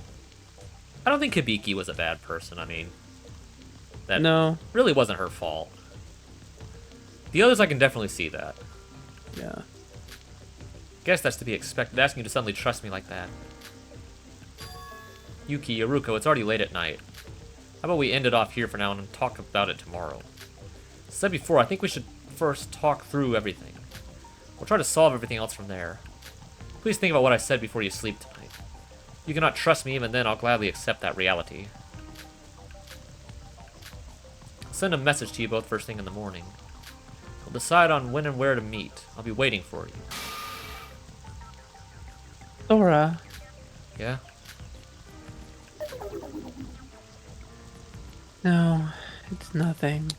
A: I don't think Hibiki was a bad person. I mean, that
B: No,
A: really wasn't her fault. The others, I can definitely see that.
B: yeah.
A: Guess that's to be expected, asking you to suddenly trust me like that. Yuki, Yoruko, it's already late at night. How about we end it off here for now and talk about it tomorrow? As I said before, I think we should first talk through everything. We'll try to solve everything else from there. Please think about what I said before you sleep tonight. If you cannot trust me, even then I'll gladly accept that reality. I'll send a message to you both first thing in the morning. We'll decide on when and where to meet. I'll be waiting for you.
B: Sora,
A: Yeah?
B: no, it's nothing.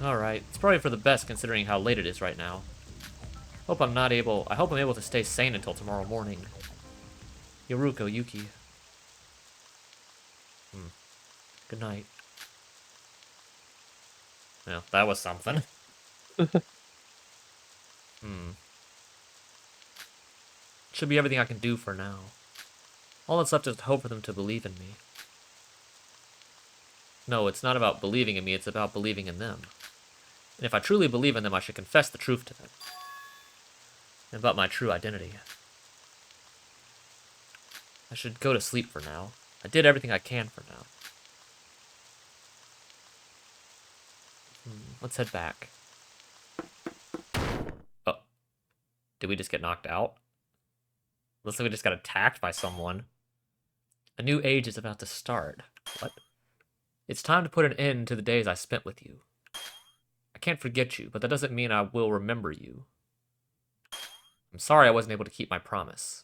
A: Alright, it's probably for the best considering how late it is right now. I hope I'm able to stay sane until tomorrow morning. Yoruko, Yuki. Good night. Well, that was something. Should be everything I can do for now. All that's left is to hope for them to believe in me. No, it's not about believing in me, it's about believing in them. And if I truly believe in them, I should confess the truth to them. And about my true identity. I should go to sleep for now. I did everything I can for now. Let's head back. Oh. Did we just get knocked out? Looks like we just got attacked by someone. A new age is about to start. What? It's time to put an end to the days I spent with you. I can't forget you, but that doesn't mean I will remember you. I'm sorry I wasn't able to keep my promise.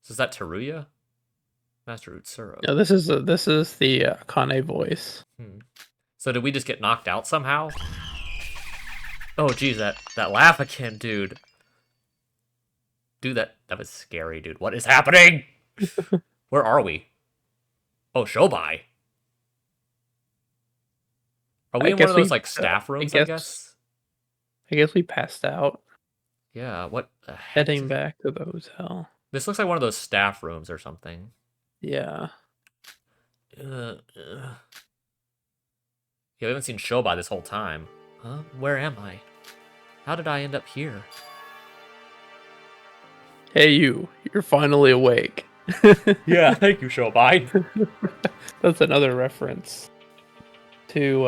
A: So is that Teruya? Master Utsuro.
B: No, this is the Kane voice.
A: So did we just get knocked out somehow? Oh geez, that laugh again, dude. Dude, that was scary, dude. What is happening? Where are we? Oh, Shobai. Are we in one of those like staff rooms, I guess?
B: I guess we passed out.
A: Yeah, what the heck?
B: Heading back to the hotel.
A: This looks like one of those staff rooms or something.
B: Yeah.
A: Yeah, we haven't seen Shobai this whole time. Huh? Where am I? How did I end up here?
B: Hey you're finally awake.
A: Yeah, thank you, Shobai.
B: That's another reference to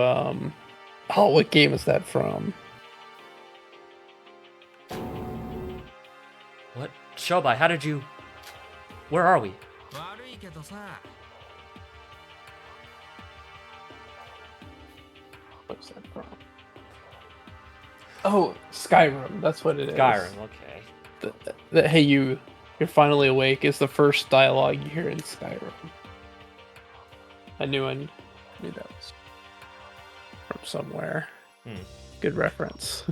B: what game is that from?
A: What? Shobai, how did you... Where are we?
B: What's that from? Oh, Skyrim. That's what it is.
A: Skyrim, okay.
B: Hey you're finally awake is the first dialogue you hear in Skyrim. I knew that was from somewhere. Good reference.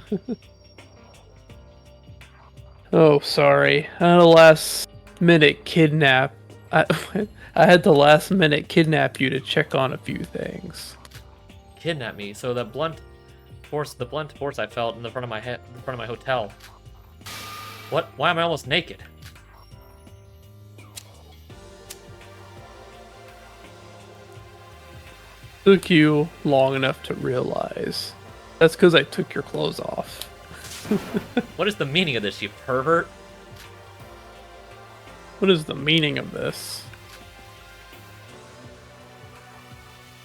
B: Oh, sorry. I had a last minute kidnap. I had to last minute kidnap you to check on a few things.
A: Kidnap me. So the blunt force I felt in the front of my head, in front of my hotel. What? Why am I almost naked?
B: Took you long enough to realize. That's because I took your clothes off.
A: What is the meaning of this, you pervert?
B: What is the meaning of this?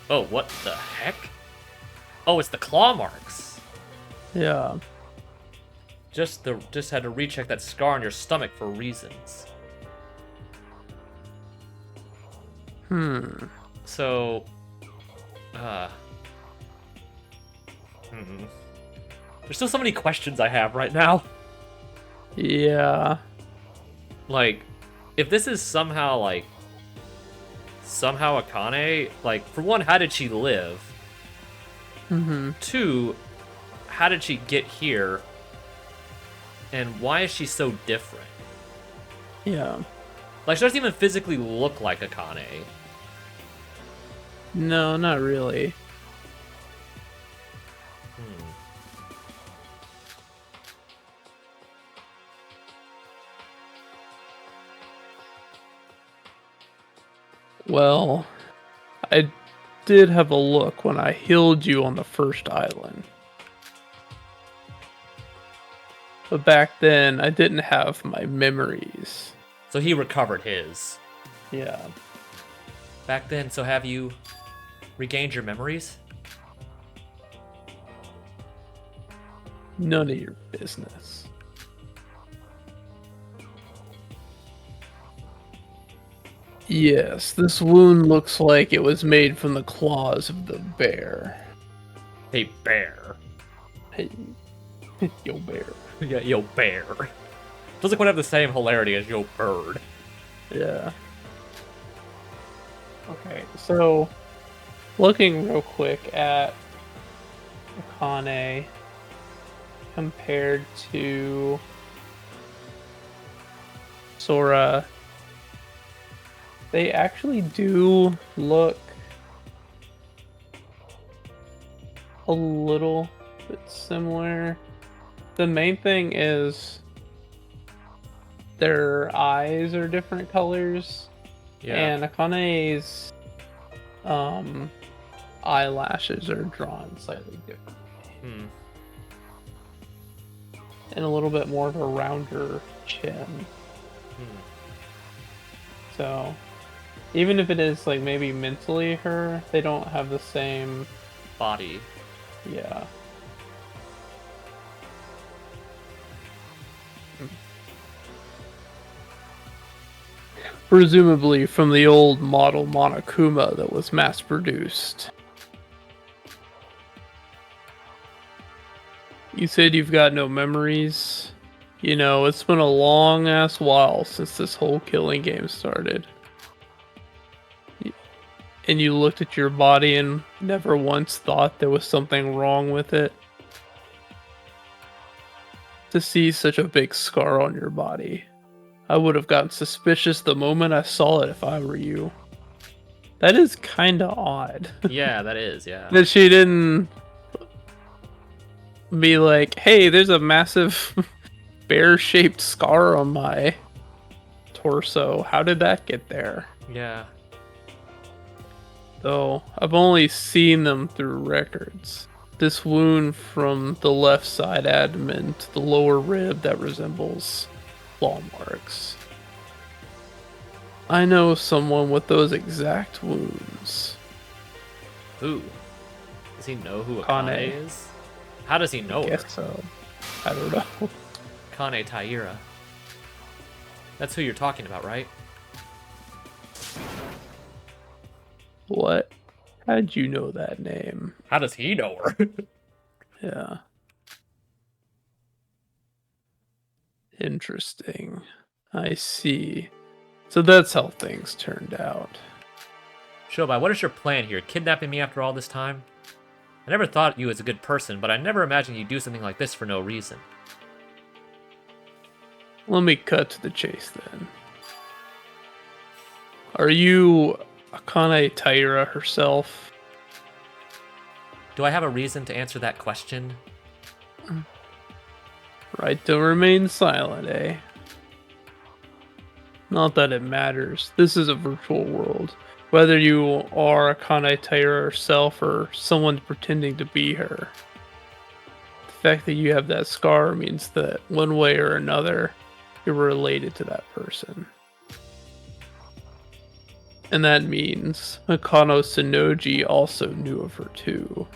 A: Oh, what the heck? Oh, it's the claw marks.
B: Yeah.
A: Just had to recheck that scar on your stomach for reasons. So, there's still so many questions I have right now.
B: Yeah.
A: Like, if this is somehow Akane, like, for one, how did she live? Two, how did she get here? And why is she so different?
B: Yeah.
A: Like, she doesn't even physically look like Akane.
B: No, not really. Well, I did have a look when I healed you on the first island. But back then, I didn't have my memories.
A: So he recovered his.
B: Yeah.
A: Back then, so have you regained your memories?
B: None of your business. Yes, this wound looks like it was made from the claws of the bear.
A: Hey, bear.
B: Hey, yo, bear.
A: Yeah, yo, bear. Doesn't quite have the same hilarity as yo, bird.
B: Yeah. Okay, so looking real quick at Akane compared to Sora, they actually do look a little bit similar. The main thing is their eyes are different colors.
A: Yeah.
B: And Akane's eyelashes are drawn slightly different.
A: Hmm.
B: And a little bit more of a rounder chin.
A: Hmm.
B: So, even if it is like maybe mentally her, they don't have the same.
A: Body.
B: Yeah. Presumably from the old model Monokuma that was mass produced. You said you've got no memories. You know, it's been a long ass while since this whole killing game started. And you looked at your body and never once thought there was something wrong with it. To see such a big scar on your body, I would have gotten suspicious the moment I saw it if I were you. That is kinda odd.
A: Yeah, that is, yeah.
B: That she didn't be like, hey, there's a massive bear-shaped scar on my torso. How did that get there?
A: Yeah.
B: Though I've only seen them through records. This wound from the left side abdomen to the lower rib that resembles claw marks. I know someone with those exact wounds.
A: Who? Does he know who
B: Kane.
A: Akane is? How does he know her?
B: Guess so. I don't know.
A: Kane Taira. That's who you're talking about, right?
B: What? How'd you know that name?
A: How does he know her?
B: Yeah. Interesting. I see. So that's how things turned out.
A: Shobai, what is your plan here? Kidnapping me after all this time? I never thought you as a good person, but I never imagined you'd do something like this for no reason.
B: Let me cut to the chase then. Are you Akane Taira herself?
A: Do I have a reason to answer that question?
B: Right to remain silent, eh? Not that it matters. This is a virtual world. Whether you are Akane Taira herself or someone pretending to be her. The fact that you have that scar means that one way or another, you're related to that person. And that means Akano Sonoji also knew of her too.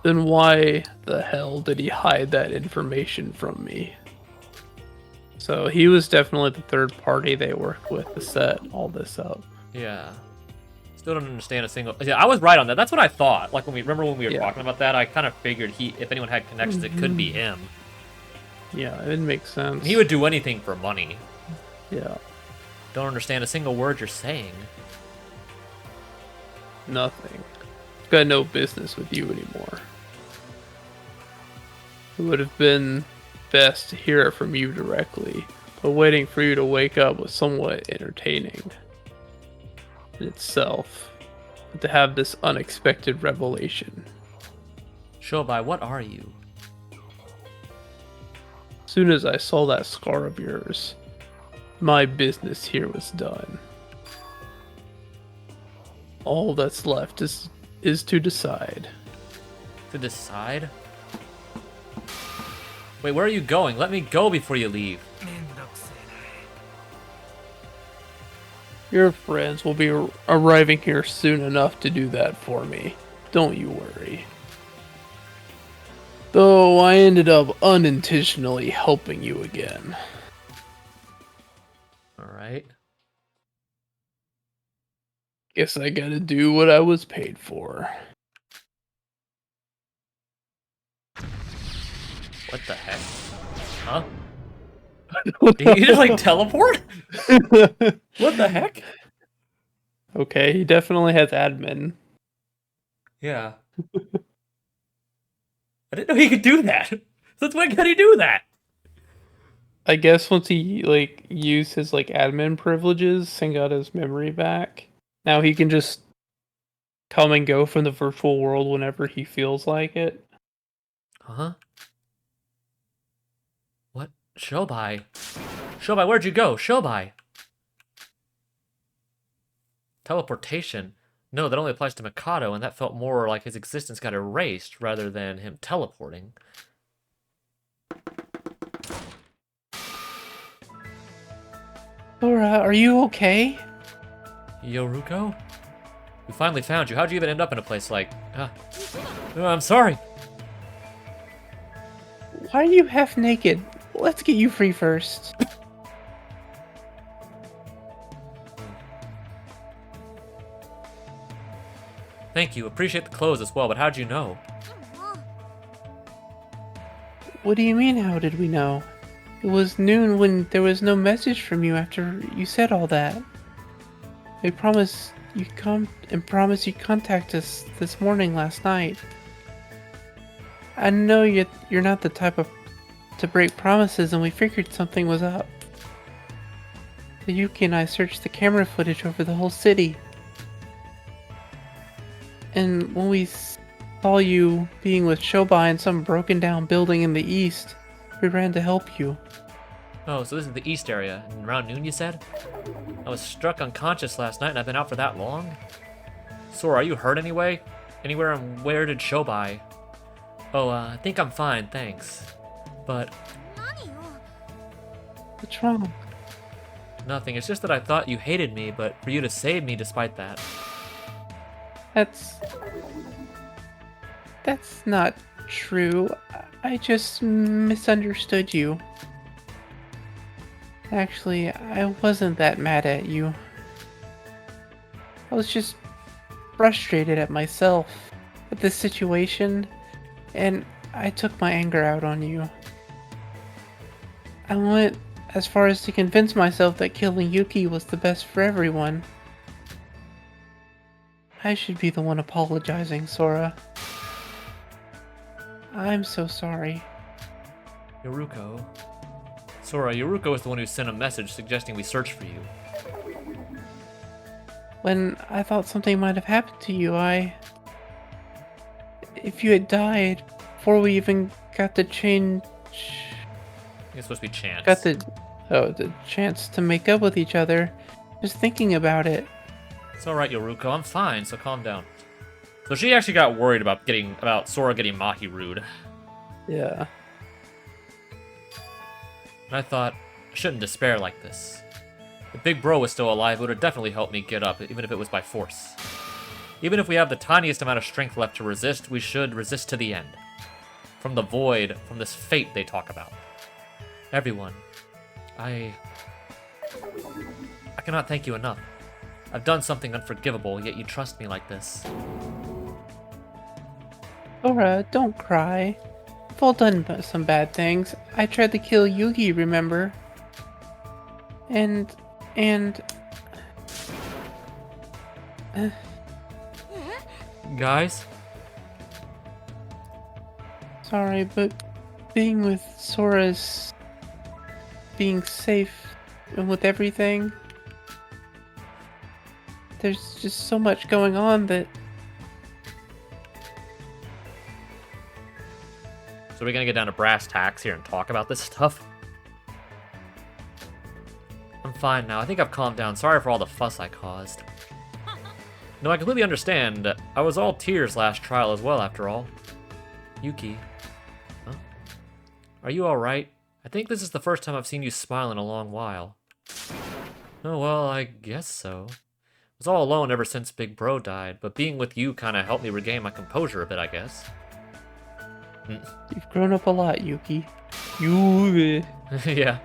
B: Then why the hell did he hide that information from me? So he was definitely the third party they worked with to set all this up.
A: Yeah. Still don't understand a single... Yeah, I was right on that. That's what I thought. Like, when we were
B: Yeah.
A: talking about that, I kind of figured if anyone had connections, it could be him.
B: Yeah, it makes sense.
A: He would do anything for money.
B: Yeah,
A: Don't understand a single word you're saying.
B: nothing. Got no business with you anymore. It would have been best to hear it from you directly, but waiting for you to wake up was somewhat entertaining in itself. To have this unexpected revelation.
A: Shobai, what are you?
B: As soon as I saw that scar of yours, my business here was done. All that's left is to decide.
A: To decide? Wait, where are you going? Let me go before you leave.
B: Your friends will be arriving here soon enough to do that for me. Don't you worry. Though I ended up unintentionally helping you again.
A: Alright.
B: Guess I gotta do what I was paid for.
A: What the heck? Huh? Did you just like teleport? What the heck?
B: Okay, he definitely has admin.
A: Yeah. I didn't know he could do that. Since when can he do that?
B: I guess once he like used his like admin privileges and got his memory back, now he can just come and go from the virtual world whenever he feels like it.
A: Huh? What? Shobai. Shobai, where'd you go? Shobai. Teleportation. No, that only applies to Mikado, and that felt more like his existence got erased rather than him teleporting.
B: Laura, are you okay?
A: Yoruko? We finally found you. How'd you even end up in a place like... Oh, I'm sorry.
B: Why are you half naked? Let's get you free first.
A: Thank you. Appreciate the clothes as well, but how'd you know?
B: What do you mean, how did we know? It was noon when there was no message from you after you said all that. I promised you'd come and promised you'd contact us this morning last night. I know you're not the type to break promises, and we figured something was up. So Yuki and I searched the camera footage over the whole city. And when we saw you being with Shobai in some broken down building in the east, we ran to help you.
A: Oh, so this is the east area. And around noon, you said? I was struck unconscious last night, and I've been out for that long? Sora, are you hurt anyway? Anywhere, and where did Shobai? Oh, I think I'm fine, thanks. But...
B: What's wrong?
A: Nothing, it's just that I thought you hated me, but for you to save me despite that.
B: That's not true. I just misunderstood you. Actually, I wasn't that mad at you. I was just frustrated at myself, at this situation, and I took my anger out on you. I went as far as to convince myself that killing Yuki was the best for everyone. I should be the one apologizing, Sora. I'm so sorry.
A: Yoruko. Sora, Yoruko is the one who sent a message suggesting we search for you.
B: When I thought something might have happened to you, if you had died before we even got the change...
A: It's supposed to be chance.
B: Got the chance to make up with each other, just thinking about it.
A: It's alright, Yoruko, I'm fine, so calm down. So she actually got worried about Sora getting Mahi-rude.
B: Yeah.
A: And I thought, I shouldn't despair like this. If Big Bro was still alive, it would have definitely helped me get up, even if it was by force. Even if we have the tiniest amount of strength left to resist, we should resist to the end. From the void, from this fate they talk about. Everyone, I cannot thank you enough. I've done something unforgivable, yet you trust me like this.
B: Sora, don't cry. We've all done some bad things. I tried to kill Yugi, remember? And...
A: Guys?
B: Sorry, but being with Sora's being safe and with everything. There's just so much going on that
A: So we're gonna get down to brass tacks here and talk about this stuff. I'm fine now. I think I've calmed down. Sorry for all the fuss I caused. No, I completely understand. I was all tears last trial as well, after all. Yuki. Huh? Are you alright? I think this is the first time I've seen you smile in a long while. Oh, well, I guess so. I was all alone ever since Big Bro died, but being with you kind of helped me regain my composure a bit, I guess.
B: you've grown up a lot, Yuki. You.
A: Yeah.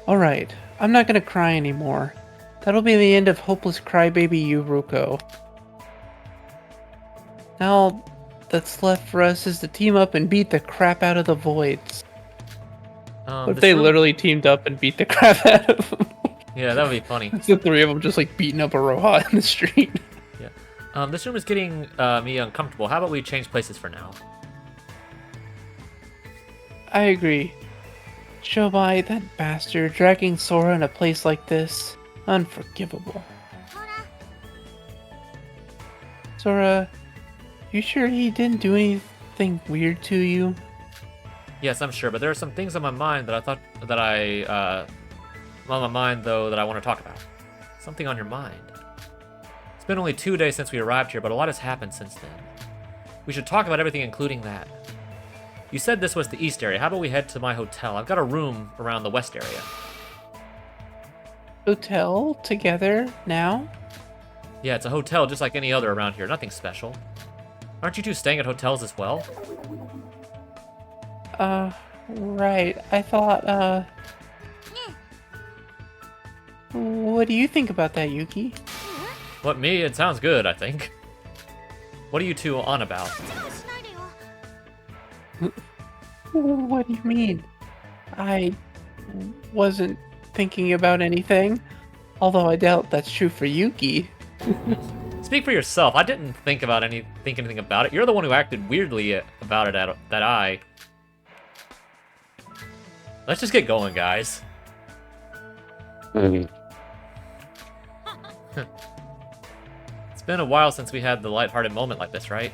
B: Alright, I'm not gonna cry anymore. That'll be the end of hopeless crybaby Yuruko. Now all that's left for us is to team up and beat the crap out of the Voids. What if
A: This
B: they
A: room-
B: literally teamed up and beat the crap out of them?
A: Yeah, that would be funny.
B: It's the three of them just like beating up a Roha in the street.
A: Yeah. This room is getting me uncomfortable. How about we change places for now?
B: I agree. Shobai, that bastard, dragging Sora in a place like this. Unforgivable. Sora, you sure he didn't do anything weird to you?
A: Yes, I'm sure, but there are some things on my mind that on my mind though that I want to talk about. Something on your mind. It's been only 2 days since we arrived here, but a lot has happened since then. We should talk about everything, including that. You said this was the east area. How about we head to my hotel? I've got a room around the west area.
B: Hotel together now?
A: Yeah, it's a hotel just like any other around here. Nothing special. Aren't you two staying at hotels as well?
B: Right. I thought, what do you think about that, Yuki?
A: What, me? It sounds good, I think. What are you two on about?
B: What do you mean? I wasn't thinking about anything. Although I doubt that's true for Yuki.
A: Speak for yourself. I didn't think anything about it. You're the one who acted weirdly about it at that eye. Let's just get going, guys. It's been a while since we had the lighthearted moment like this, right?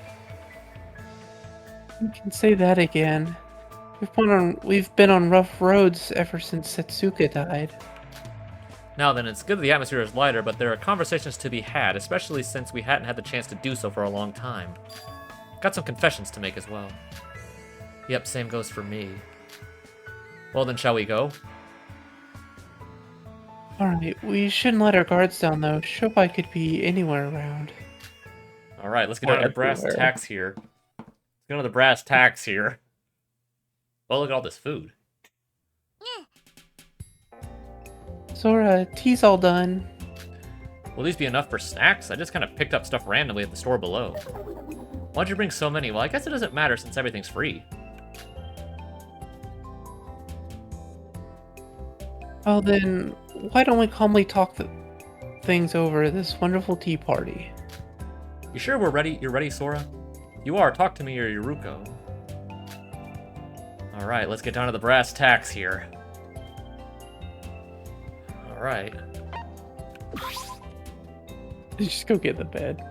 B: You can say that again. We've been on rough roads ever since Setsuka died.
A: Now then, it's good that the atmosphere is lighter, but there are conversations to be had, especially since we hadn't had the chance to do so for a long time. Got some confessions to make as well. Yep, same goes for me. Well then, shall we go?
B: Alright, we shouldn't let our guards down though. Shobai could be anywhere around.
A: Alright, let's get down to the brass
B: Everywhere.
A: tacks here. Let's go to the brass tacks here. Well, look at all this food.
B: Sora, tea's all done.
A: Will these be enough for snacks? I just kind of picked up stuff randomly at the store below. Why'd you bring so many? Well, I guess it doesn't matter since everything's free.
B: Well then, why don't we calmly talk things over at this wonderful tea party?
A: You sure we're ready? You're ready, Sora? You are. Talk to me or Yuruko. Alright, let's get down to the brass tacks here. Alright.
B: Just go get the bed.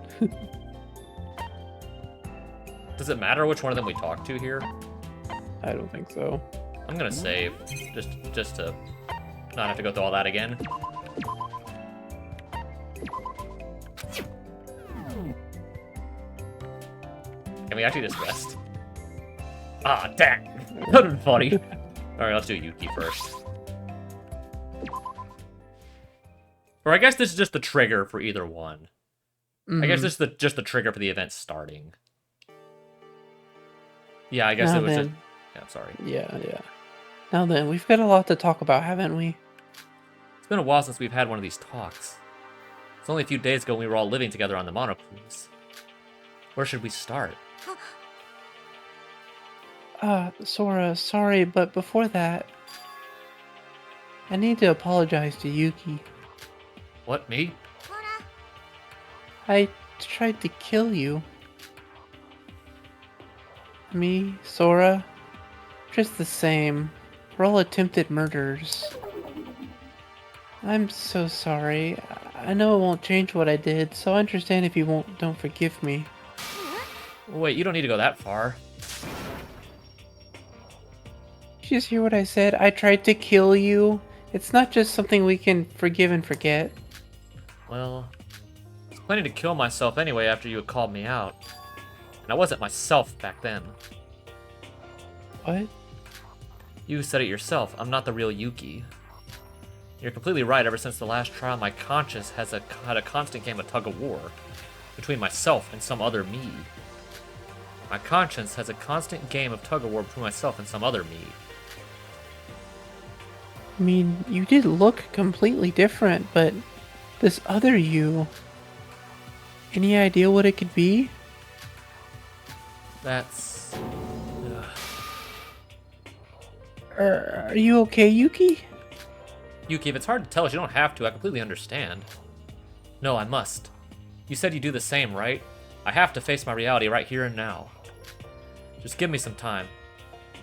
A: Does it matter which one of them we talk to here?
B: I don't think so.
A: I'm gonna save, just to not have to go through all that again. Can we actually just rest? Ah, dang! That'd been funny. Alright, let's do Yuki first. Or I guess this is just the trigger for either one. I guess this is just the trigger for the event starting. Yeah, I guess
B: Now
A: it was
B: then.
A: just... Yeah, I'm sorry.
B: Yeah. Now then, we've got a lot to talk about, haven't we?
A: It's been a while since we've had one of these talks. It's only a few days ago we were all living together on the monocruise. Where should we start?
B: Sora, sorry, but before that, I need to apologize to Yuki.
A: What, me?
B: I tried to kill you. me, Sora, just the same. We're all attempted murders. I'm so sorry. I know it won't change what I did, so I understand if you don't forgive me.
A: Wait, you don't need to go that far.
B: Did you just hear what I said? I tried to kill you. It's not just something we can forgive and forget.
A: Well, I was planning to kill myself anyway after you had called me out. And I wasn't myself back then.
B: What?
A: You said it yourself, I'm not the real Yuki. You're completely right, ever since the last trial, my conscience had a constant game of tug-of-war between myself and some other me. My conscience has a constant game of tug-of-war between myself and some other me.
B: I mean, you did look completely different, but this other you... Any idea what it could be?
A: That's...
B: Are you okay, Yuki?
A: Yuki, if it's hard to tell us, you don't have to. I completely understand. No, I must. You said you do the same, right? I have to face my reality right here and now. Just give me some time.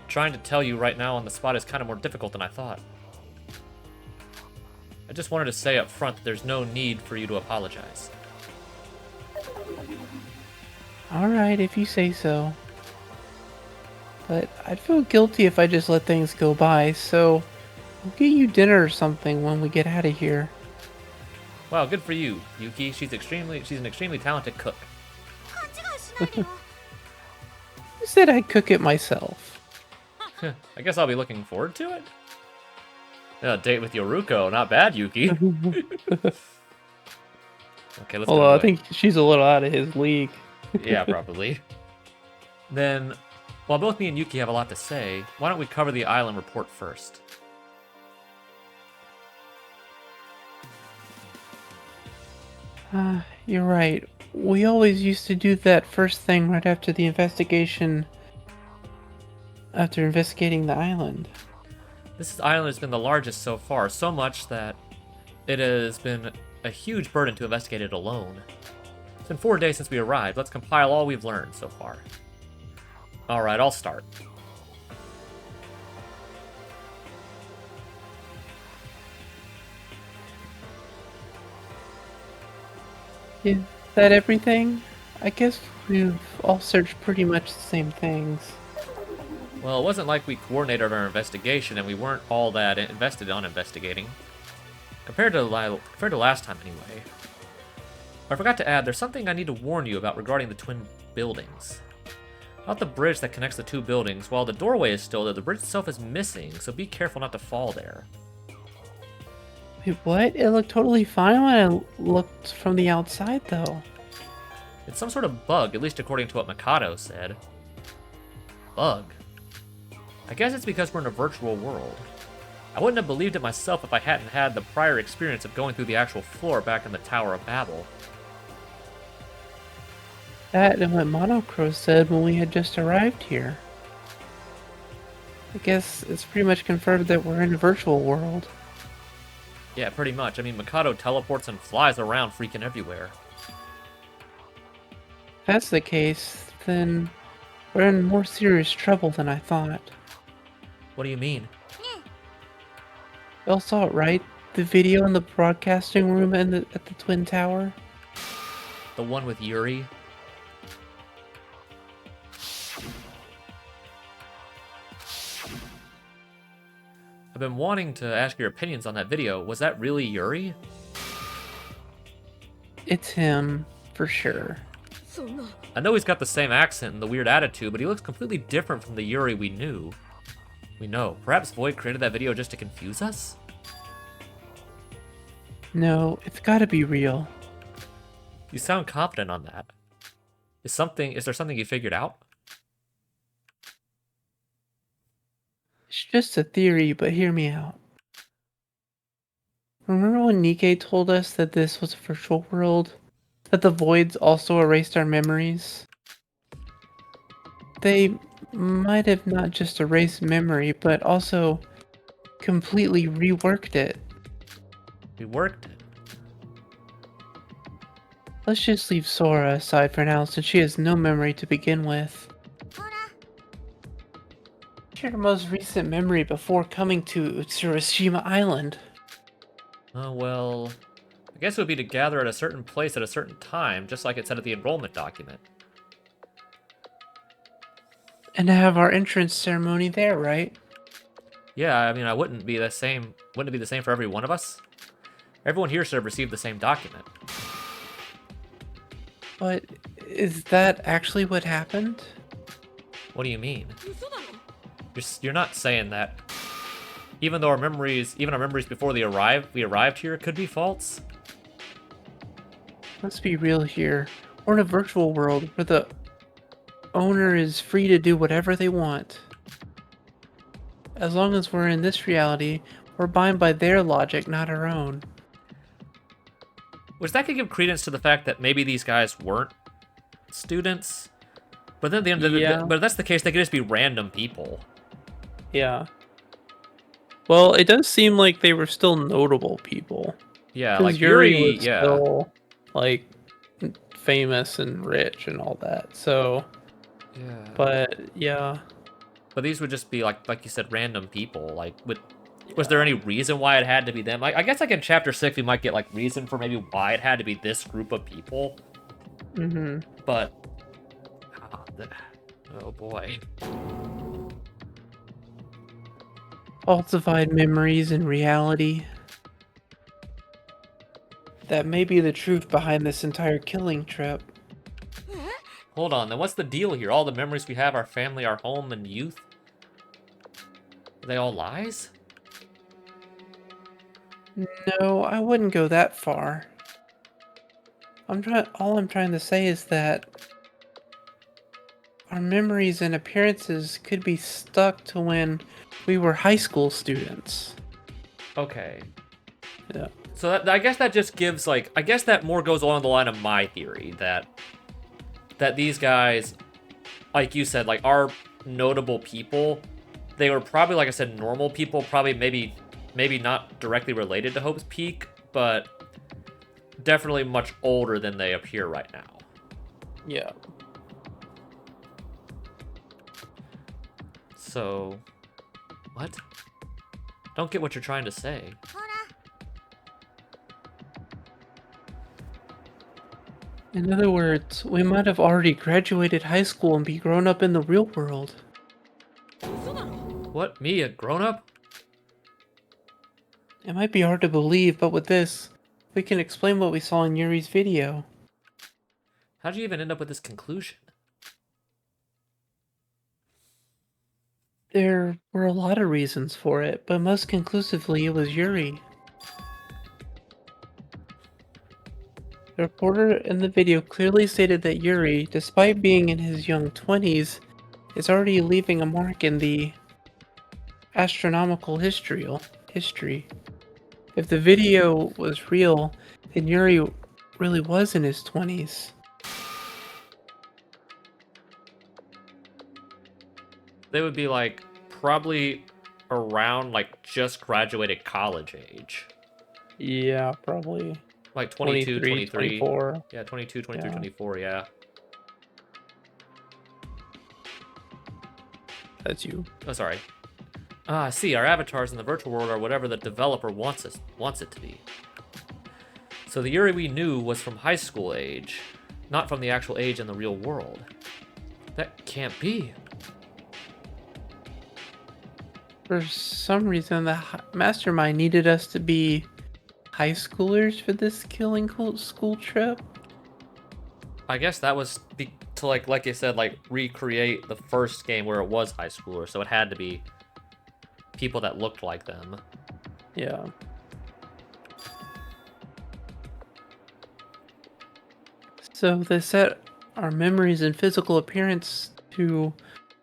A: Trying to tell you right now on the spot is kind of more difficult than I thought. I just wanted to say up front that there's no need for you to apologize.
B: Alright, if you say so. But I'd feel guilty if I just let things go by, so I'll get you dinner or something when we get out of here.
A: Wow, good for you, Yuki. She's an extremely talented cook.
B: I said I'd cook it myself.
A: I guess I'll be looking forward to it. A date with Yoruko, not bad, Yuki. Okay, let's
B: Although
A: go.
B: I think she's a little out of his league.
A: Yeah, probably. Then, while both me and Yuki have a lot to say, why don't we cover the island report first?
B: You're right. We always used to do that first thing right after the investigation. After investigating the island.
A: This island has been the largest so far, so much that it has been a huge burden to investigate it alone. It's been 4 days since we arrived. Let's compile all we've learned so far. Alright, I'll start.
B: Is that everything? I guess we've all searched pretty much the same things.
A: Well, it wasn't like we coordinated our investigation and we weren't all that invested on investigating. Compared to last time, anyway. I forgot to add, there's something I need to warn you about regarding the twin buildings. Not the bridge that connects the two buildings. While the doorway is still there, the bridge itself is missing, so be careful not to fall there.
B: Wait, what? It looked totally fine when I looked from the outside, though.
A: It's some sort of bug, at least according to what Mikado said. Bug? I guess it's because we're in a virtual world. I wouldn't have believed it myself if I hadn't had the prior experience of going through the actual floor back in the Tower of Babel.
B: That and what Monocro said when we had just arrived here. I guess it's pretty much confirmed that we're in a virtual world.
A: Yeah, pretty much. I mean, Mikado teleports and flies around freaking everywhere.
B: If that's the case, then we're in more serious trouble than I thought.
A: What do you mean?
B: You all saw it, right? The video in the broadcasting room at the Twin Tower?
A: The one with Yuri? I've been wanting to ask your opinions on that video. Was that really Yuri?
B: It's him, for sure.
A: I know he's got the same accent and the weird attitude, but he looks completely different from the Yuri we knew. We know. Perhaps Void created that video just to confuse us?
B: No, it's gotta be real.
A: You sound confident on that. Is there something you figured out?
B: It's just a theory, but hear me out. Remember when Nikkei told us that this was a virtual world? That the voids also erased our memories? They might have not just erased memory, but also completely reworked it.
A: We worked it.
B: Let's just leave Sora aside for now, since she has no memory to begin with. What's your most recent memory before coming to Tsurushima Island?
A: Oh, well, I guess it would be to gather at a certain place at a certain time, just like it said at the enrollment document.
B: And to have our entrance ceremony there, right?
A: Yeah, I mean, I wouldn't it be the same for every one of us? Everyone here should have received the same document.
B: But is that actually what happened?
A: What do you mean? You're not saying that. Even our memories before we arrived here could be false?
B: Let's be real here. We're in a virtual world where the owner is free to do whatever they want. As long as we're in this reality, we're bound by their logic, not our own.
A: Which that could give credence to the fact that maybe these guys weren't students. But then at the end of the, but if that's the case, they could just be random people.
B: Yeah. Well, it does seem like they were still notable people.
A: Yeah,
B: 'Cause
A: like Yuri,
B: was
A: yeah.
B: still, like, famous and rich and all that. So,
A: Yeah.
B: but yeah.
A: But these would just be like you said, random people. Like, was there any reason why it had to be them? I guess like in chapter 6 we might get like reason for maybe why it had to be this group of people.
B: Mm-hmm.
A: But oh boy.
B: Falsified memories and reality. That may be the truth behind this entire killing trip.
A: Hold on, then what's the deal here? All the memories we have, our family, our home, and youth? Are they all lies?
B: No, I wouldn't go that far. All I'm trying to say is that our memories and appearances could be stuck to when we were high school students.
A: Okay.
B: Yeah.
A: So I guess that just gives like, I guess that more goes along the line of my theory that these guys, like you said, like are notable people. They were probably, like I said, normal people, probably maybe not directly related to Hope's Peak, but definitely much older than they appear right now.
B: Yeah.
A: So, what? Don't get what you're trying to say.
B: In other words, we might have already graduated high school and be grown up in the real world.
A: What? Me, a grown-up?
B: It might be hard to believe, but with this, we can explain what we saw in Yuri's video.
A: How'd you even end up with this conclusion?
B: There were a lot of reasons for it, but most conclusively it was Yuri. The reporter in the video clearly stated that Yuri, despite being in his young 20s, is already leaving a mark in the astronomical history. If the video was real, then Yuri really was in his 20s.
A: They would be like probably around like just graduated college age.
B: Yeah, probably.
A: Like 22, 23.
B: 24.
A: Yeah, 22, 23,
B: Yeah.
A: 24, yeah.
B: That's you.
A: Oh, sorry. See, our avatars in the virtual world are whatever the developer wants it to be. So the Yuri we knew was from high school age, not from the actual age in the real world. That can't be.
B: For some reason, the mastermind needed us to be high schoolers for this killing school trip.
A: I guess that was to like you said, like recreate the first game where it was high schoolers, so it had to be people that looked like them.
B: Yeah. So they set our memories and physical appearance to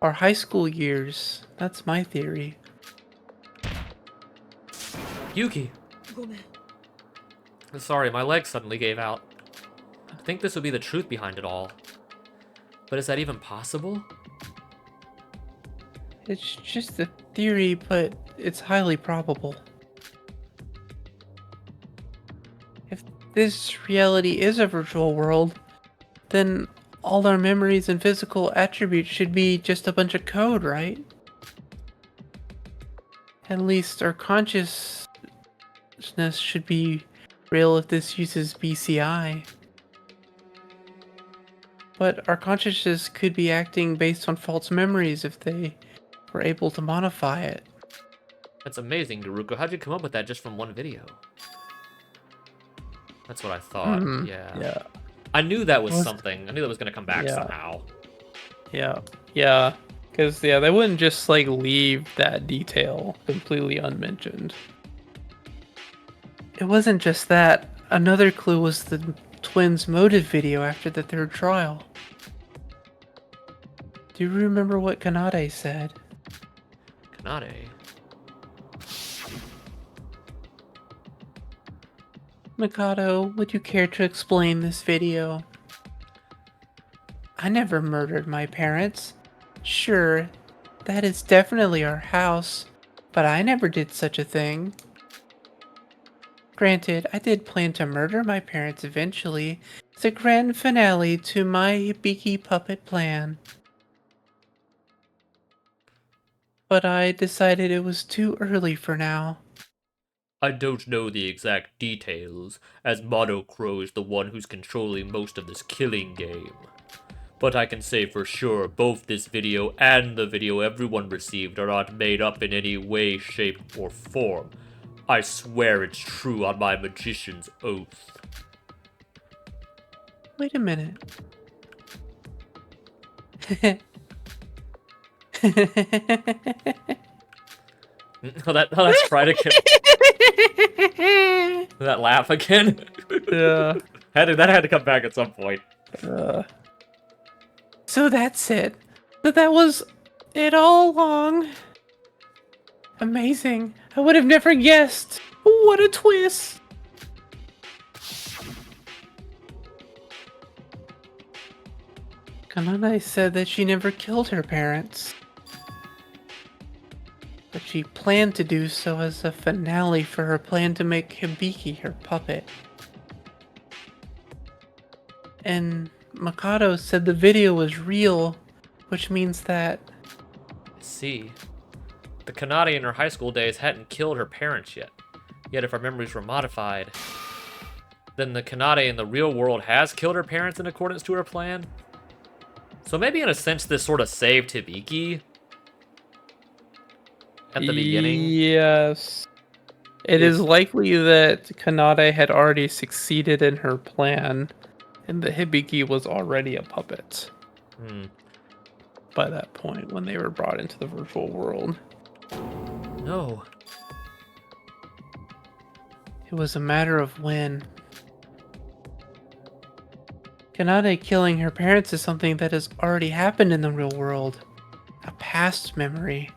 B: our high school years. That's my theory.
A: Yuki! Sorry, my leg suddenly gave out. I think this would be the truth behind it all. But is that even possible?
B: It's just a theory, but it's highly probable. If this reality is a virtual world, then all our memories and physical attributes should be just a bunch of code, right? At least our consciousness should be real if this uses BCI. But our consciousness could be acting based on false memories if they were able to modify it.
A: That's amazing, Daruko. How'd you come up with that just from one video? That's what I thought. Yeah.
B: Yeah.
A: I knew that was
B: Was-
A: something. I knew that was gonna come back
B: Yeah.
A: somehow.
B: Yeah. Because, they wouldn't just, leave that detail completely unmentioned. It wasn't just that. Another clue was the twins' motive video after the third trial. Do you remember what Kanade said?
A: Kanade.
B: Mikado, would you care to explain this video? I never murdered my parents. Sure, that is definitely our house, but I never did such a thing. Granted, I did plan to murder my parents eventually. It's a grand finale to my Hibiki puppet plan. But I decided it was too early for now.
A: I don't know the exact details, as Monocro is the one who's controlling most of this killing game. But I can say for sure both this video and the video everyone received are not made up in any way, shape, or form. I swear it's true on my magician's oath.
B: Wait a minute.
A: That's right again. That laugh again.
B: Yeah.
A: That had to come back at some point.
B: So that's it. That was it all along. Amazing. I would have never guessed. What a twist. Kanane said that she never killed her parents. But she planned to do so as a finale for her plan to make Hibiki her puppet. And Mikado said the video was real, which means that...
A: See, the Kanade in her high school days hadn't killed her parents yet. Yet if her memories were modified, then the Kanade in the real world has killed her parents in accordance to her plan? So maybe in a sense this sort of saved Hibiki at the beginning?
B: Yes. It is likely that Kanade had already succeeded in her plan, and that Hibiki was already a puppet by that point when they were brought into the virtual world.
A: No.
B: It was a matter of when. Kanade killing her parents is something that has already happened in the real world. A past memory.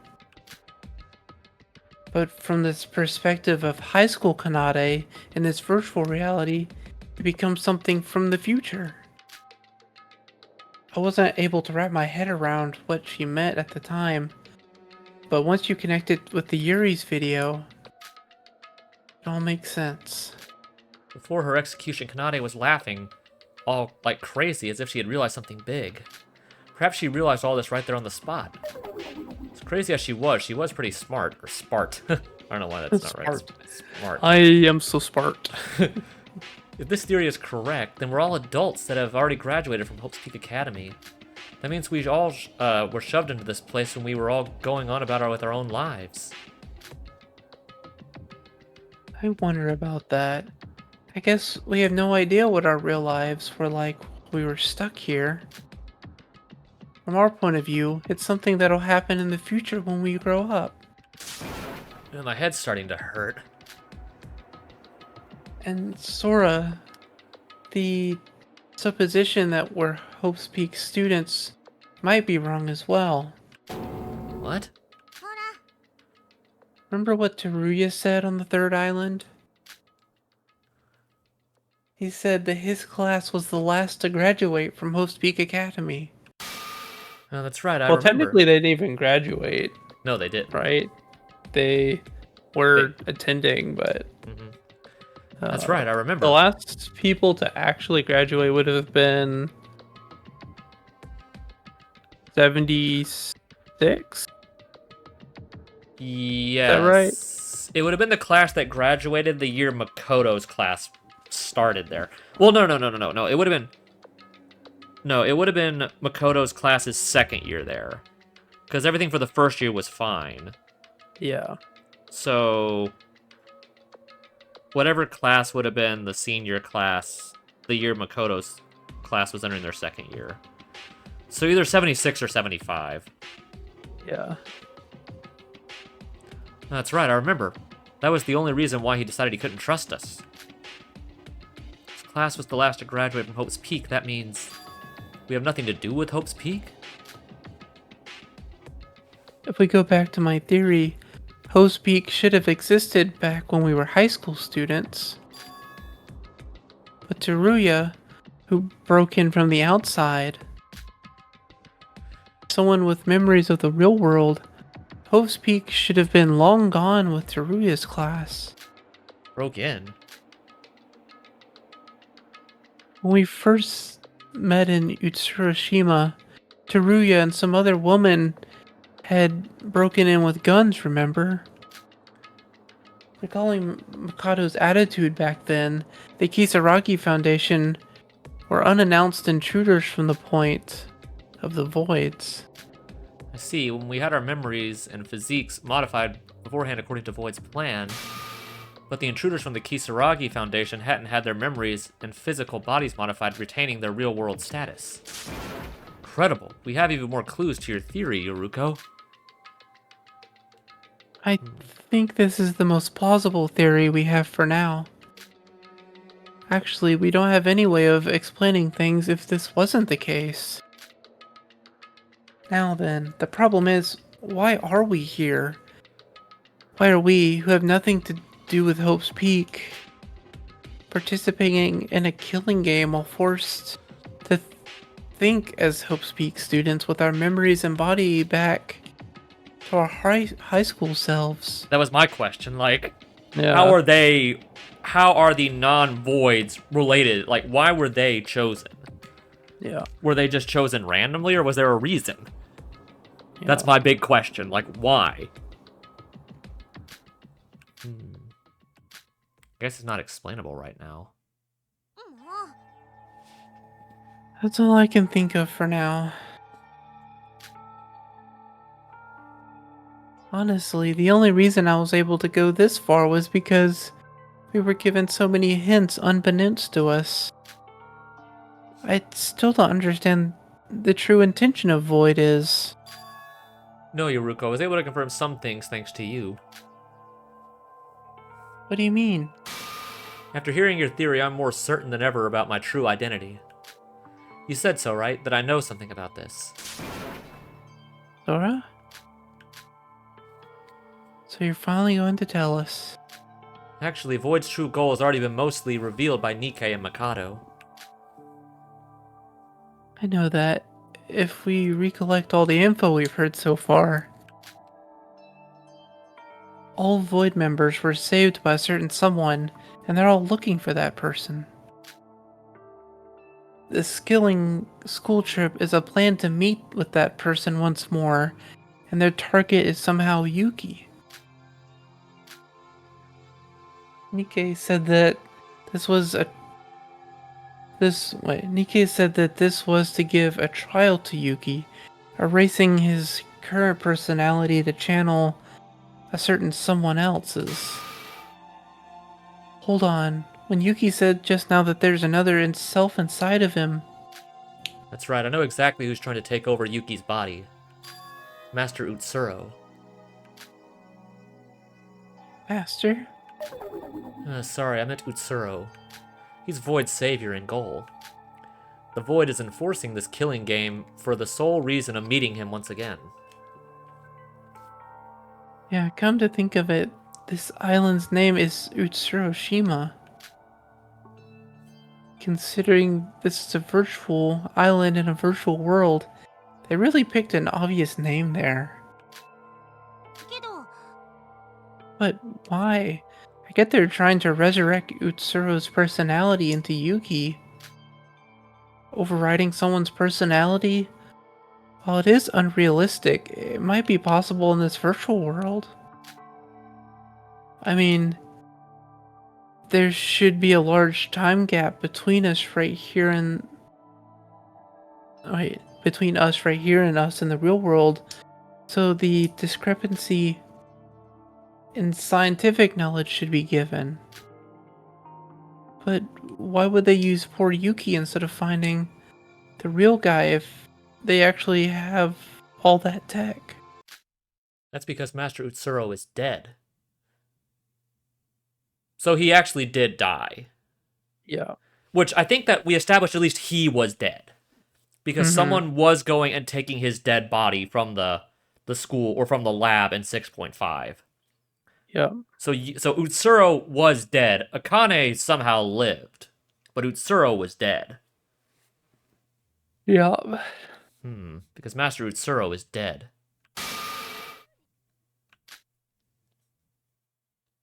B: But from this perspective of high school Kanade in this virtual reality, it becomes something from the future. I wasn't able to wrap my head around what she meant at the time, but once you connect it with the Yuri's video, it all makes sense.
A: Before her execution, Kanade was laughing, all like crazy, as if she had realized something big. Perhaps she realized all this right there on the spot. As crazy as she was pretty smart, or smart. I don't know why that's not right. Smart.
B: I am so smart.
A: If this theory is correct, then we're all adults that have already graduated from Hope's Peak Academy. That means we all were shoved into this place when we were all going on about with our own lives.
B: I wonder about that. I guess we have no idea what our real lives were like when we were stuck here. From our point of view, it's something that'll happen in the future when we grow up.
A: My head's starting to hurt.
B: And Sora, the supposition that we're Hope's Peak students might be wrong as well.
A: What?
B: Remember what Teruya said on the third island? He said that his class was the last to graduate from Hope's Peak Academy.
A: Oh, that's right, I
B: Well,
A: remember.
B: technically they didn't even graduate,
A: No, they didn't.
B: right? They were attending, but...
A: That's right, I remember.
B: The last people to actually graduate would have been 76?
A: Yes.
B: right?
A: It would have been the class that graduated the year Makoto's class started there. Well, no. It would have been... No, it would have been Makoto's class's second year there. Because everything for the first year was fine.
B: Yeah.
A: So... Whatever class would have been the senior class, the year Makoto's class was entering their second year. So either 76 or 75.
B: Yeah.
A: That's right, I remember. That was the only reason why he decided he couldn't trust us. His class was the last to graduate from Hope's Peak. That means we have nothing to do with Hope's Peak?
B: If we go back to my theory, Hope's Peak should have existed back when we were high school students. But Teruya, who broke in from the outside, someone with memories of the real world, Hope's Peak should have been long gone with Teruya's class.
A: Broke in?
B: When we first met in Utsuroshima, Teruya and some other woman had broken in with guns, remember? Recalling Mikado's attitude back then, the Kisaragi Foundation were unannounced intruders from the point of the voids.
A: I see, when we had our memories and physiques modified beforehand according to Void's plan, but the intruders from the Kisaragi Foundation hadn't had their memories and physical bodies modified, retaining their real-world status. Incredible. We have even more clues to your theory, Yoruko.
B: I think this is the most plausible theory we have for now. Actually, we don't have any way of explaining things if this wasn't the case. Now then, the problem is, why are we here? Why are we, who have nothing to do with Hope's Peak, participating in a killing game while forced to think as Hope's Peak students with our memories and body back to our high school selves?
A: That was my question, like,
B: Yeah.
A: how are the non-voids related? Like, why were they chosen?
B: Yeah.
A: Were they just chosen randomly, or was there a reason? That's
B: Yeah.
A: my big question, like, why? I guess it's not explainable right now.
B: That's all I can think of for now. Honestly, the only reason I was able to go this far was because we were given so many hints unbeknownst to us. I still don't understand the true intention of Void is.
A: No, Yoruko, I was able to confirm some things thanks to you.
B: What do you mean?
A: After hearing your theory, I'm more certain than ever about my true identity. You said so, right? That I know something about this.
B: Sora? So you're finally going to tell us.
A: Actually, Void's true goal has already been mostly revealed by Nikkei and Mikado.
B: I know that. If we recollect all the info we've heard so far, all Void members were saved by a certain someone, and they're all looking for that person. The skilling school trip is a plan to meet with that person once more, and their target is somehow Yuki. Nikkei said that this was to give a trial to Yuki, erasing his current personality to channel a certain someone else's. Hold on, when Yuki said just now that there's another self inside of him.
A: That's right, I know exactly who's trying to take over Yuki's body. Master Utsuro.
B: Master?
A: Sorry, I meant Utsuro. He's Void's savior and goal. The Void is enforcing this killing game for the sole reason of meeting him once again.
B: Yeah, come to think of it, this island's name is Utsuroshima. Considering this is a virtual island in a virtual world, they really picked an obvious name there. But why? I get they're trying to resurrect Utsuro's personality into Yuki. Overriding someone's personality? While it is unrealistic, it might be possible in this virtual world. I mean, there should be a large time gap between us right here and between us right here and us in the real world. So the discrepancy in scientific knowledge should be given. But why would they use poor Yuki instead of finding the real guy if they actually have all that tech?
A: That's because Master Utsuro is dead. So he actually did die.
B: Yeah.
A: Which I think that we established at least he was dead. Because someone was going and taking his dead body from the school or from the lab in 6.5.
B: Yeah.
A: So Utsuro was dead. Akane somehow lived. But Utsuro was dead.
B: Yeah.
A: Because Master Utsuro is dead.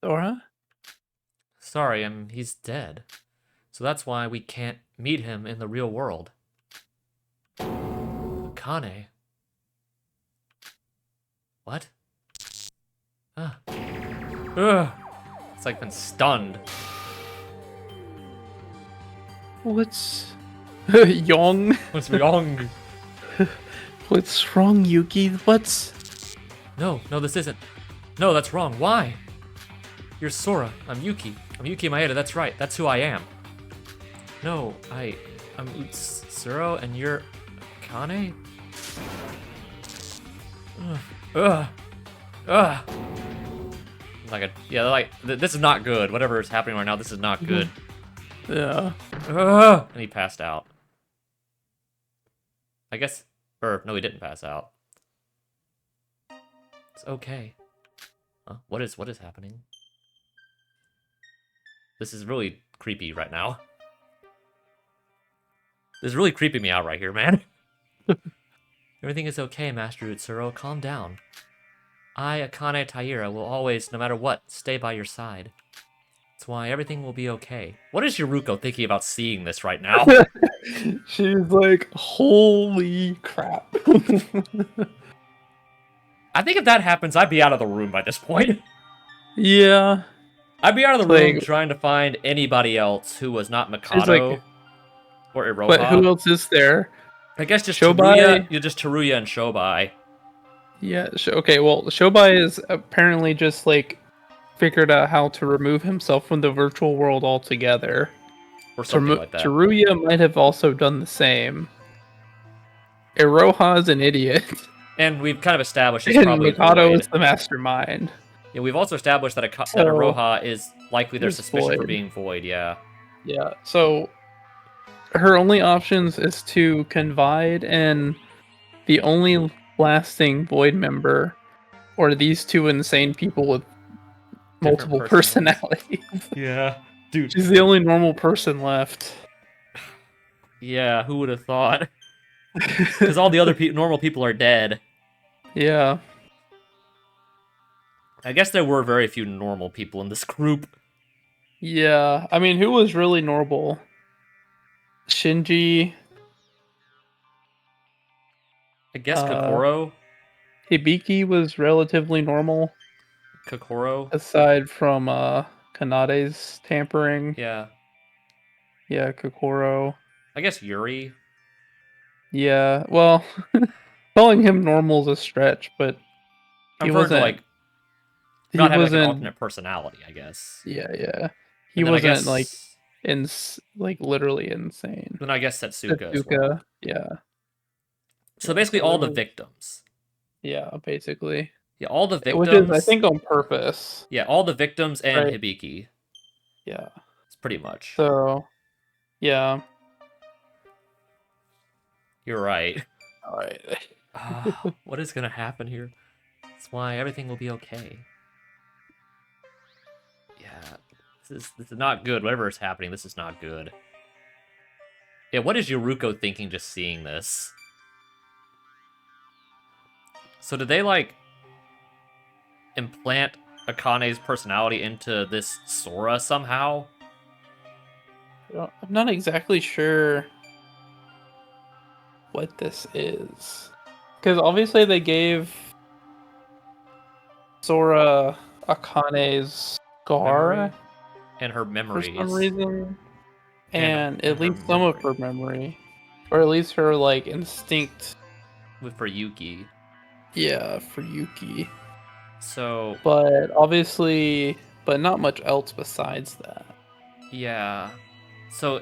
B: Sora?
A: Sorry, he's dead. So that's why we can't meet him in the real world. Akane. What? Ah. Ugh. It's like been stunned.
B: What's Young?
A: What's wrong?
B: What's wrong, Yuki?
A: No, this isn't. No, that's wrong. Why? You're Sora. I'm Yuki. I'm Yuki Maeda. That's right. That's who I am. No, I'm Utsuro and you're Akane? Ugh. This is not good. Whatever is happening right now, this is not good.
B: Yeah.
A: And he passed out. I guess, no, he didn't pass out. It's okay. Huh? What is happening? This is really creepy right now. This is really creeping me out right here, man. Everything is okay, Master Utsuro. Calm down. I, Akane Taira, will always, no matter what, stay by your side. That's why everything will be okay. What is Yuruko thinking about seeing this right now?
B: She's like, holy crap.
A: I think if that happens, I'd be out of the room by this point.
B: Yeah.
A: I'd be out of the room
B: Like,
A: trying to find anybody else who was not Mikado
B: like,
A: or Iroha.
B: but who else is there?
A: I guess just
B: Shobai?
A: Teruya. You're just Teruya and Shobai.
B: Yeah, okay, well, Shobai is apparently just, like, figured out how to remove himself from the virtual world altogether.
A: Or something like that.
B: Teruya might have also done the same. Iroha is an idiot.
A: And we've kind of established it's
B: And
A: probably
B: Mikado
A: Void.
B: is the mastermind.
A: Yeah, we've also established that that
B: So,
A: Iroha is likely their
B: he's
A: suspicion for
B: Void.
A: being Void, yeah.
B: Yeah, so her only options is to confide in the only lasting Void member, or these two insane people with multiple personalities.
A: Yeah. Dude.
B: She's the only normal person left.
A: Yeah, who would have thought? Because all the other normal people are dead.
B: Yeah.
A: I guess there were very few normal people in this group.
B: Yeah. I mean, who was really normal? Shinji.
A: I guess Kokoro.
B: Hibiki was relatively normal,
A: Kokoro.
B: aside from Kanade's tampering.
A: Yeah.
B: Yeah, Kokoro.
A: I guess Yuri.
B: Yeah, well, calling him normal is a stretch, but
A: I'm
B: he
A: referring to,
B: wasn't.
A: like,
B: He
A: not having like, an
B: wasn't.
A: alternate personality, I guess.
B: Yeah, yeah. He
A: And then I
B: wasn't
A: guess,
B: like literally insane.
A: Then I guess Setsuka as
B: Satsuka,
A: well.
B: yeah.
A: So basically all the victims.
B: Yeah, basically.
A: Yeah, all the victims.
B: Which is, I think, on purpose.
A: Yeah, all the victims and
B: Right.
A: Hibiki.
B: Yeah.
A: It's pretty much.
B: So, yeah.
A: You're right.
B: All right.
A: What is gonna happen here? That's why everything will be okay. Yeah, this is not good. Whatever is happening, this is not good. Yeah, what is Yuruko thinking just seeing this? So did they, like, implant Akane's personality into this Sora somehow?
B: I'm not exactly sure what this is. Because obviously they gave Sora Akane's Gar
A: and her
B: for
A: memories.
B: some reason, and
A: and
B: at
A: her
B: least some of her memory, or at least her like instinct.
A: for Yuki.
B: Yeah, for Yuki,
A: So
B: but obviously, but not much else besides that.
A: yeah, so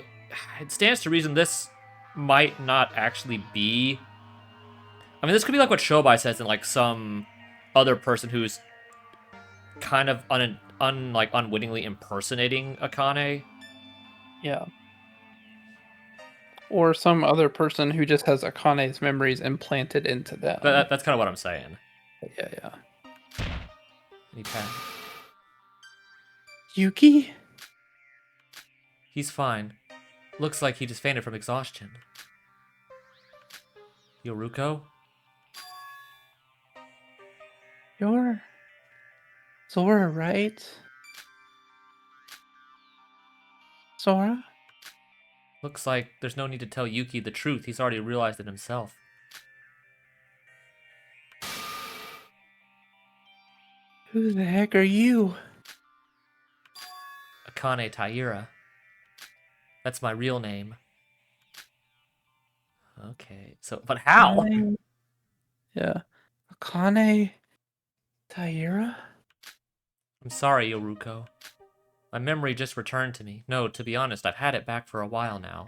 A: it stands to reason this might not actually be. I mean, this could be like what Shobai says in like some other person who's kind of unwittingly impersonating Akane.
B: Yeah. Or some other person who just has Akane's memories implanted into them.
A: That's kind of what I'm saying.
B: Yeah.
A: Any pen?
B: Yuki?
A: He's fine. Looks like he just fainted from exhaustion. Yoruko?
B: You're Sora, right? Sora?
A: Looks like there's no need to tell Yuki the truth. He's already realized it himself.
B: Who the heck are you?
A: Akane Taira. That's my real name. Okay, so, but how?
B: Akane? Yeah. Akane Taira?
A: I'm sorry, Yoruko. My memory just returned to me. No, to be honest, I've had it back for a while now.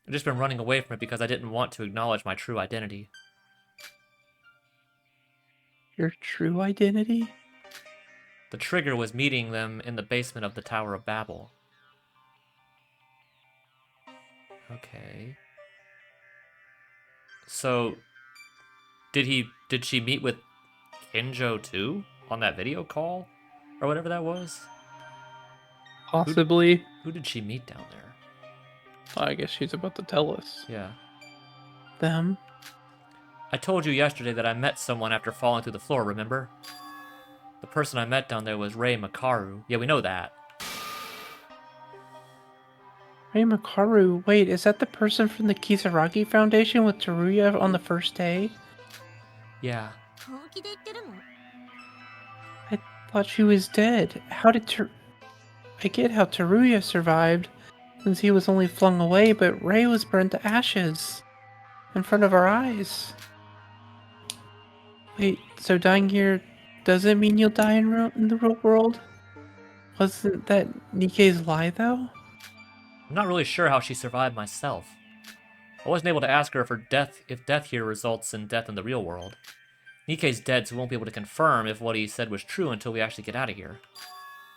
A: I've just been running away from it because I didn't want to acknowledge my true identity.
B: Your true identity?
A: The trigger was meeting them in the basement of the Tower of Babel. Okay. So, did she meet with Kinjo too? On that video call? Or whatever that was?
B: Possibly.
A: Who did she meet down there?
B: I guess she's about to tell us.
A: Yeah.
B: Them?
A: I told you yesterday that I met someone after falling through the floor, remember? The person I met down there was Rei Makaru. Yeah, we know that.
B: Rei Makaru, wait, is that the person from the Kisaragi Foundation with Teruya on the first day?
A: Yeah.
B: I thought she was dead. I get how Teruya survived, since he was only flung away, but Rei was burned to ashes in front of our eyes. Wait, so dying here doesn't mean you'll die in the real world? Wasn't that Nikkei's lie, though?
A: I'm not really sure how she survived myself. I wasn't able to ask her if death here results in death in the real world. Nikkei's dead, so we won't be able to confirm if what he said was true until we actually get out of here.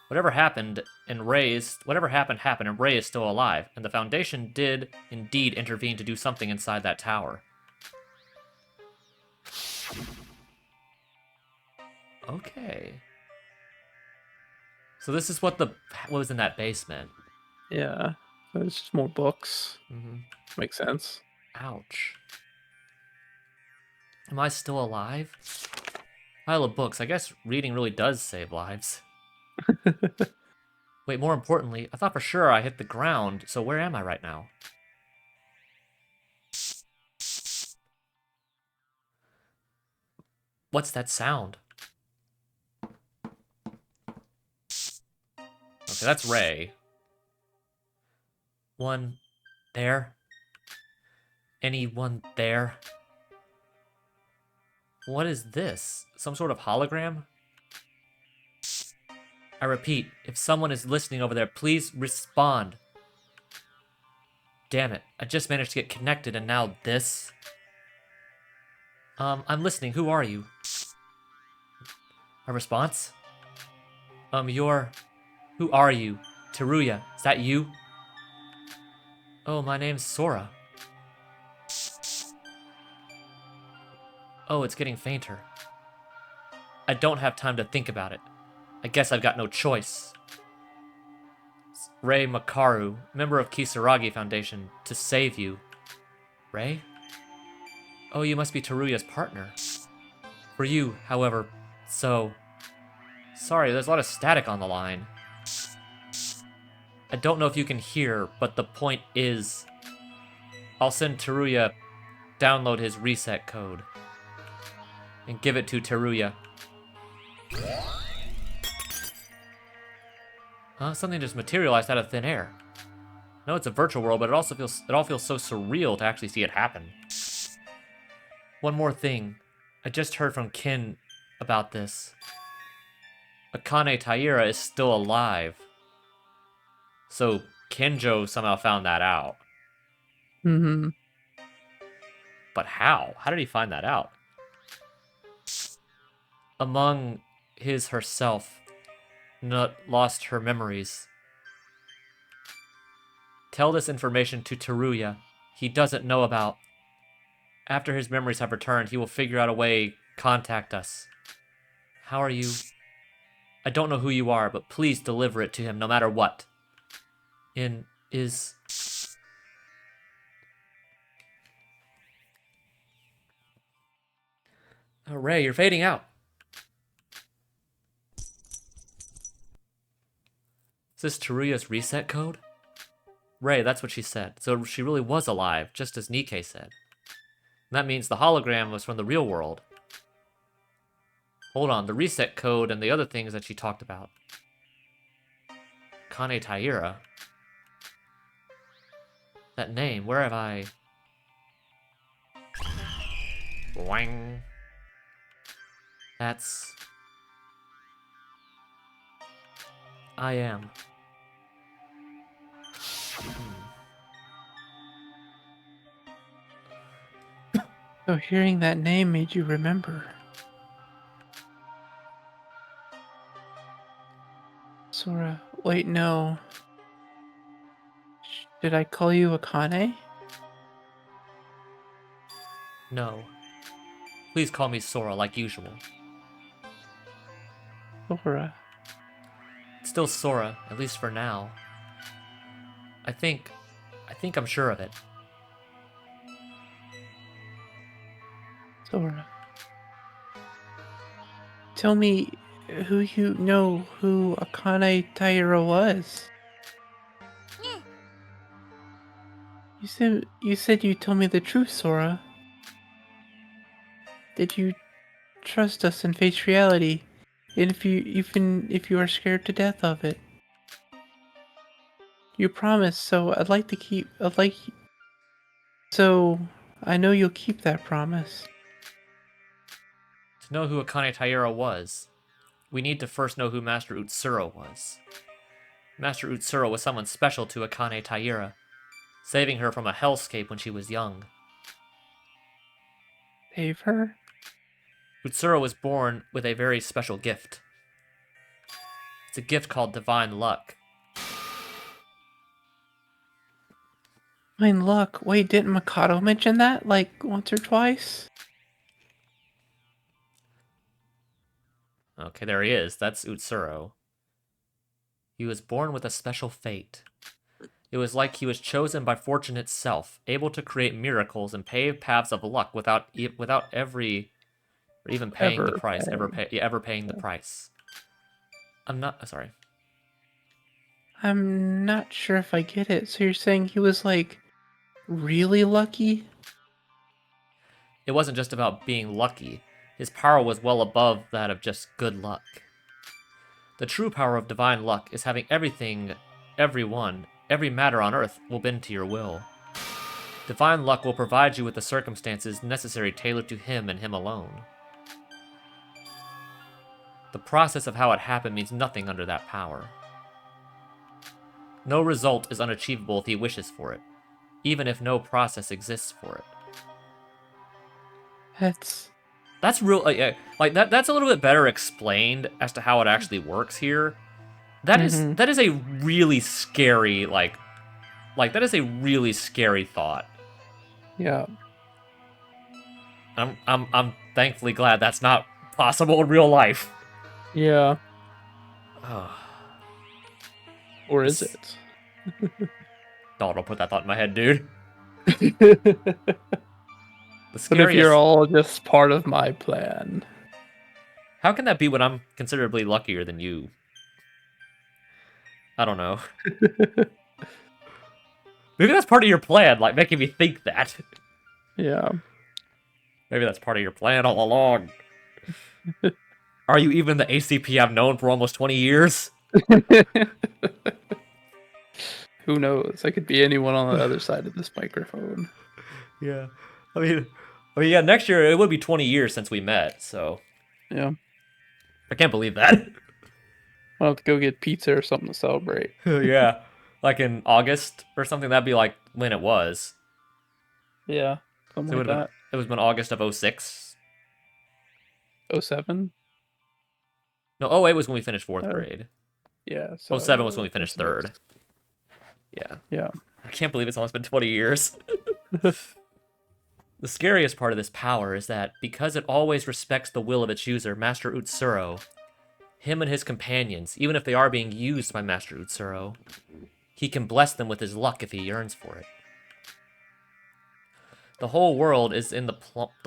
A: Whatever happened, and Rei is still alive, and the Foundation did indeed intervene to do something inside that tower. Okay. So this is what was in that basement.
B: Yeah, it's just more books.
A: Mm-hmm.
B: Makes sense.
A: Ouch. Am I still alive? Pile of books. I guess reading really does save lives. Wait, more importantly, I thought for sure I hit the ground, so where am I right now? What's that sound? Okay, that's Rei. One there? Anyone there? What is this? Some sort of hologram? I repeat, if someone is listening over there, please respond. Damn it, I just managed to get connected and now this? I'm listening, who are you? A response? Who are you? Teruya, is that you? Oh, my name's Sora. Oh, it's getting fainter. I don't have time to think about it. I guess I've got no choice. Rei Makaru, member of Kisaragi Foundation, to save you. Rei? Oh, you must be Teruya's partner. For you, however, Sorry, there's a lot of static on the line. I don't know if you can hear, but the point is, I'll send Teruya download his reset code and give it to Teruya. Huh? Something just materialized out of thin air. No, it's a virtual world, but it all feels so surreal to actually see it happen. One more thing. I just heard from Kin about this. Akane Taira is still alive. So Kenjo somehow found that out.
B: Mm-hmm.
A: But how? How did he find that out? Among herself, not lost her memories. Tell this information to Teruya. He doesn't know about. After his memories have returned, he will figure out a way, contact us. How are you? I don't know who you are, but please deliver it to him no matter what. Oh, Ray, you're fading out. Is this Teruya's reset code? Ray, that's what she said. So she really was alive, just as Nikkei said. And that means the hologram was from the real world. Hold on, the reset code and the other things that she talked about. Kane Taira. That name, where have I... Boing. That's... I am.
B: So hearing that name made you remember. Sora, wait, no. Did I call you Akane?
A: No. Please call me Sora like usual.
B: Sora.
A: It's still Sora, at least for now. I think I'm sure of it.
B: Sora. Tell me who you know who Akane Taira was. You said you told me the truth, Sora. Did you trust us and face reality, even if you are scared to death of it? You promised, so so I know you'll keep that promise.
A: To know who Akane Taira was, we need to first know who Master Utsuro was. Master Utsuro was someone special to Akane Taira, saving her from a hellscape when she was young.
B: Save her?
A: Utsuro was born with a very special gift. It's a gift called Divine Luck.
B: Mine luck. Wait, didn't Mikado mention that like once or twice?
A: Okay, there he is. That's Utsuro. He was born with a special fate. It was like he was chosen by fortune itself, able to create miracles and pave paths of luck without even paying the price, ever paying the price. Sorry.
B: I'm not sure if I get it. So you're saying he was like really lucky?
A: It wasn't just about being lucky. His power was well above that of just good luck. The true power of divine luck is having everything, everyone, every matter on earth will bend to your will. Divine luck will provide you with the circumstances necessary tailored to him and him alone. The process of how it happened means nothing under that power. No result is unachievable if he wishes for it, even if no process exists for it. That's real, that's a little bit better explained as to how it actually works here. That is a really scary, that is a really scary thought.
B: Yeah.
A: I'm thankfully glad that's not possible in real life.
B: Yeah.
A: Oh.
B: Or is it?
A: Don't put that thought in my head, dude.
B: But if you're all just part of my plan.
A: How can that be when I'm considerably luckier than you? I don't know. Maybe that's part of your plan, like making me think that.
B: Yeah.
A: Maybe that's part of your plan all along. Are you even the ACP I've known for almost 20 years?
B: Who knows? I could be anyone on the other side of this microphone.
A: Yeah. Yeah, next year it would be 20 years since we met, so
B: Yeah.
A: I can't believe that.
B: I'll have to go get pizza or something to celebrate.
A: Yeah. Like in August or something, that'd be like when it was.
B: Yeah.
A: So
B: Something like that.
A: it was been August of '06.
B: '07?
A: No, '08 was when we finished fourth
B: Oh,
A: grade.
B: yeah. So
A: '07 was when we finished third. Yeah.
B: Yeah.
A: I can't believe it's almost been 20 years. The scariest part of this power is that because it always respects the will of its user, Master Utsuro, him and his companions, even if they are being used by Master Utsuro, he can bless them with his luck if he yearns for it. The whole world is in the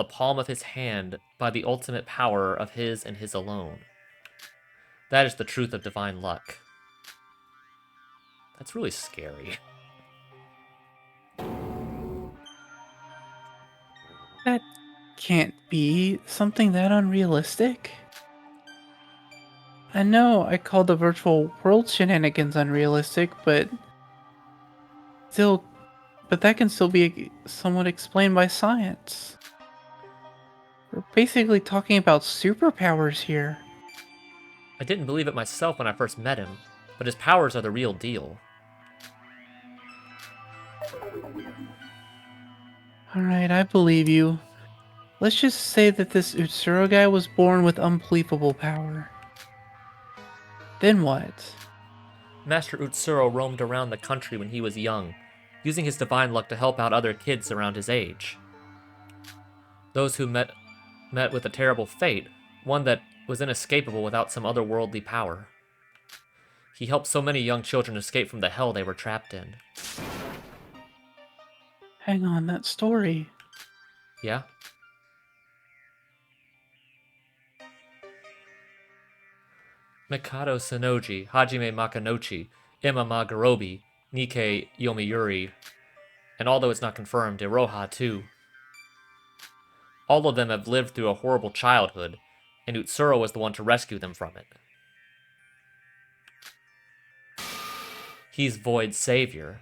A: palm of his hand by the ultimate power of his and his alone. That is the truth of divine luck. That's really scary.
B: That can't be something that unrealistic. I know I called the virtual world shenanigans unrealistic, but that can still be somewhat explained by science. We're basically talking about superpowers here.
A: I didn't believe it myself when I first met him, but his powers are the real deal.
B: Alright, I believe you. Let's just say that this Utsuro guy was born with unbelievable power. Then what?
A: Master Utsuro roamed around the country when he was young, using his divine luck to help out other kids around his age. Those who met with a terrible fate, one that was inescapable without some otherworldly power. He helped so many young children escape from the hell they were trapped in.
B: Hang on, that story.
A: Yeah? Mikado Sonoji, Hajime Makanochi, Emma Magarobi, Nikkei Yomiuri, and although it's not confirmed, Iroha too. All of them have lived through a horrible childhood, and Utsuro was the one to rescue them from it. He's Void's savior.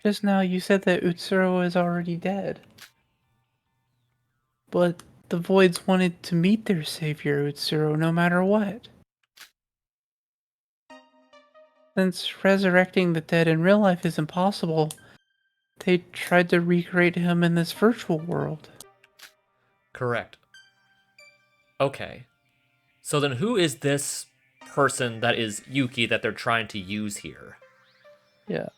B: Just now you said that Utsuro is already dead. But the Voids wanted to meet their savior Utsuro no matter what. Since resurrecting the dead in real life is impossible, they tried to recreate him in this virtual world.
A: Correct. Okay. So then who is this person that is Yuki that they're trying to use here?
B: Yeah.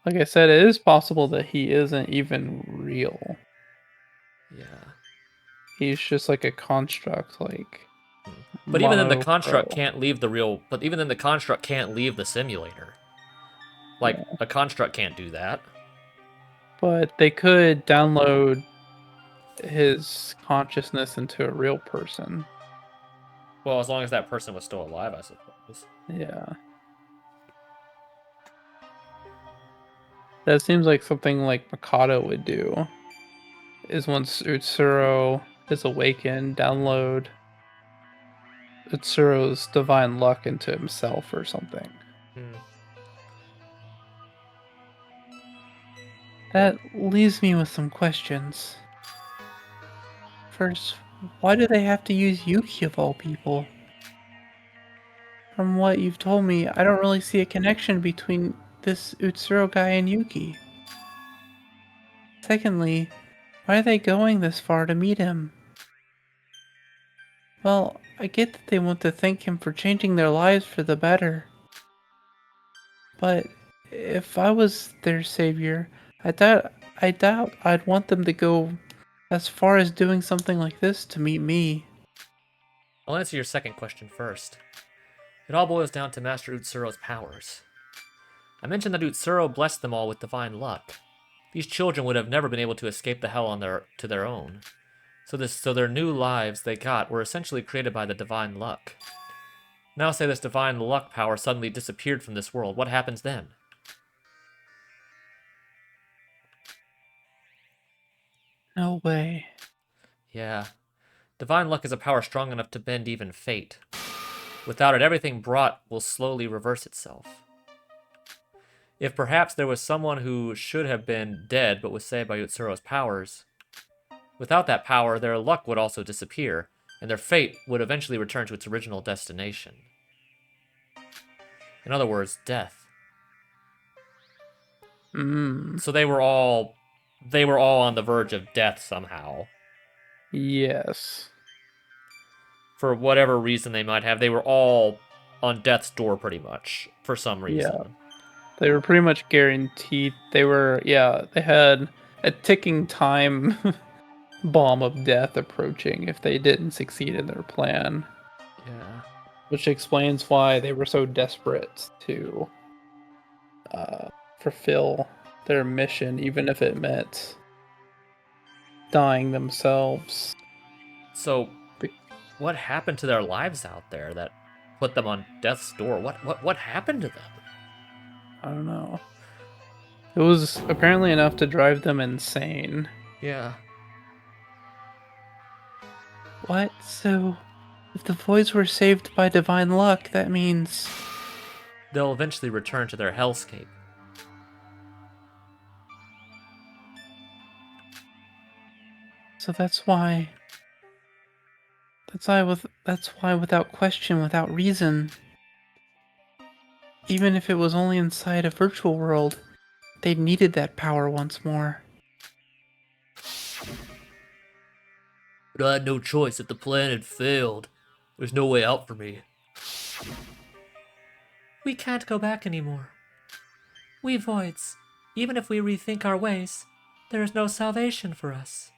B: Like I said, it is possible that he isn't even real.
A: Yeah.
B: He's just like a construct, like.
A: But even then the
B: Mono
A: construct
B: Pro.
A: can't leave the simulator. Like,
B: Yeah.
A: a construct can't do that.
B: But they could download his consciousness into a real person.
A: Well, as long as that person was still alive, I suppose.
B: Yeah. That seems like something like Mikado would do. Is once Utsuro is awakened, download Utsuro's divine luck into himself or something.
A: Hmm.
B: That leaves me with some questions. First, why do they have to use Yuki of all people? From what you've told me, I don't really see a connection between this Utsuro guy and Yuki. Secondly, why are they going this far to meet him? Well, I get that they want to thank him for changing their lives for the better. But if I was their savior, I doubt I'd want them to go as far as doing something like this to meet me.
A: I'll answer your second question first. It all boils down to Master Utsuro's powers. I mentioned that Utsuro blessed them all with divine luck. These children would have never been able to escape the hell to their own. So their new lives they got were essentially created by the divine luck. Now say this divine luck power suddenly disappeared from this world. What happens then?
B: No way.
A: Yeah. Divine luck is a power strong enough to bend even fate. Without it, everything brought will slowly reverse itself. If perhaps there was someone who should have been dead but was saved by Utsuro's powers, without that power, their luck would also disappear, and their fate would eventually return to its original destination. In other words, death. So they were all on the verge of death somehow.
B: Yes.
A: For whatever reason they might have, they were all on death's door pretty much for some reason.
B: Yeah. They were pretty much guaranteed. They had a ticking time bomb of death approaching if they didn't succeed in their plan.
A: Yeah.
B: Which explains why they were so desperate to fulfill their mission, even if it meant dying themselves.
A: So, what happened to their lives out there that put them on death's door? What happened to them?
B: I don't know. It was apparently enough to drive them insane.
A: Yeah.
B: What? So, if the voids were saved by divine luck, that means...
A: They'll eventually return to their hellscape.
B: So that's why without question, without reason, even if it was only inside a virtual world, they needed that power once more.
C: But I had no choice. If the plan had failed, there's no way out for me.
D: We can't go back anymore. We voids, even if we rethink our ways, there is no salvation for us.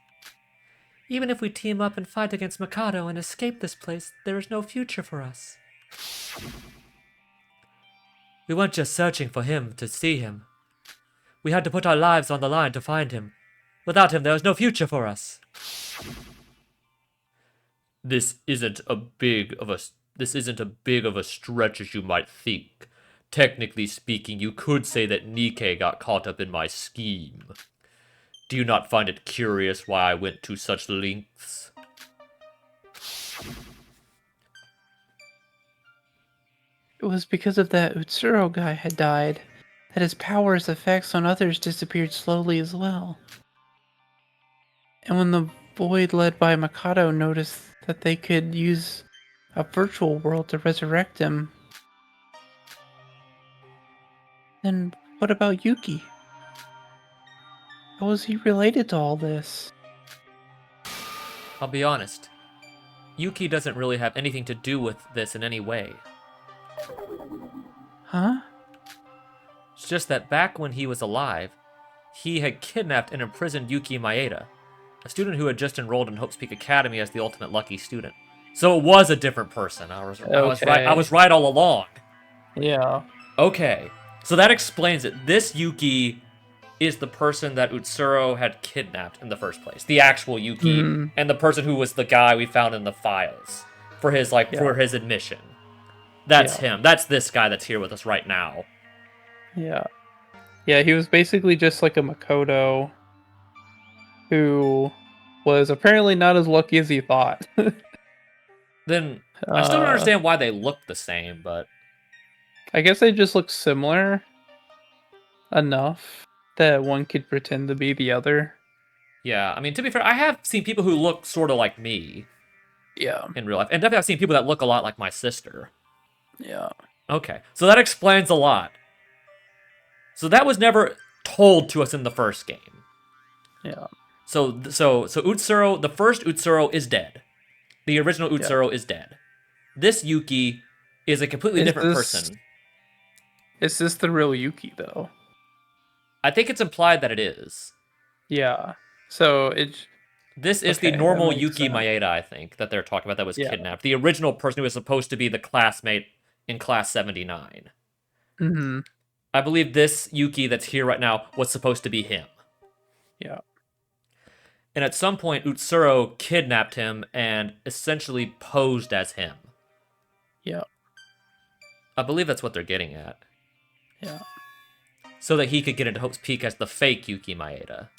D: Even if we team up and fight against Mikado and escape this place, there is no future for us. We weren't just searching for him to see him. We had to put our lives on the line to find him. Without him, there was no future for us.
C: This isn't a big of a stretch as you might think. Technically speaking, you could say that Nikke got caught up in my scheme. Do you not find it curious why I went to such lengths?
B: It was because of that Utsuro guy had died that his power's effects on others disappeared slowly as well. And when the void led by Mikado noticed that they could use a virtual world to resurrect him, then what about Yuki? How was he related to all this?
A: I'll be honest. Yuki doesn't really have anything to do with this in any way.
B: Huh?
A: It's just that back when he was alive, he had kidnapped and imprisoned Yuki Maeda, a student who had just enrolled in Hope's Peak Academy as the ultimate lucky student. So it was a different person. I was right all along.
B: Yeah.
A: Okay, so that explains it. This Yuki is the person that Utsuro had kidnapped in the first place. The actual Yuki, and the person who was the guy we found in the files for his for his admission. That's him. That's this guy that's here with us right now.
B: Yeah. Yeah, he was basically just like a Makoto who was apparently not as lucky as he thought.
A: Then I still don't understand why they look the same, but
B: I guess they just look similar enough that one could pretend to be the other.
A: yeah, I mean, to be fair, I have seen people who look sort of like me
B: Yeah.
A: in real life, and definitely I've seen people that look a lot like my sister.
B: Yeah.
A: Okay, so that explains a lot. So that was never told to us in the first game.
B: Yeah.
A: So Utsuro, the first Utsuro is dead. The original Utsuro is dead. This Yuki is a completely different person.
B: Is this the real Yuki, though?
A: I think it's implied that it is.
B: Yeah. So
A: This is
B: Okay,
A: the normal
B: that makes
A: Yuki
B: sense.
A: Maeda, I think, that they're talking about that was kidnapped. The original person who was supposed to be the classmate in class 79.
B: Mm-hmm.
A: I believe this Yuki that's here right now was supposed to be him.
B: Yeah.
A: And at some point, Utsuro kidnapped him and essentially posed as him.
B: Yeah.
A: I believe that's what they're getting at.
B: Yeah.
A: So that he could get into Hope's Peak as the fake Yuki Maeda.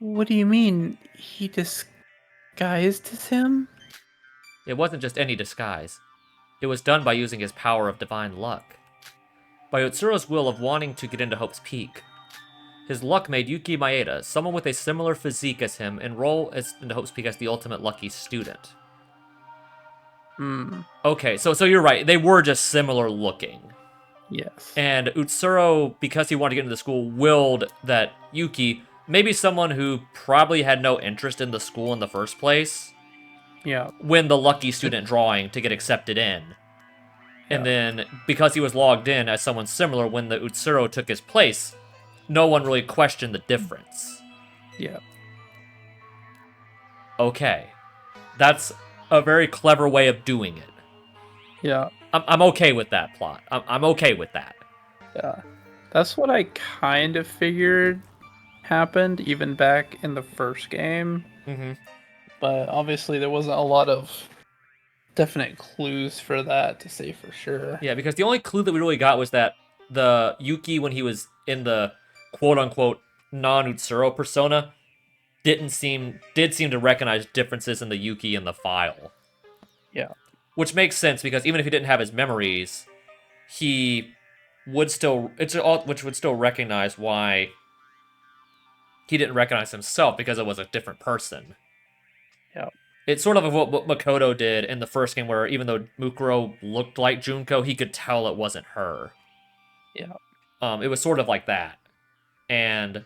B: What do you mean? He disguised as him?
A: It wasn't just any disguise. It was done by using his power of divine luck. By Utsuro's will of wanting to get into Hope's Peak. His luck made Yuki Maeda, someone with a similar physique as him, enroll into Hope's Peak as the ultimate lucky student.
B: Hmm.
A: Okay, so you're right. They were just similar looking.
B: Yes.
A: And Utsuro, because he wanted to get into the school, willed that Yuki, maybe someone who probably had no interest in the school in the first place,
B: Yeah.
A: win the lucky student drawing to get accepted in. And
B: Yeah.
A: then, because he was logged in as someone similar, when the Utsuro took his place, no one really questioned the difference.
B: Yeah.
A: Okay. That's a very clever way of doing it.
B: Yeah.
A: I'm okay with that plot. I'm okay with that.
B: Yeah. That's what I kind of figured happened even back in the first game.
A: Mm-hmm.
B: But obviously there wasn't a lot of definite clues for that to say for sure.
A: Yeah, because the only clue that we really got was that the Yuki, when he was in the quote-unquote non-Utsuro persona, did seem to recognize differences in the Yuki in the file.
B: Yeah.
A: Which makes sense, because even if he didn't have his memories, he would still... which would still recognize why he didn't recognize himself, because it was a different person.
B: Yeah.
A: It's sort of what Makoto did in the first game, where even though Mukuro looked like Junko, he could tell it wasn't her.
B: Yeah.
A: It was sort of like that. And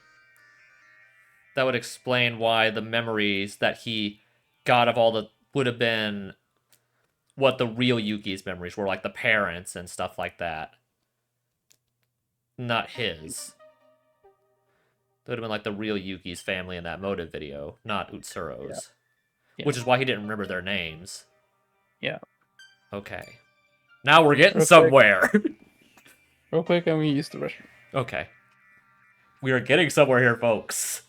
A: that would explain why the memories that he got of all the... would have been what the real Yuki's memories were, like the parents and stuff like that. Not his. That would have been like the real Yuki's family in that motive video, not Utsuro's.
B: Yeah. Yeah.
A: Which is why he didn't remember their names.
B: Yeah.
A: Okay. Now we're getting
B: Real quick.
A: somewhere.
B: Real quick, I'm gonna use the restroom.
A: Okay. We are getting somewhere here, folks.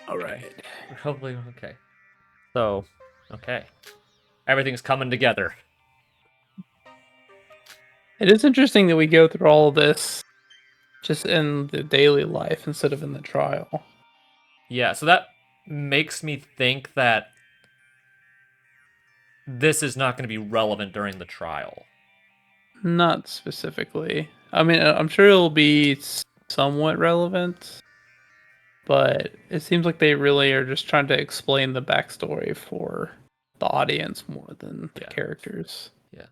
B: All right.
A: Hopefully, okay. So, okay. Everything's coming together.
B: It is interesting that we go through all of this just in the daily life instead of in the trial.
A: Yeah, so that makes me think that this is not going to be relevant during the trial.
B: Not specifically. I mean, I'm sure it'll be somewhat relevant, but it seems like they really are just trying to explain the backstory for the audience more than the
A: Yeah.
B: characters.
A: Yeah.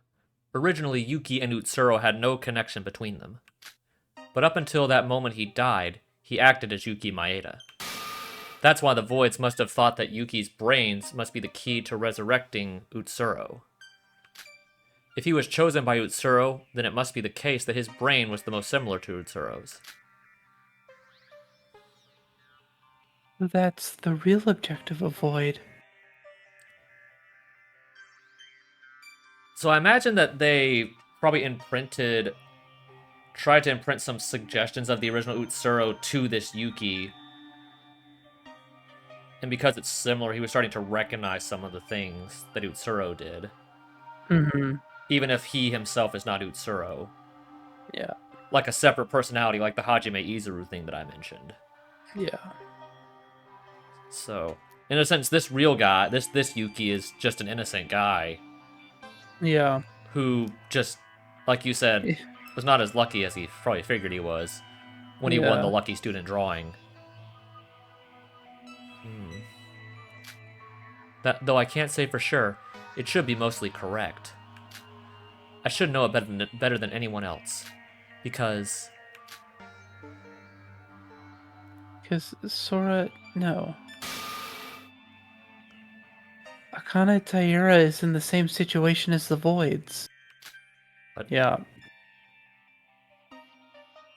A: Originally, Yuki and Utsuro had no connection between them. But up until that moment he died, he acted as Yuki Maeda. That's why the Voids must have thought that Yuki's brains must be the key to resurrecting Utsuro. If he was chosen by Utsuro, then it must be the case that his brain was the most similar to Utsuro's.
B: That's the real objective of Void.
A: So I imagine that they probably tried to imprint some suggestions of the original Utsuro to this Yuki. And because it's similar, he was starting to recognize some of the things that Utsuro did.
B: Mm-hmm.
A: Even if he himself is not Utsuro.
B: Yeah.
A: like a separate personality, like the Hajime Izuru thing that I mentioned.
B: Yeah.
A: So, in a sense, this real guy, this Yuki is just an innocent guy
B: Yeah.
A: who just, like you said,
B: Eh,
A: was not as lucky as he probably figured he was when he won the
B: Yeah.
A: lucky student drawing. That, though I can't say for sure, it should be mostly correct. I should know it better than anyone else, because
B: Because Sora, no. Akane Taira is in the same situation as the Voids.
A: But-
B: Yeah.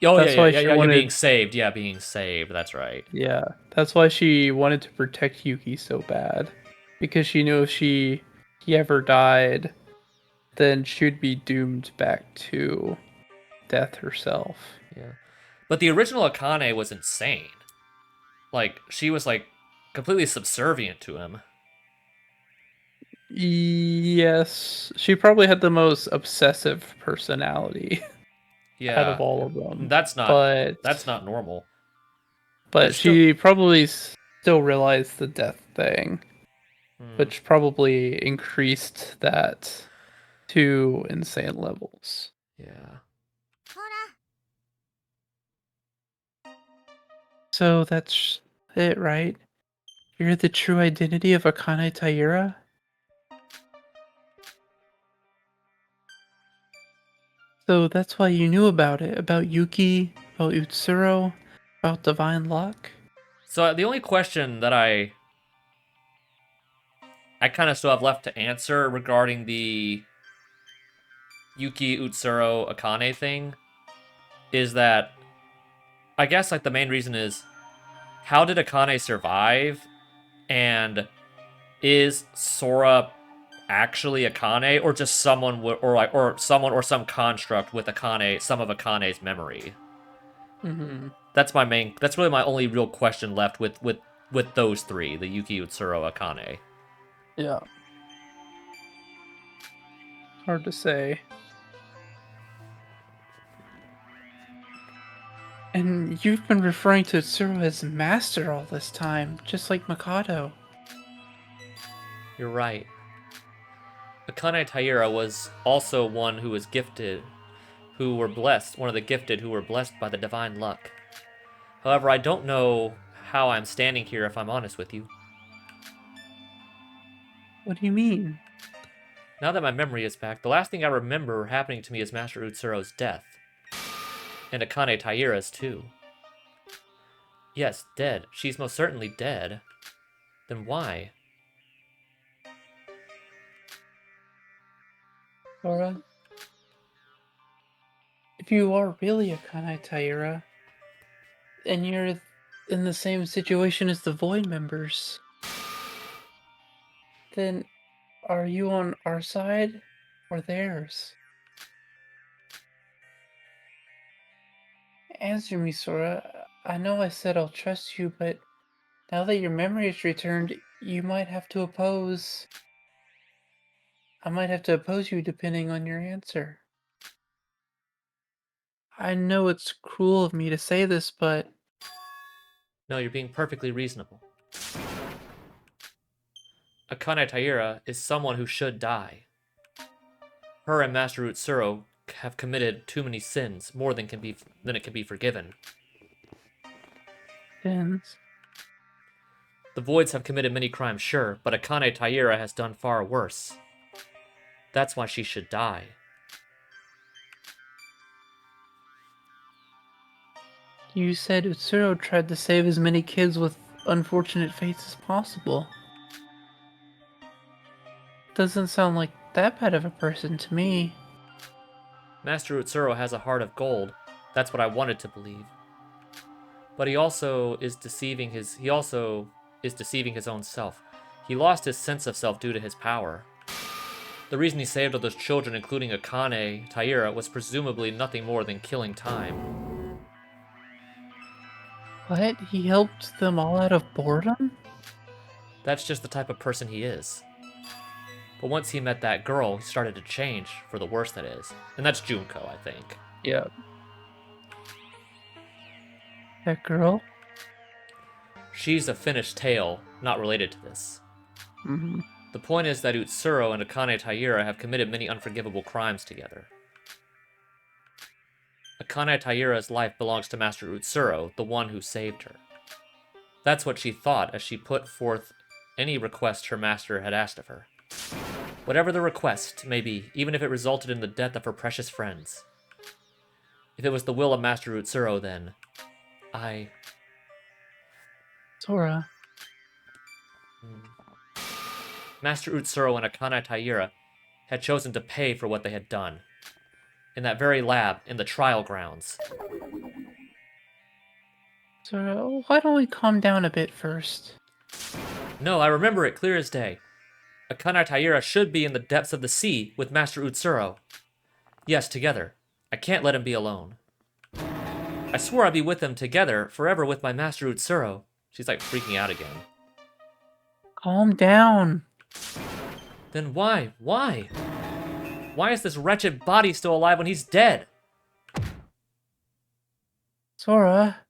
A: oh
B: That's why she
A: yeah,
B: wanted-
A: being saved. Yeah, being saved. That's right.
B: Yeah. That's why she wanted to protect Yuki so bad. Because she knew if he ever died, then she'd be doomed back to death herself.
A: Yeah, but the original Akane was insane. Like she was like completely subservient to him.
B: Yes. She probably had the most obsessive personality
A: Yeah,
B: out of all of them.
A: that's not normal.
B: But
A: it's still-
B: she probably still realized the death thing,
A: Hmm.
B: which probably increased that to insane levels.
A: Yeah.
B: So that's it, right? You're the true identity of Akane Taira? So that's why you knew about it, about Yuki, about Utsuro, about Divine Luck?
A: So the only question that I kind of still have left to answer regarding the Yuki Utsuro Akane thing is that I guess like the main reason is how did Akane survive, and is Sora actually Akane or just someone or someone or some construct with Akane, some of Akane's memory?
B: Mm-hmm.
A: That's really my only real question left with those three, the Yuki, Utsuro, Akane.
B: Yeah. Hard to say. And you've been referring to Utsuro as Master all this time, just like Mikado.
A: You're right. Akane Taira was also one who was gifted, who were blessed, one of the gifted who were blessed by the divine luck. However, I don't know how I'm standing here if I'm honest with you.
B: What do you mean?
A: Now that my memory is back, the last thing I remember happening to me is Master Utsuro's death. And Akane Taira's too. Yes, dead. She's most certainly dead. Then why?
B: Sora? If you are really Akane Taira, and you're in the same situation as the Void members, then are you on our side or theirs? Answer me, Sora. I know I said I'll trust you, but now that your memory is returned, you might have to oppose. I might have to oppose you depending on your answer. I know it's cruel of me to say this, but
A: No, you're being perfectly reasonable. Akane Taira is someone who should die. Her and Master Utsuro have committed too many sins, more than it can be forgiven.
B: sins.
A: The Voids have committed many crimes, sure, but Akane Taira has done far worse. That's why she should die.
B: You said Utsuro tried to save as many kids with unfortunate fates as possible. Doesn't sound like that bad of a person to me.
A: Master Utsuro has a heart of gold. That's what I wanted to believe. But he also is deceiving his own self. He lost his sense of self due to his power. The reason he saved all those children, including Akane Taira, was presumably nothing more than killing time.
B: What? He helped them all out of boredom?
A: That's just the type of person he is. But once he met that girl, he started to change, for the worse that is. And that's Junko, I think.
B: Yeah. That girl?
A: She's a finished tale, not related to this.
B: Mm-hmm.
A: The point is that Utsuro and Akane Taira have committed many unforgivable crimes together. Akane Taira's life belongs to Master Utsuro, the one who saved her. That's what she thought as she put forth any request her master had asked of her. Whatever the request may be, even if it resulted in the death of her precious friends. If it was the will of Master Utsuro, then
B: Sora.
A: Master Utsuro and Akane Taira had chosen to pay for what they had done. In that very lab, in the trial grounds.
B: Sora, why don't we calm down a bit first?
A: No, I remember it clear as day. Akane Taira should be in the depths of the sea with Master Utsuro. Yes, together. I can't let him be alone. I swore I'd be with them together, forever with my Master Utsuro. She's like freaking out again.
B: Calm down.
A: Then why? Why? Why is this wretched body still alive when he's dead?
B: Sora.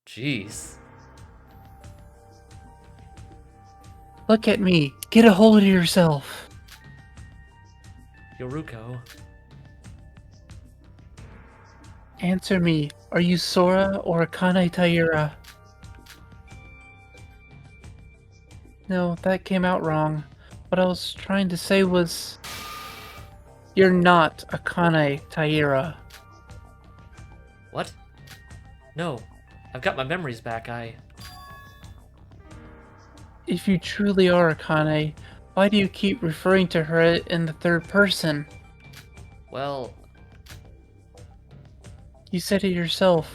A: Jeez.
B: Look at me. Get a hold of yourself.
A: Yoruko.
B: Answer me. Are you Sora or Akane Taira? No, that came out wrong. What I was trying to say was... You're not Akane Taira.
A: What? No. I've got my memories back,
B: If you truly are Akane, why do you keep referring to her in the third person?
A: Well...
B: You said it yourself.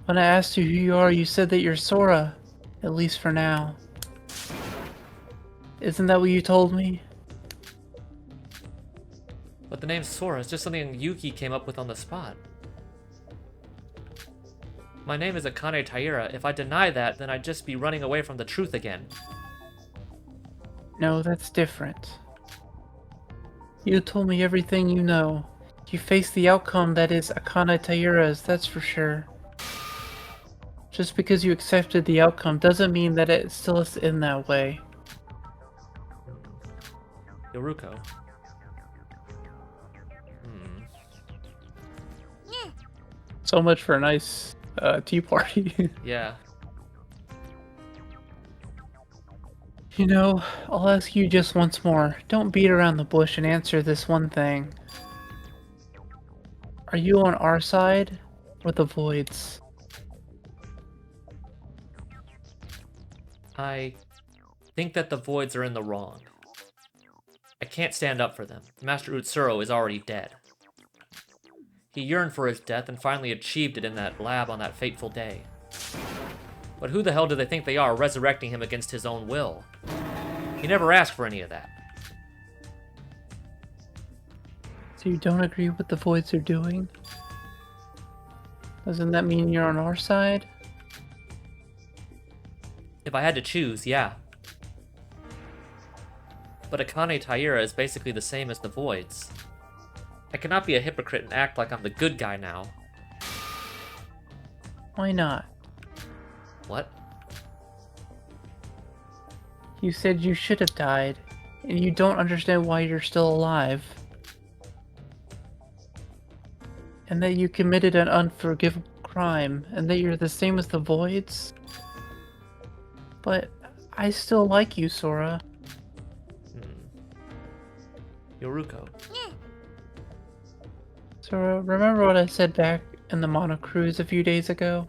B: When I asked you who you are, you said that you're Sora. At least for now. Isn't that what you told me?
A: But the name Sora is just something Yuki came up with on the spot. My name is Akane Taira. If I deny that, then I'd just be running away from the truth again.
B: No, that's different. You told me everything you know. You faced the outcome that is Akane Taira's, that's for sure. Just because you accepted the outcome doesn't mean that it still is in that way.
A: Yoruko.
B: So much for a nice tea party.
A: Yeah.
B: You know, I'll ask you just once more. Don't beat around the bush and answer this one thing. Are you on our side or the Void's?
A: I think that the Voids are in the wrong. I can't stand up for them. Master Utsuro is already dead. He yearned for his death and finally achieved it in that lab on that fateful day. But who the hell do they think they are, resurrecting him against his own will? He never asked for any of that.
B: So you don't agree with the Voids are doing? Doesn't that mean you're on our side?
A: If I had to choose, yeah. But Akane Taira is basically the same as the Voids. I cannot be a hypocrite and act like I'm the good guy now.
B: Why not?
A: What?
B: You said you should have died, and you don't understand why you're still alive. And that you committed an unforgivable crime, and that you're the same as the Voids. But I still like you, Sora.
A: Yoruko.
B: Sora, remember what I said back in the Mono Cruise a few days ago?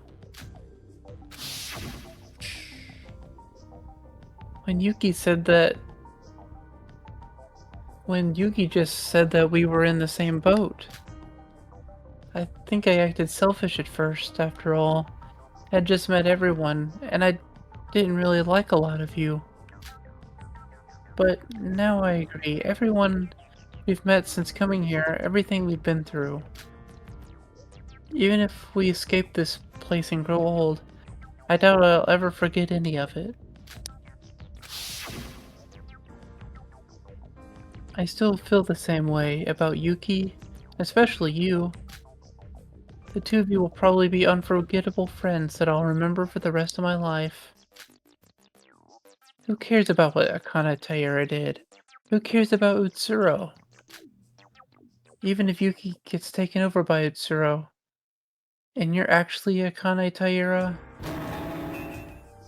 B: When Yuki said that... When Yuki just said that we were in the same boat. I think I acted selfish at first, after all. I had just met everyone, and I didn't really like a lot of you. But now I agree. Everyone we've met since coming here, everything we've been through. Even if we escape this place and grow old, I doubt I'll ever forget any of it. I still feel the same way about Yuki, especially you. The two of you will probably be unforgettable friends that I'll remember for the rest of my life. Who cares about what Akana Taira did? Who cares about Utsuro? Even if Yuki gets taken over by Utsuro, and you're actually Akane Taira,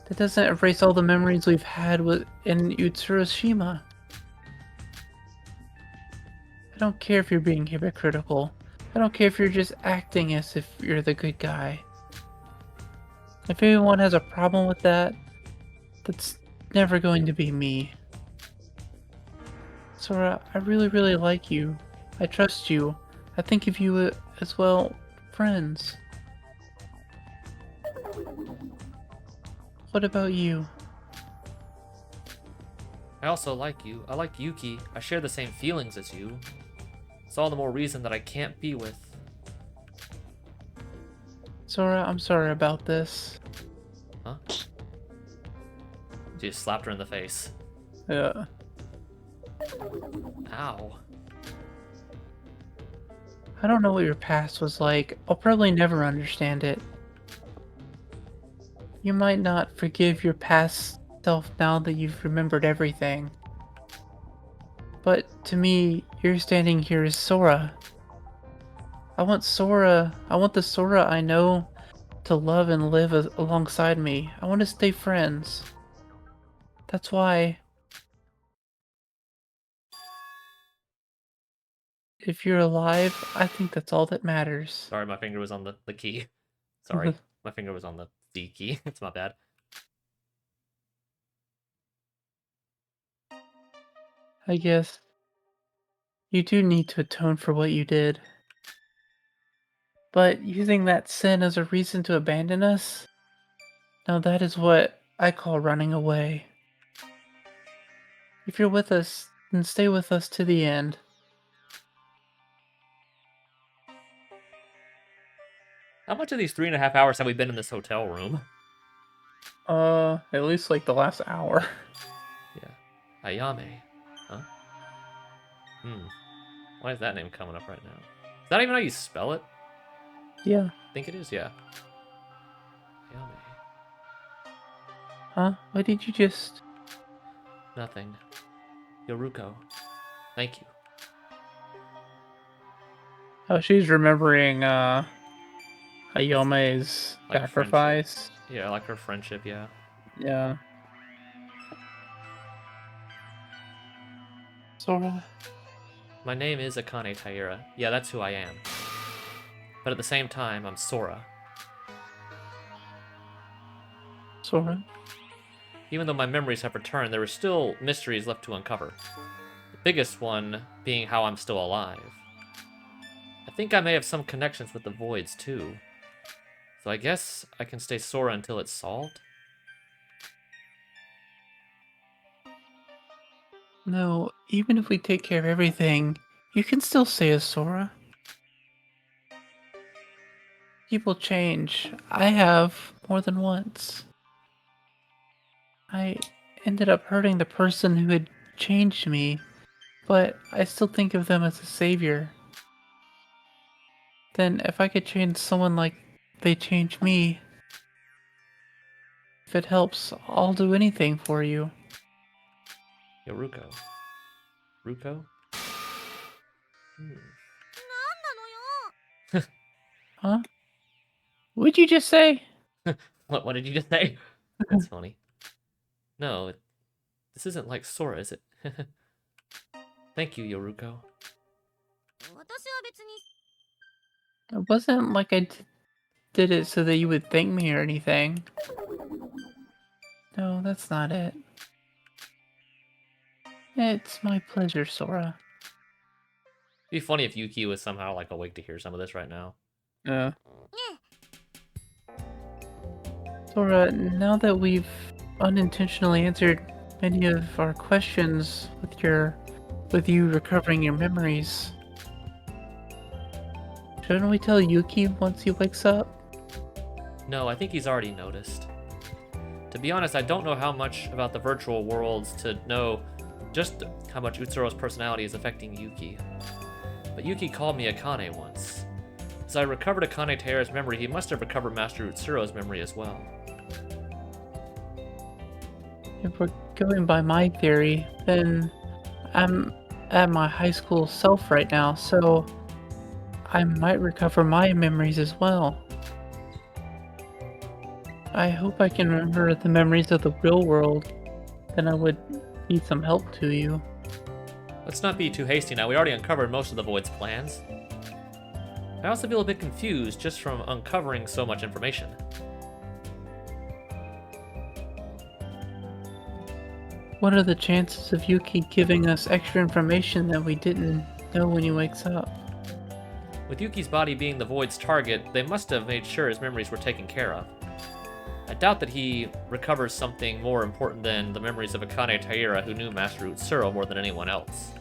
B: that doesn't erase all the memories we've had in Utsuroshima. I don't care if you're being hypocritical. I don't care if you're just acting as if you're the good guy. If anyone has a problem with that, that's never going to be me. Sora, I really like you. I trust you. I think of you as well, friends. What about you?
A: I also like you. I like Yuki. I share the same feelings as you. It's all the more reason that I can't be with.
B: Sora, I'm sorry about this.
A: Huh? She just slapped her in the face.
B: Yeah.
A: Ow.
B: I don't know what your past was like. I'll probably never understand it. You might not forgive your past self now that you've remembered everything. But to me, you're standing here as Sora. I want the Sora I know to love and live alongside me. I want to stay friends. That's why, if you're alive, I think that's all that matters.
A: Sorry, my finger was on the key. Sorry, my finger was on the D key. It's my bad.
B: I guess you do need to atone for what you did. But using that sin as a reason to abandon us? Now that is what I call running away. If you're with us, then stay with us to the end.
A: How much of these 3.5 hours have we been in this hotel room?
B: At least like the last hour.
A: Yeah. Ayame. Huh? Why is that name coming up right now? Is that even how you spell it?
B: Yeah.
A: I think it is, yeah. Ayame.
B: Huh? What did you just...
A: Nothing. Yoruko. Thank you.
B: Oh, she's remembering, Hayame's
A: Like
B: sacrifice.
A: Yeah, I like her friendship, yeah.
B: Yeah. Sora.
A: My name is Akane Taira. Yeah, that's who I am. But at the same time, I'm Sora.
B: Sora.
A: Even though my memories have returned, there are still mysteries left to uncover. The biggest one being how I'm still alive. I think I may have some connections with the Voids, too. So I guess I can stay Sora until it's solved?
B: No, even if we take care of everything, you can still stay as Sora. People change. I have more than once. I ended up hurting the person who had changed me, but I still think of them as a savior. Then if I could change someone like they changed me, if it helps, I'll do anything for you.
A: Yoruko. Ruko?
B: Huh? What'd you just say?
A: What did you just say? That's funny. No, this isn't like Sora, is it? Thank you, Yoruko.
B: It wasn't like I did it so that you would thank me or anything. No, that's not it. It's my pleasure, Sora.
A: It'd be funny if Yuki was somehow like awake to hear some of this right now.
B: Yeah. Sora, now that we've unintentionally answered many of our questions with you recovering your memories, shouldn't we tell Yuki once he wakes up?
A: No, I think he's already noticed. To be honest, I don't know how much about the virtual worlds to know just how much Utsuro's personality is affecting Yuki. But Yuki called me Akane once, As I recovered Akane Taira's memory, he must have recovered Master Utsuro's memory as well.
B: If we're going by my theory, then I'm at my high school self right now, so I might recover my memories as well. I hope I can remember the memories of the real world. Then I would need some help to you.
A: Let's not be too hasty now. We already uncovered most of the Void's plans. I also feel a bit confused just from uncovering so much information.
B: What are the chances of Yuki giving us extra information that we didn't know when he wakes up?
A: With Yuki's body being the Void's target, they must have made sure his memories were taken care of. I doubt that he recovers something more important than the memories of Akane Taira, who knew Master Utsuro more than anyone else.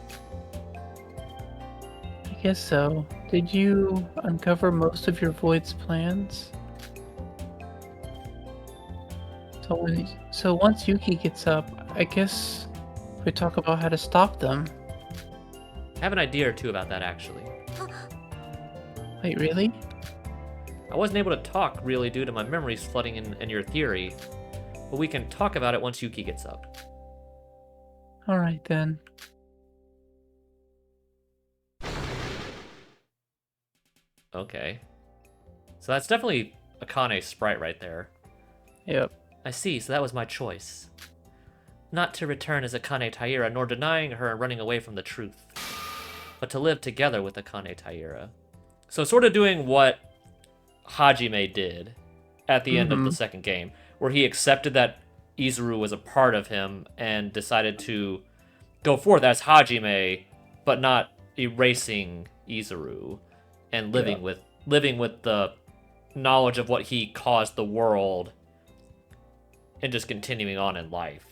B: I guess so. Did you uncover most of your Void's plans? So once Yuki gets up, I guess we talk about how to stop them.
A: I have an idea or two about that, actually.
B: Wait, really?
A: I wasn't able to talk, really, due to my memories flooding in your theory, but we can talk about it once Yuki gets up.
B: Alright then.
A: Okay. So that's definitely Akane's sprite right there.
B: Yep.
A: I see, so that was my choice. Not to return as Akane Taira, nor denying her and running away from the truth, but to live together with Akane Taira. So sort of doing what Hajime did at the end of the second game, where he accepted that Izuru was a part of him and decided to go forth as Hajime, but not erasing Izuru and living with the knowledge of what he caused the world and just continuing on in life.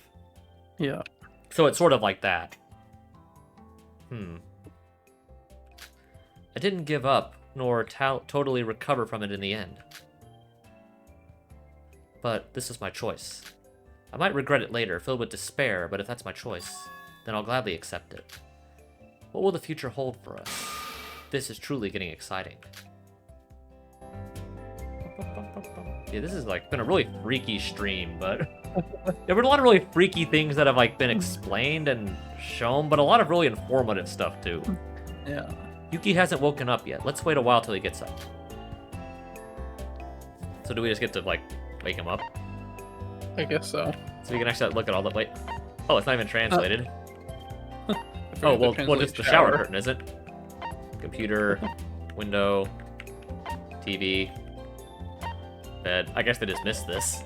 B: Yeah.
A: So it's sort of like that. I didn't give up, nor totally recover from it in the end. But this is my choice. I might regret it later, filled with despair, but if that's my choice, then I'll gladly accept it. What will the future hold for us? This is truly getting exciting. Yeah, this is like been a really freaky stream, but there were a lot of really freaky things that have like been explained and shown, but a lot of really informative stuff too.
B: Yeah.
A: Yuki hasn't woken up yet. Let's wait a while till he gets up. So do we just get to like wake him up?
B: I guess so.
A: So we can actually look at all the wait. Oh, it's not even translated.
B: I
A: Oh
B: forgot to
A: well,
B: translate
A: just the shower curtain, is it? Computer, window, TV, bed. I guess they just missed this.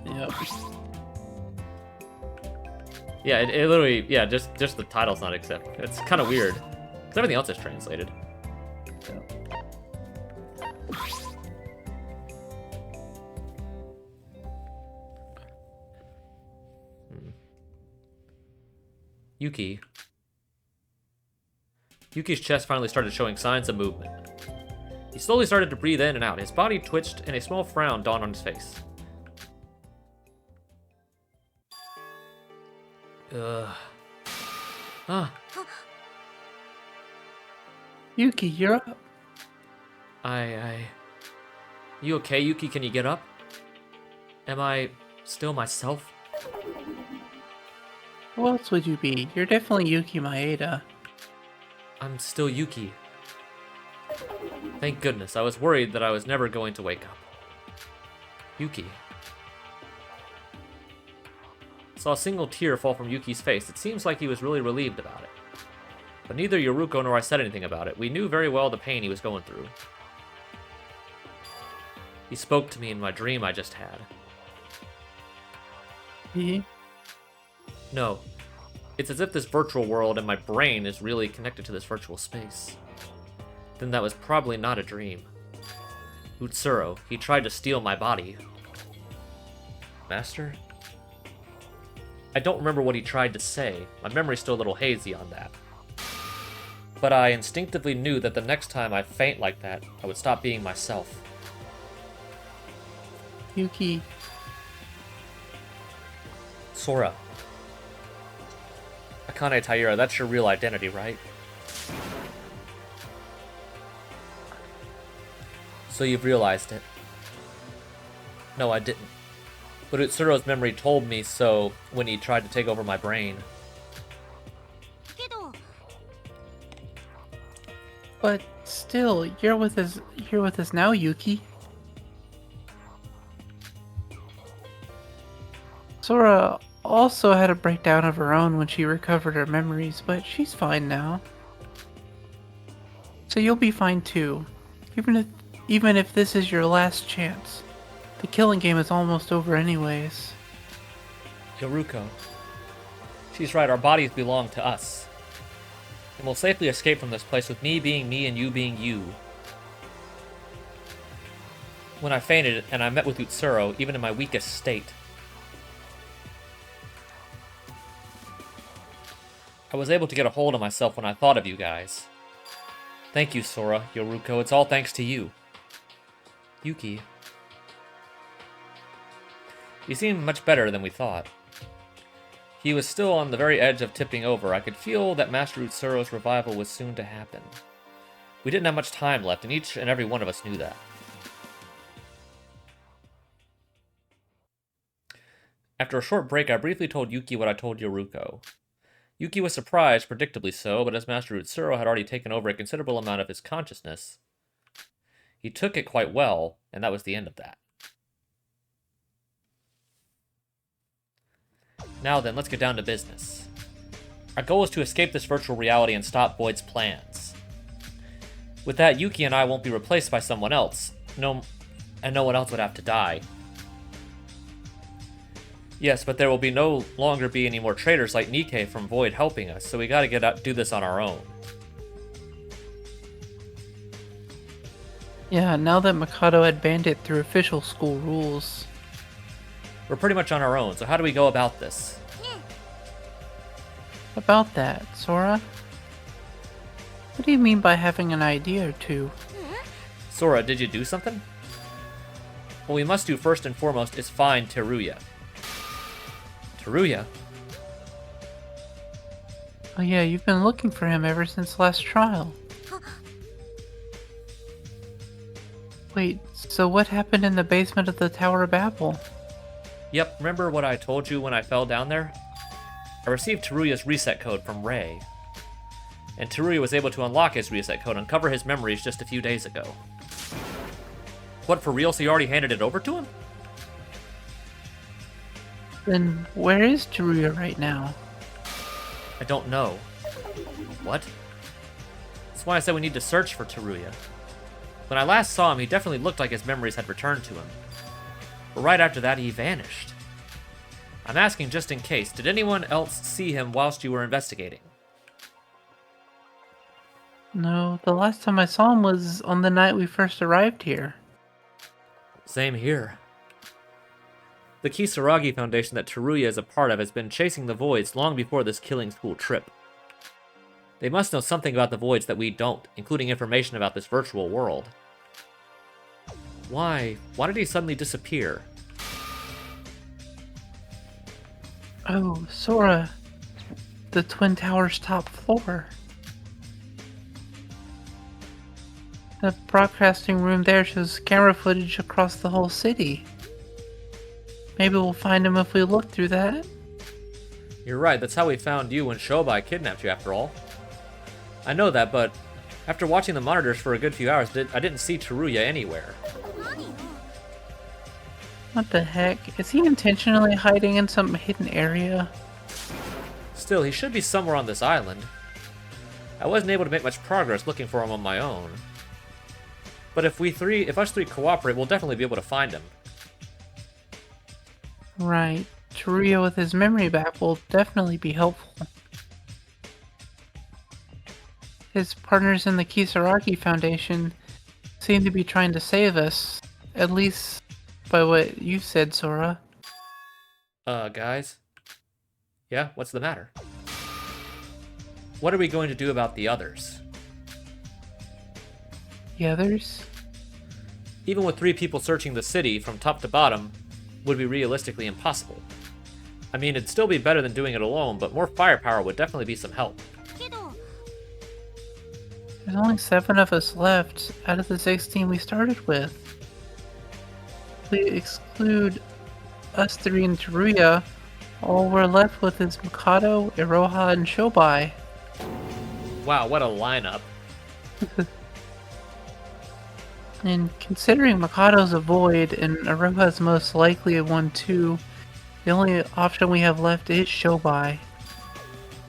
B: Yep.
A: Yeah, it literally, yeah, just the title's not accepted. It's kind of weird, because everything else is translated. Yuki. Yuki's chest finally started showing signs of movement. He slowly started to breathe in and out. His body twitched, and a small frown dawned on his face.
B: Yuki, you're up.
A: You okay, Yuki? Can you get up? Am I still myself?
B: Who else would you be? You're definitely Yuki Maeda.
A: I'm still Yuki. Thank goodness. I was worried that I was never going to wake up. Yuki. Saw a single tear fall from Yuki's face. It seems like he was really relieved about it. But neither Yoruko nor I said anything about it. We knew very well the pain he was going through. He spoke to me in my dream I just had.
B: He?
A: No. It's as if this virtual world and my brain is really connected to this virtual space. Then that was probably not a dream. Utsuro, he tried to steal my body. Master? I don't remember what he tried to say. My memory's still a little hazy on that. But I instinctively knew that the next time I faint like that, I would stop being myself.
B: Yuki.
A: Sora. Akane Taira, that's your real identity, right? So you've realized it. No, I didn't. But Utsuro's memory told me so when he tried to take over my brain.
B: But still, you're with us now, Yuki. Sora also had a breakdown of her own when she recovered her memories, but she's fine now. So you'll be fine too, even if this is your last chance. The killing game is almost over anyways.
A: Yoruko. She's right, our bodies belong to us. And we'll safely escape from this place with me being me and you being you. When I fainted and I met with Utsuro, even in my weakest state, I was able to get a hold of myself when I thought of you guys. Thank you, Sora, Yoruko, it's all thanks to you. Yuki. You seem much better than we thought. He was still on the very edge of tipping over. I could feel that Master Utsuro's revival was soon to happen. We didn't have much time left, and each and every one of us knew that. After a short break, I briefly told Yuki what I told Yoruko. Yuki was surprised, predictably so, but as Master Utsuro had already taken over a considerable amount of his consciousness, he took it quite well, and that was the end of that. Now then, let's get down to business. Our goal is to escape this virtual reality and stop Void's plans. With that, Yuki and I won't be replaced by someone else, and no one else would have to die. Yes, but there will no longer be any more traitors like Nikke from Void helping us, so we gotta do this on our own.
B: Yeah, now that Mikado had banned it through official school rules.
A: We're pretty much on our own, so how do we go about this?
B: About that, Sora? What do you mean by having an idea or two?
A: Sora, did you do something? What we must do first and foremost is find Teruya. Teruya?
B: Oh yeah, you've been looking for him ever since last trial. Wait, so what happened in the basement of the Tower of Babel?
A: Yep, remember what I told you when I fell down there? I received Teruya's reset code from Ray. And Teruya was able to unlock his reset code and uncover his memories just a few days ago. What, for real? So you already handed it over to him?
B: Then where is Teruya right now?
A: I don't know. What? That's why I said we need to search for Teruya. When I last saw him, he definitely looked like his memories had returned to him. But right after that, he vanished. I'm asking just in case, did anyone else see him whilst you were investigating?
B: No, the last time I saw him was on the night we first arrived here.
A: Same here. The Kisaragi Foundation that Teruya is a part of has been chasing the Voids long before this killing school trip. They must know something about the Voids that we don't, including information about this virtual world. Why? Why did he suddenly disappear?
B: Oh, Sora. The Twin Tower's top floor. The broadcasting room there shows camera footage across the whole city. Maybe we'll find him if we look through that.
A: You're right, that's how we found you when Shobai kidnapped you after all. I know that, but after watching the monitors for a good few hours, I didn't see Teruya anywhere.
B: What the heck? Is he intentionally hiding in some hidden area?
A: Still, he should be somewhere on this island. I wasn't able to make much progress looking for him on my own. But if us three cooperate, we'll definitely be able to find him.
B: Right. Teruya with his memory back will definitely be helpful. His partners in the Kisaragi Foundation seem to be trying to save us, at least by what you said, Sora.
A: Guys? Yeah, what's the matter? What are we going to do about the others?
B: The others?
A: Even with 3 people searching the city from top to bottom, would be realistically impossible. I mean, it'd still be better than doing it alone, but more firepower would definitely be some help.
B: There's only 7 of us left out of the 16 we started with. If we exclude us 3 and Teruya, all we're left with is Mikado, Iroha, and Shobai.
A: Wow, what a lineup.
B: And considering Mikado's a void and Iroha's most likely a 1-2, the only option we have left is Shobai.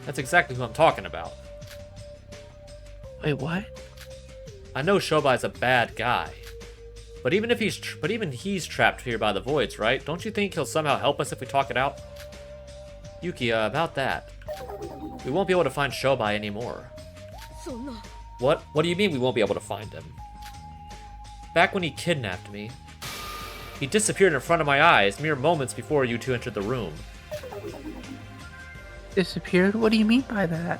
A: That's exactly who I'm talking about.
B: Wait, what?
A: I know Shobai's a bad guy. But even he's trapped here by the voids, right? Don't you think he'll somehow help us if we talk it out? Yuki, about that. We won't be able to find Shobai anymore. What? What do you mean we won't be able to find him? Back when he kidnapped me, he disappeared in front of my eyes mere moments before you two entered the room.
B: Disappeared? What do you mean by that?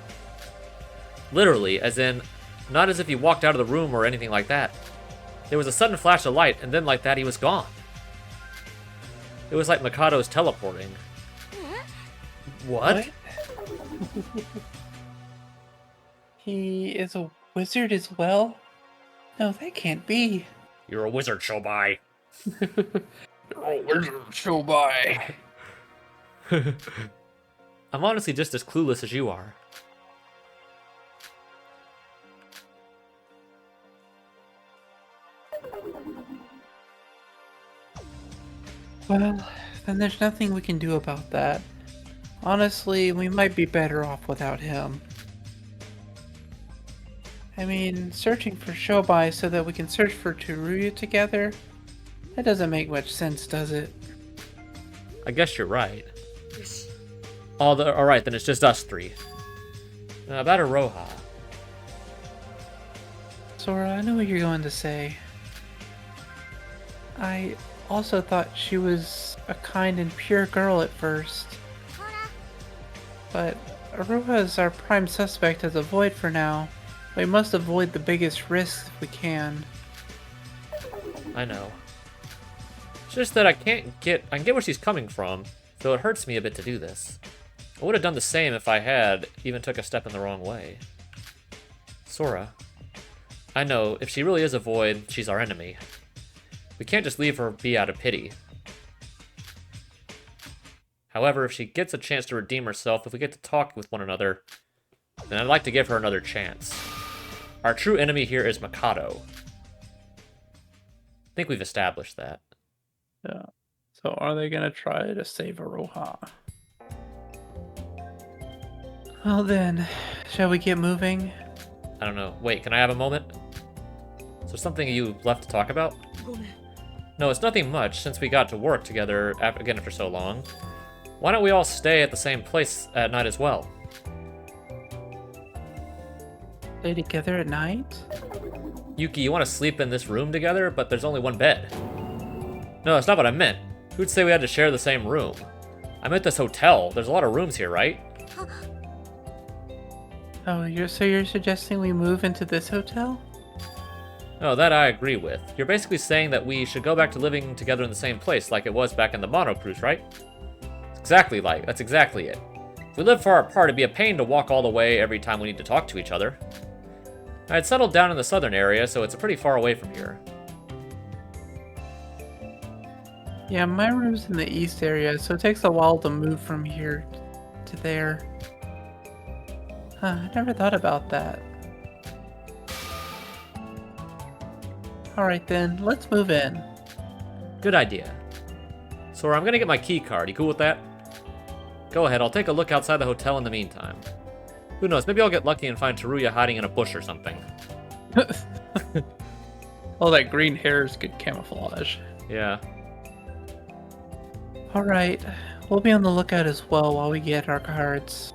A: Literally, as in, not as if he walked out of the room or anything like that. There was a sudden flash of light, and then like that, he was gone. It was like Mikado's teleporting. What?
B: He is a wizard as well? No, that can't be.
A: You're a wizard, Shobai.
B: Oh, wizard Shobai.
A: I'm honestly just as clueless as you are.
B: Well, then there's nothing we can do about that. Honestly, we might be better off without him. I mean, searching for Shobai so that we can search for Teruya together? That doesn't make much sense, does it?
A: I guess you're right. Alright, then it's just us 3. About Iroha.
B: Sora, I know what you're going to say. I also thought she was a kind and pure girl at first. But Iroha is our prime suspect as a void for now. We must avoid the biggest risks if we can.
A: I know. It's just that I can get where she's coming from, so it hurts me a bit to do this. I would have done the same if I had even took a step in the wrong way. Sora, I know, if she really is a void, she's our enemy. We can't just leave her be out of pity. However, if she gets a chance to redeem herself, if we get to talk with one another, then I'd like to give her another chance. Our true enemy here is Mikado. I think we've established that.
B: Yeah. So are they gonna try to save Iroha? Well then, shall we get moving?
A: I don't know. Wait, can I have a moment? Is there something you left to talk about? No, it's nothing much, since we got to work together again after so long. Why don't we all stay at the same place at night as well?
B: Stay together at night?
A: Yuki, you want to sleep in this room together, but there's only one bed. No, that's not what I meant. Who'd say we had to share the same room? I meant this hotel. There's a lot of rooms here, right?
B: Oh, you're suggesting we move into this hotel?
A: No, that I agree with. You're basically saying that we should go back to living together in the same place like it was back in the Mono Cruise, right? That's exactly it. If we live far apart, it'd be a pain to walk all the way every time we need to talk to each other. I had settled down in the southern area, so it's pretty far away from here.
B: Yeah, my room's in the east area, so it takes a while to move from here to there. Huh, I never thought about that. Alright then, let's move in.
A: Good idea. Sora, I'm gonna get my key card. You cool with that? Go ahead, I'll take a look outside the hotel in the meantime. Who knows, maybe I'll get lucky and find Teruya hiding in a bush or something.
B: All that green hair is good camouflage.
A: Yeah.
B: Alright, we'll be on the lookout as well while we get our cards.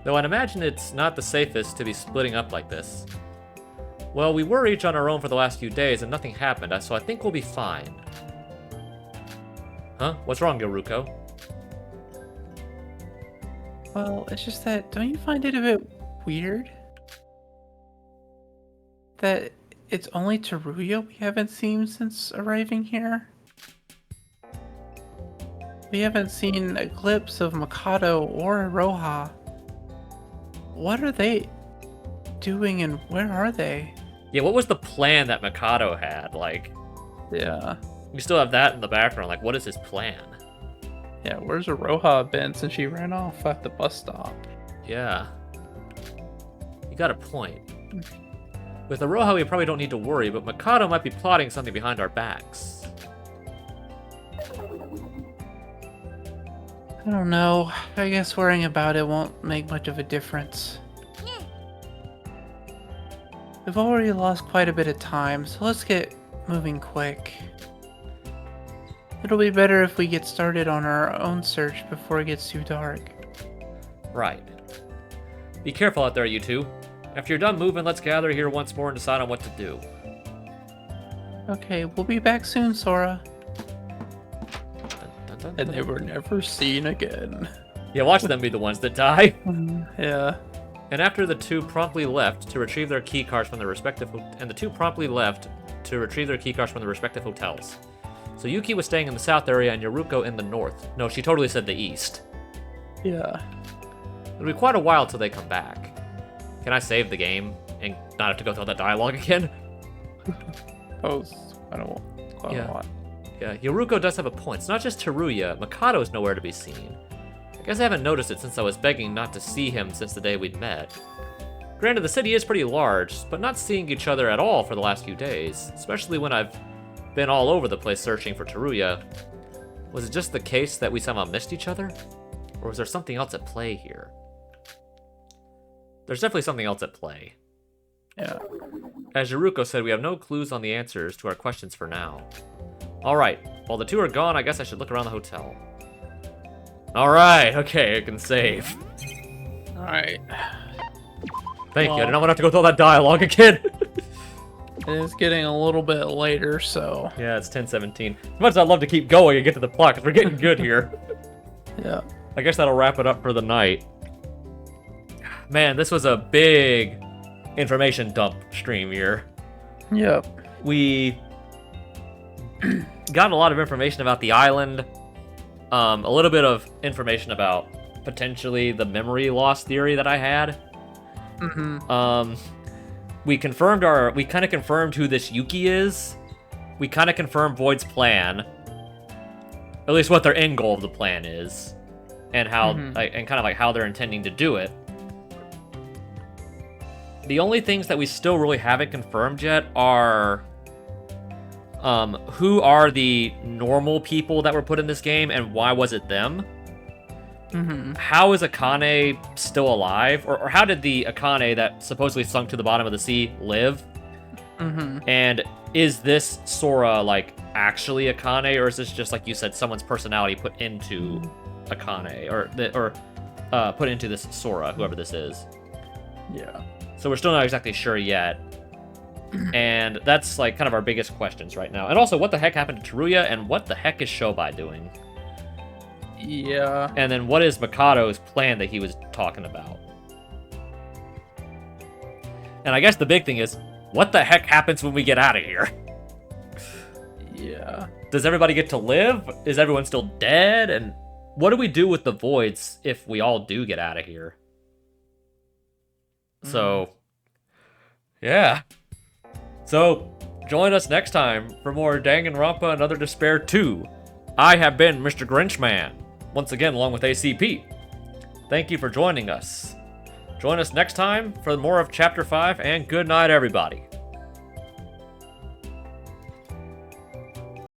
A: Though I'd imagine it's not the safest to be splitting up like this. Well, we were each on our own for the last few days and nothing happened, so I think we'll be fine. Huh? What's wrong, Yoruko?
B: Well, it's just that, don't you find it a bit weird? That it's only Teruya we haven't seen since arriving here? We haven't seen a glimpse of Mikado or Iroha. What are they? doing and where are they?
A: Yeah, what was the plan that Mikado had? Like,
B: Yeah.
A: we still have that in the background. Like, what is his plan?
B: Yeah, where's Aroha been since she ran off at the bus stop?
A: Yeah. You got a point. With Aroha, we probably don't need to worry, but Mikado might be plotting something behind our backs.
B: I don't know. I guess worrying about it won't make much of a difference. We've already lost quite a bit of time, so let's get moving quick. It'll be better if we get started on our own search before it gets too dark.
A: Right. Be careful out there, you two. After you're done moving, let's gather here once more and decide on what to do.
B: Okay, we'll be back soon, Sora.
A: Dun, dun, dun,
B: And
A: dun.
B: they were never seen again.
A: Yeah, watch them be the ones that die.
B: Yeah.
A: And after the two promptly left to retrieve their key cards from their respective hotels. So Yuki was staying in the south area and Yoruko in the north. No, she totally said the east.
B: Yeah.
A: It'll be quite a while till they come back. Can I save the game and not have to go through all that dialogue again?
B: Oh, I don't want
A: Yeah.
B: a lot.
A: Yeah, Yoruko does have a point. It's not just Teruya. Mikado's nowhere to be seen. I guess I haven't noticed it since I was begging not to see him since the day we'd met. Granted, the city is pretty large, but not seeing each other at all for the last few days, especially when I've been all over the place searching for Teruya. Was it just the case that we somehow missed each other? Or was there something else at play here? There's definitely something else at play.
B: Yeah.
A: As Yoruko said, we have no clues on the answers to our questions for now. Alright, while the two are gone, I guess I should look around the hotel. Alright, okay, I can save.
B: Alright.
A: Thank you, I
B: Well-
A: did not want to have to go through all that dialogue again.
B: It is getting a little bit later, so
A: Yeah, it's 10:17. As much as I'd love to keep going and get to the plot, because we're getting good here.
B: yeah.
A: I guess that'll wrap it up for the night. Man, this was a big information dump stream here.
B: Yep.
A: We got a lot of information about the island, a little bit of information about potentially the memory loss theory that I had.
B: Mm-hmm.
A: We kind of confirmed who this Yuki is. We kind of confirmed Void's plan, at least what their end goal of the plan is, and how, and kind of like how they're intending to do it. The only things that we still really haven't confirmed yet are who are the normal people that were put in this game and why was it them?
B: Mm-hmm.
A: How is Akane still alive? Or how did the Akane that supposedly sunk to the bottom of the sea live?
B: Mm-hmm.
A: And is this Sora, like, actually Akane? Or is this just, like you said, someone's personality put into Akane? Or put into this Sora, whoever this is?
B: Yeah.
A: So we're still not exactly sure yet. And that's, like, kind of our biggest questions right now. And also, what the heck happened to Teruya? And what the heck is Shobai doing?
B: Yeah.
A: And then what is Mikado's plan that he was talking about? And I guess the big thing is, what the heck happens when we get out of here?
B: Yeah.
A: Does everybody get to live? Is everyone still dead? And what do we do with the voids if we all do get out of here? So, yeah. So, join us next time for more Danganronpa and Other Despair 2. I have been Mr. Grinchman, once again along with ACP. Thank you for joining us. Join us next time for more of Chapter 5, and good night, everybody.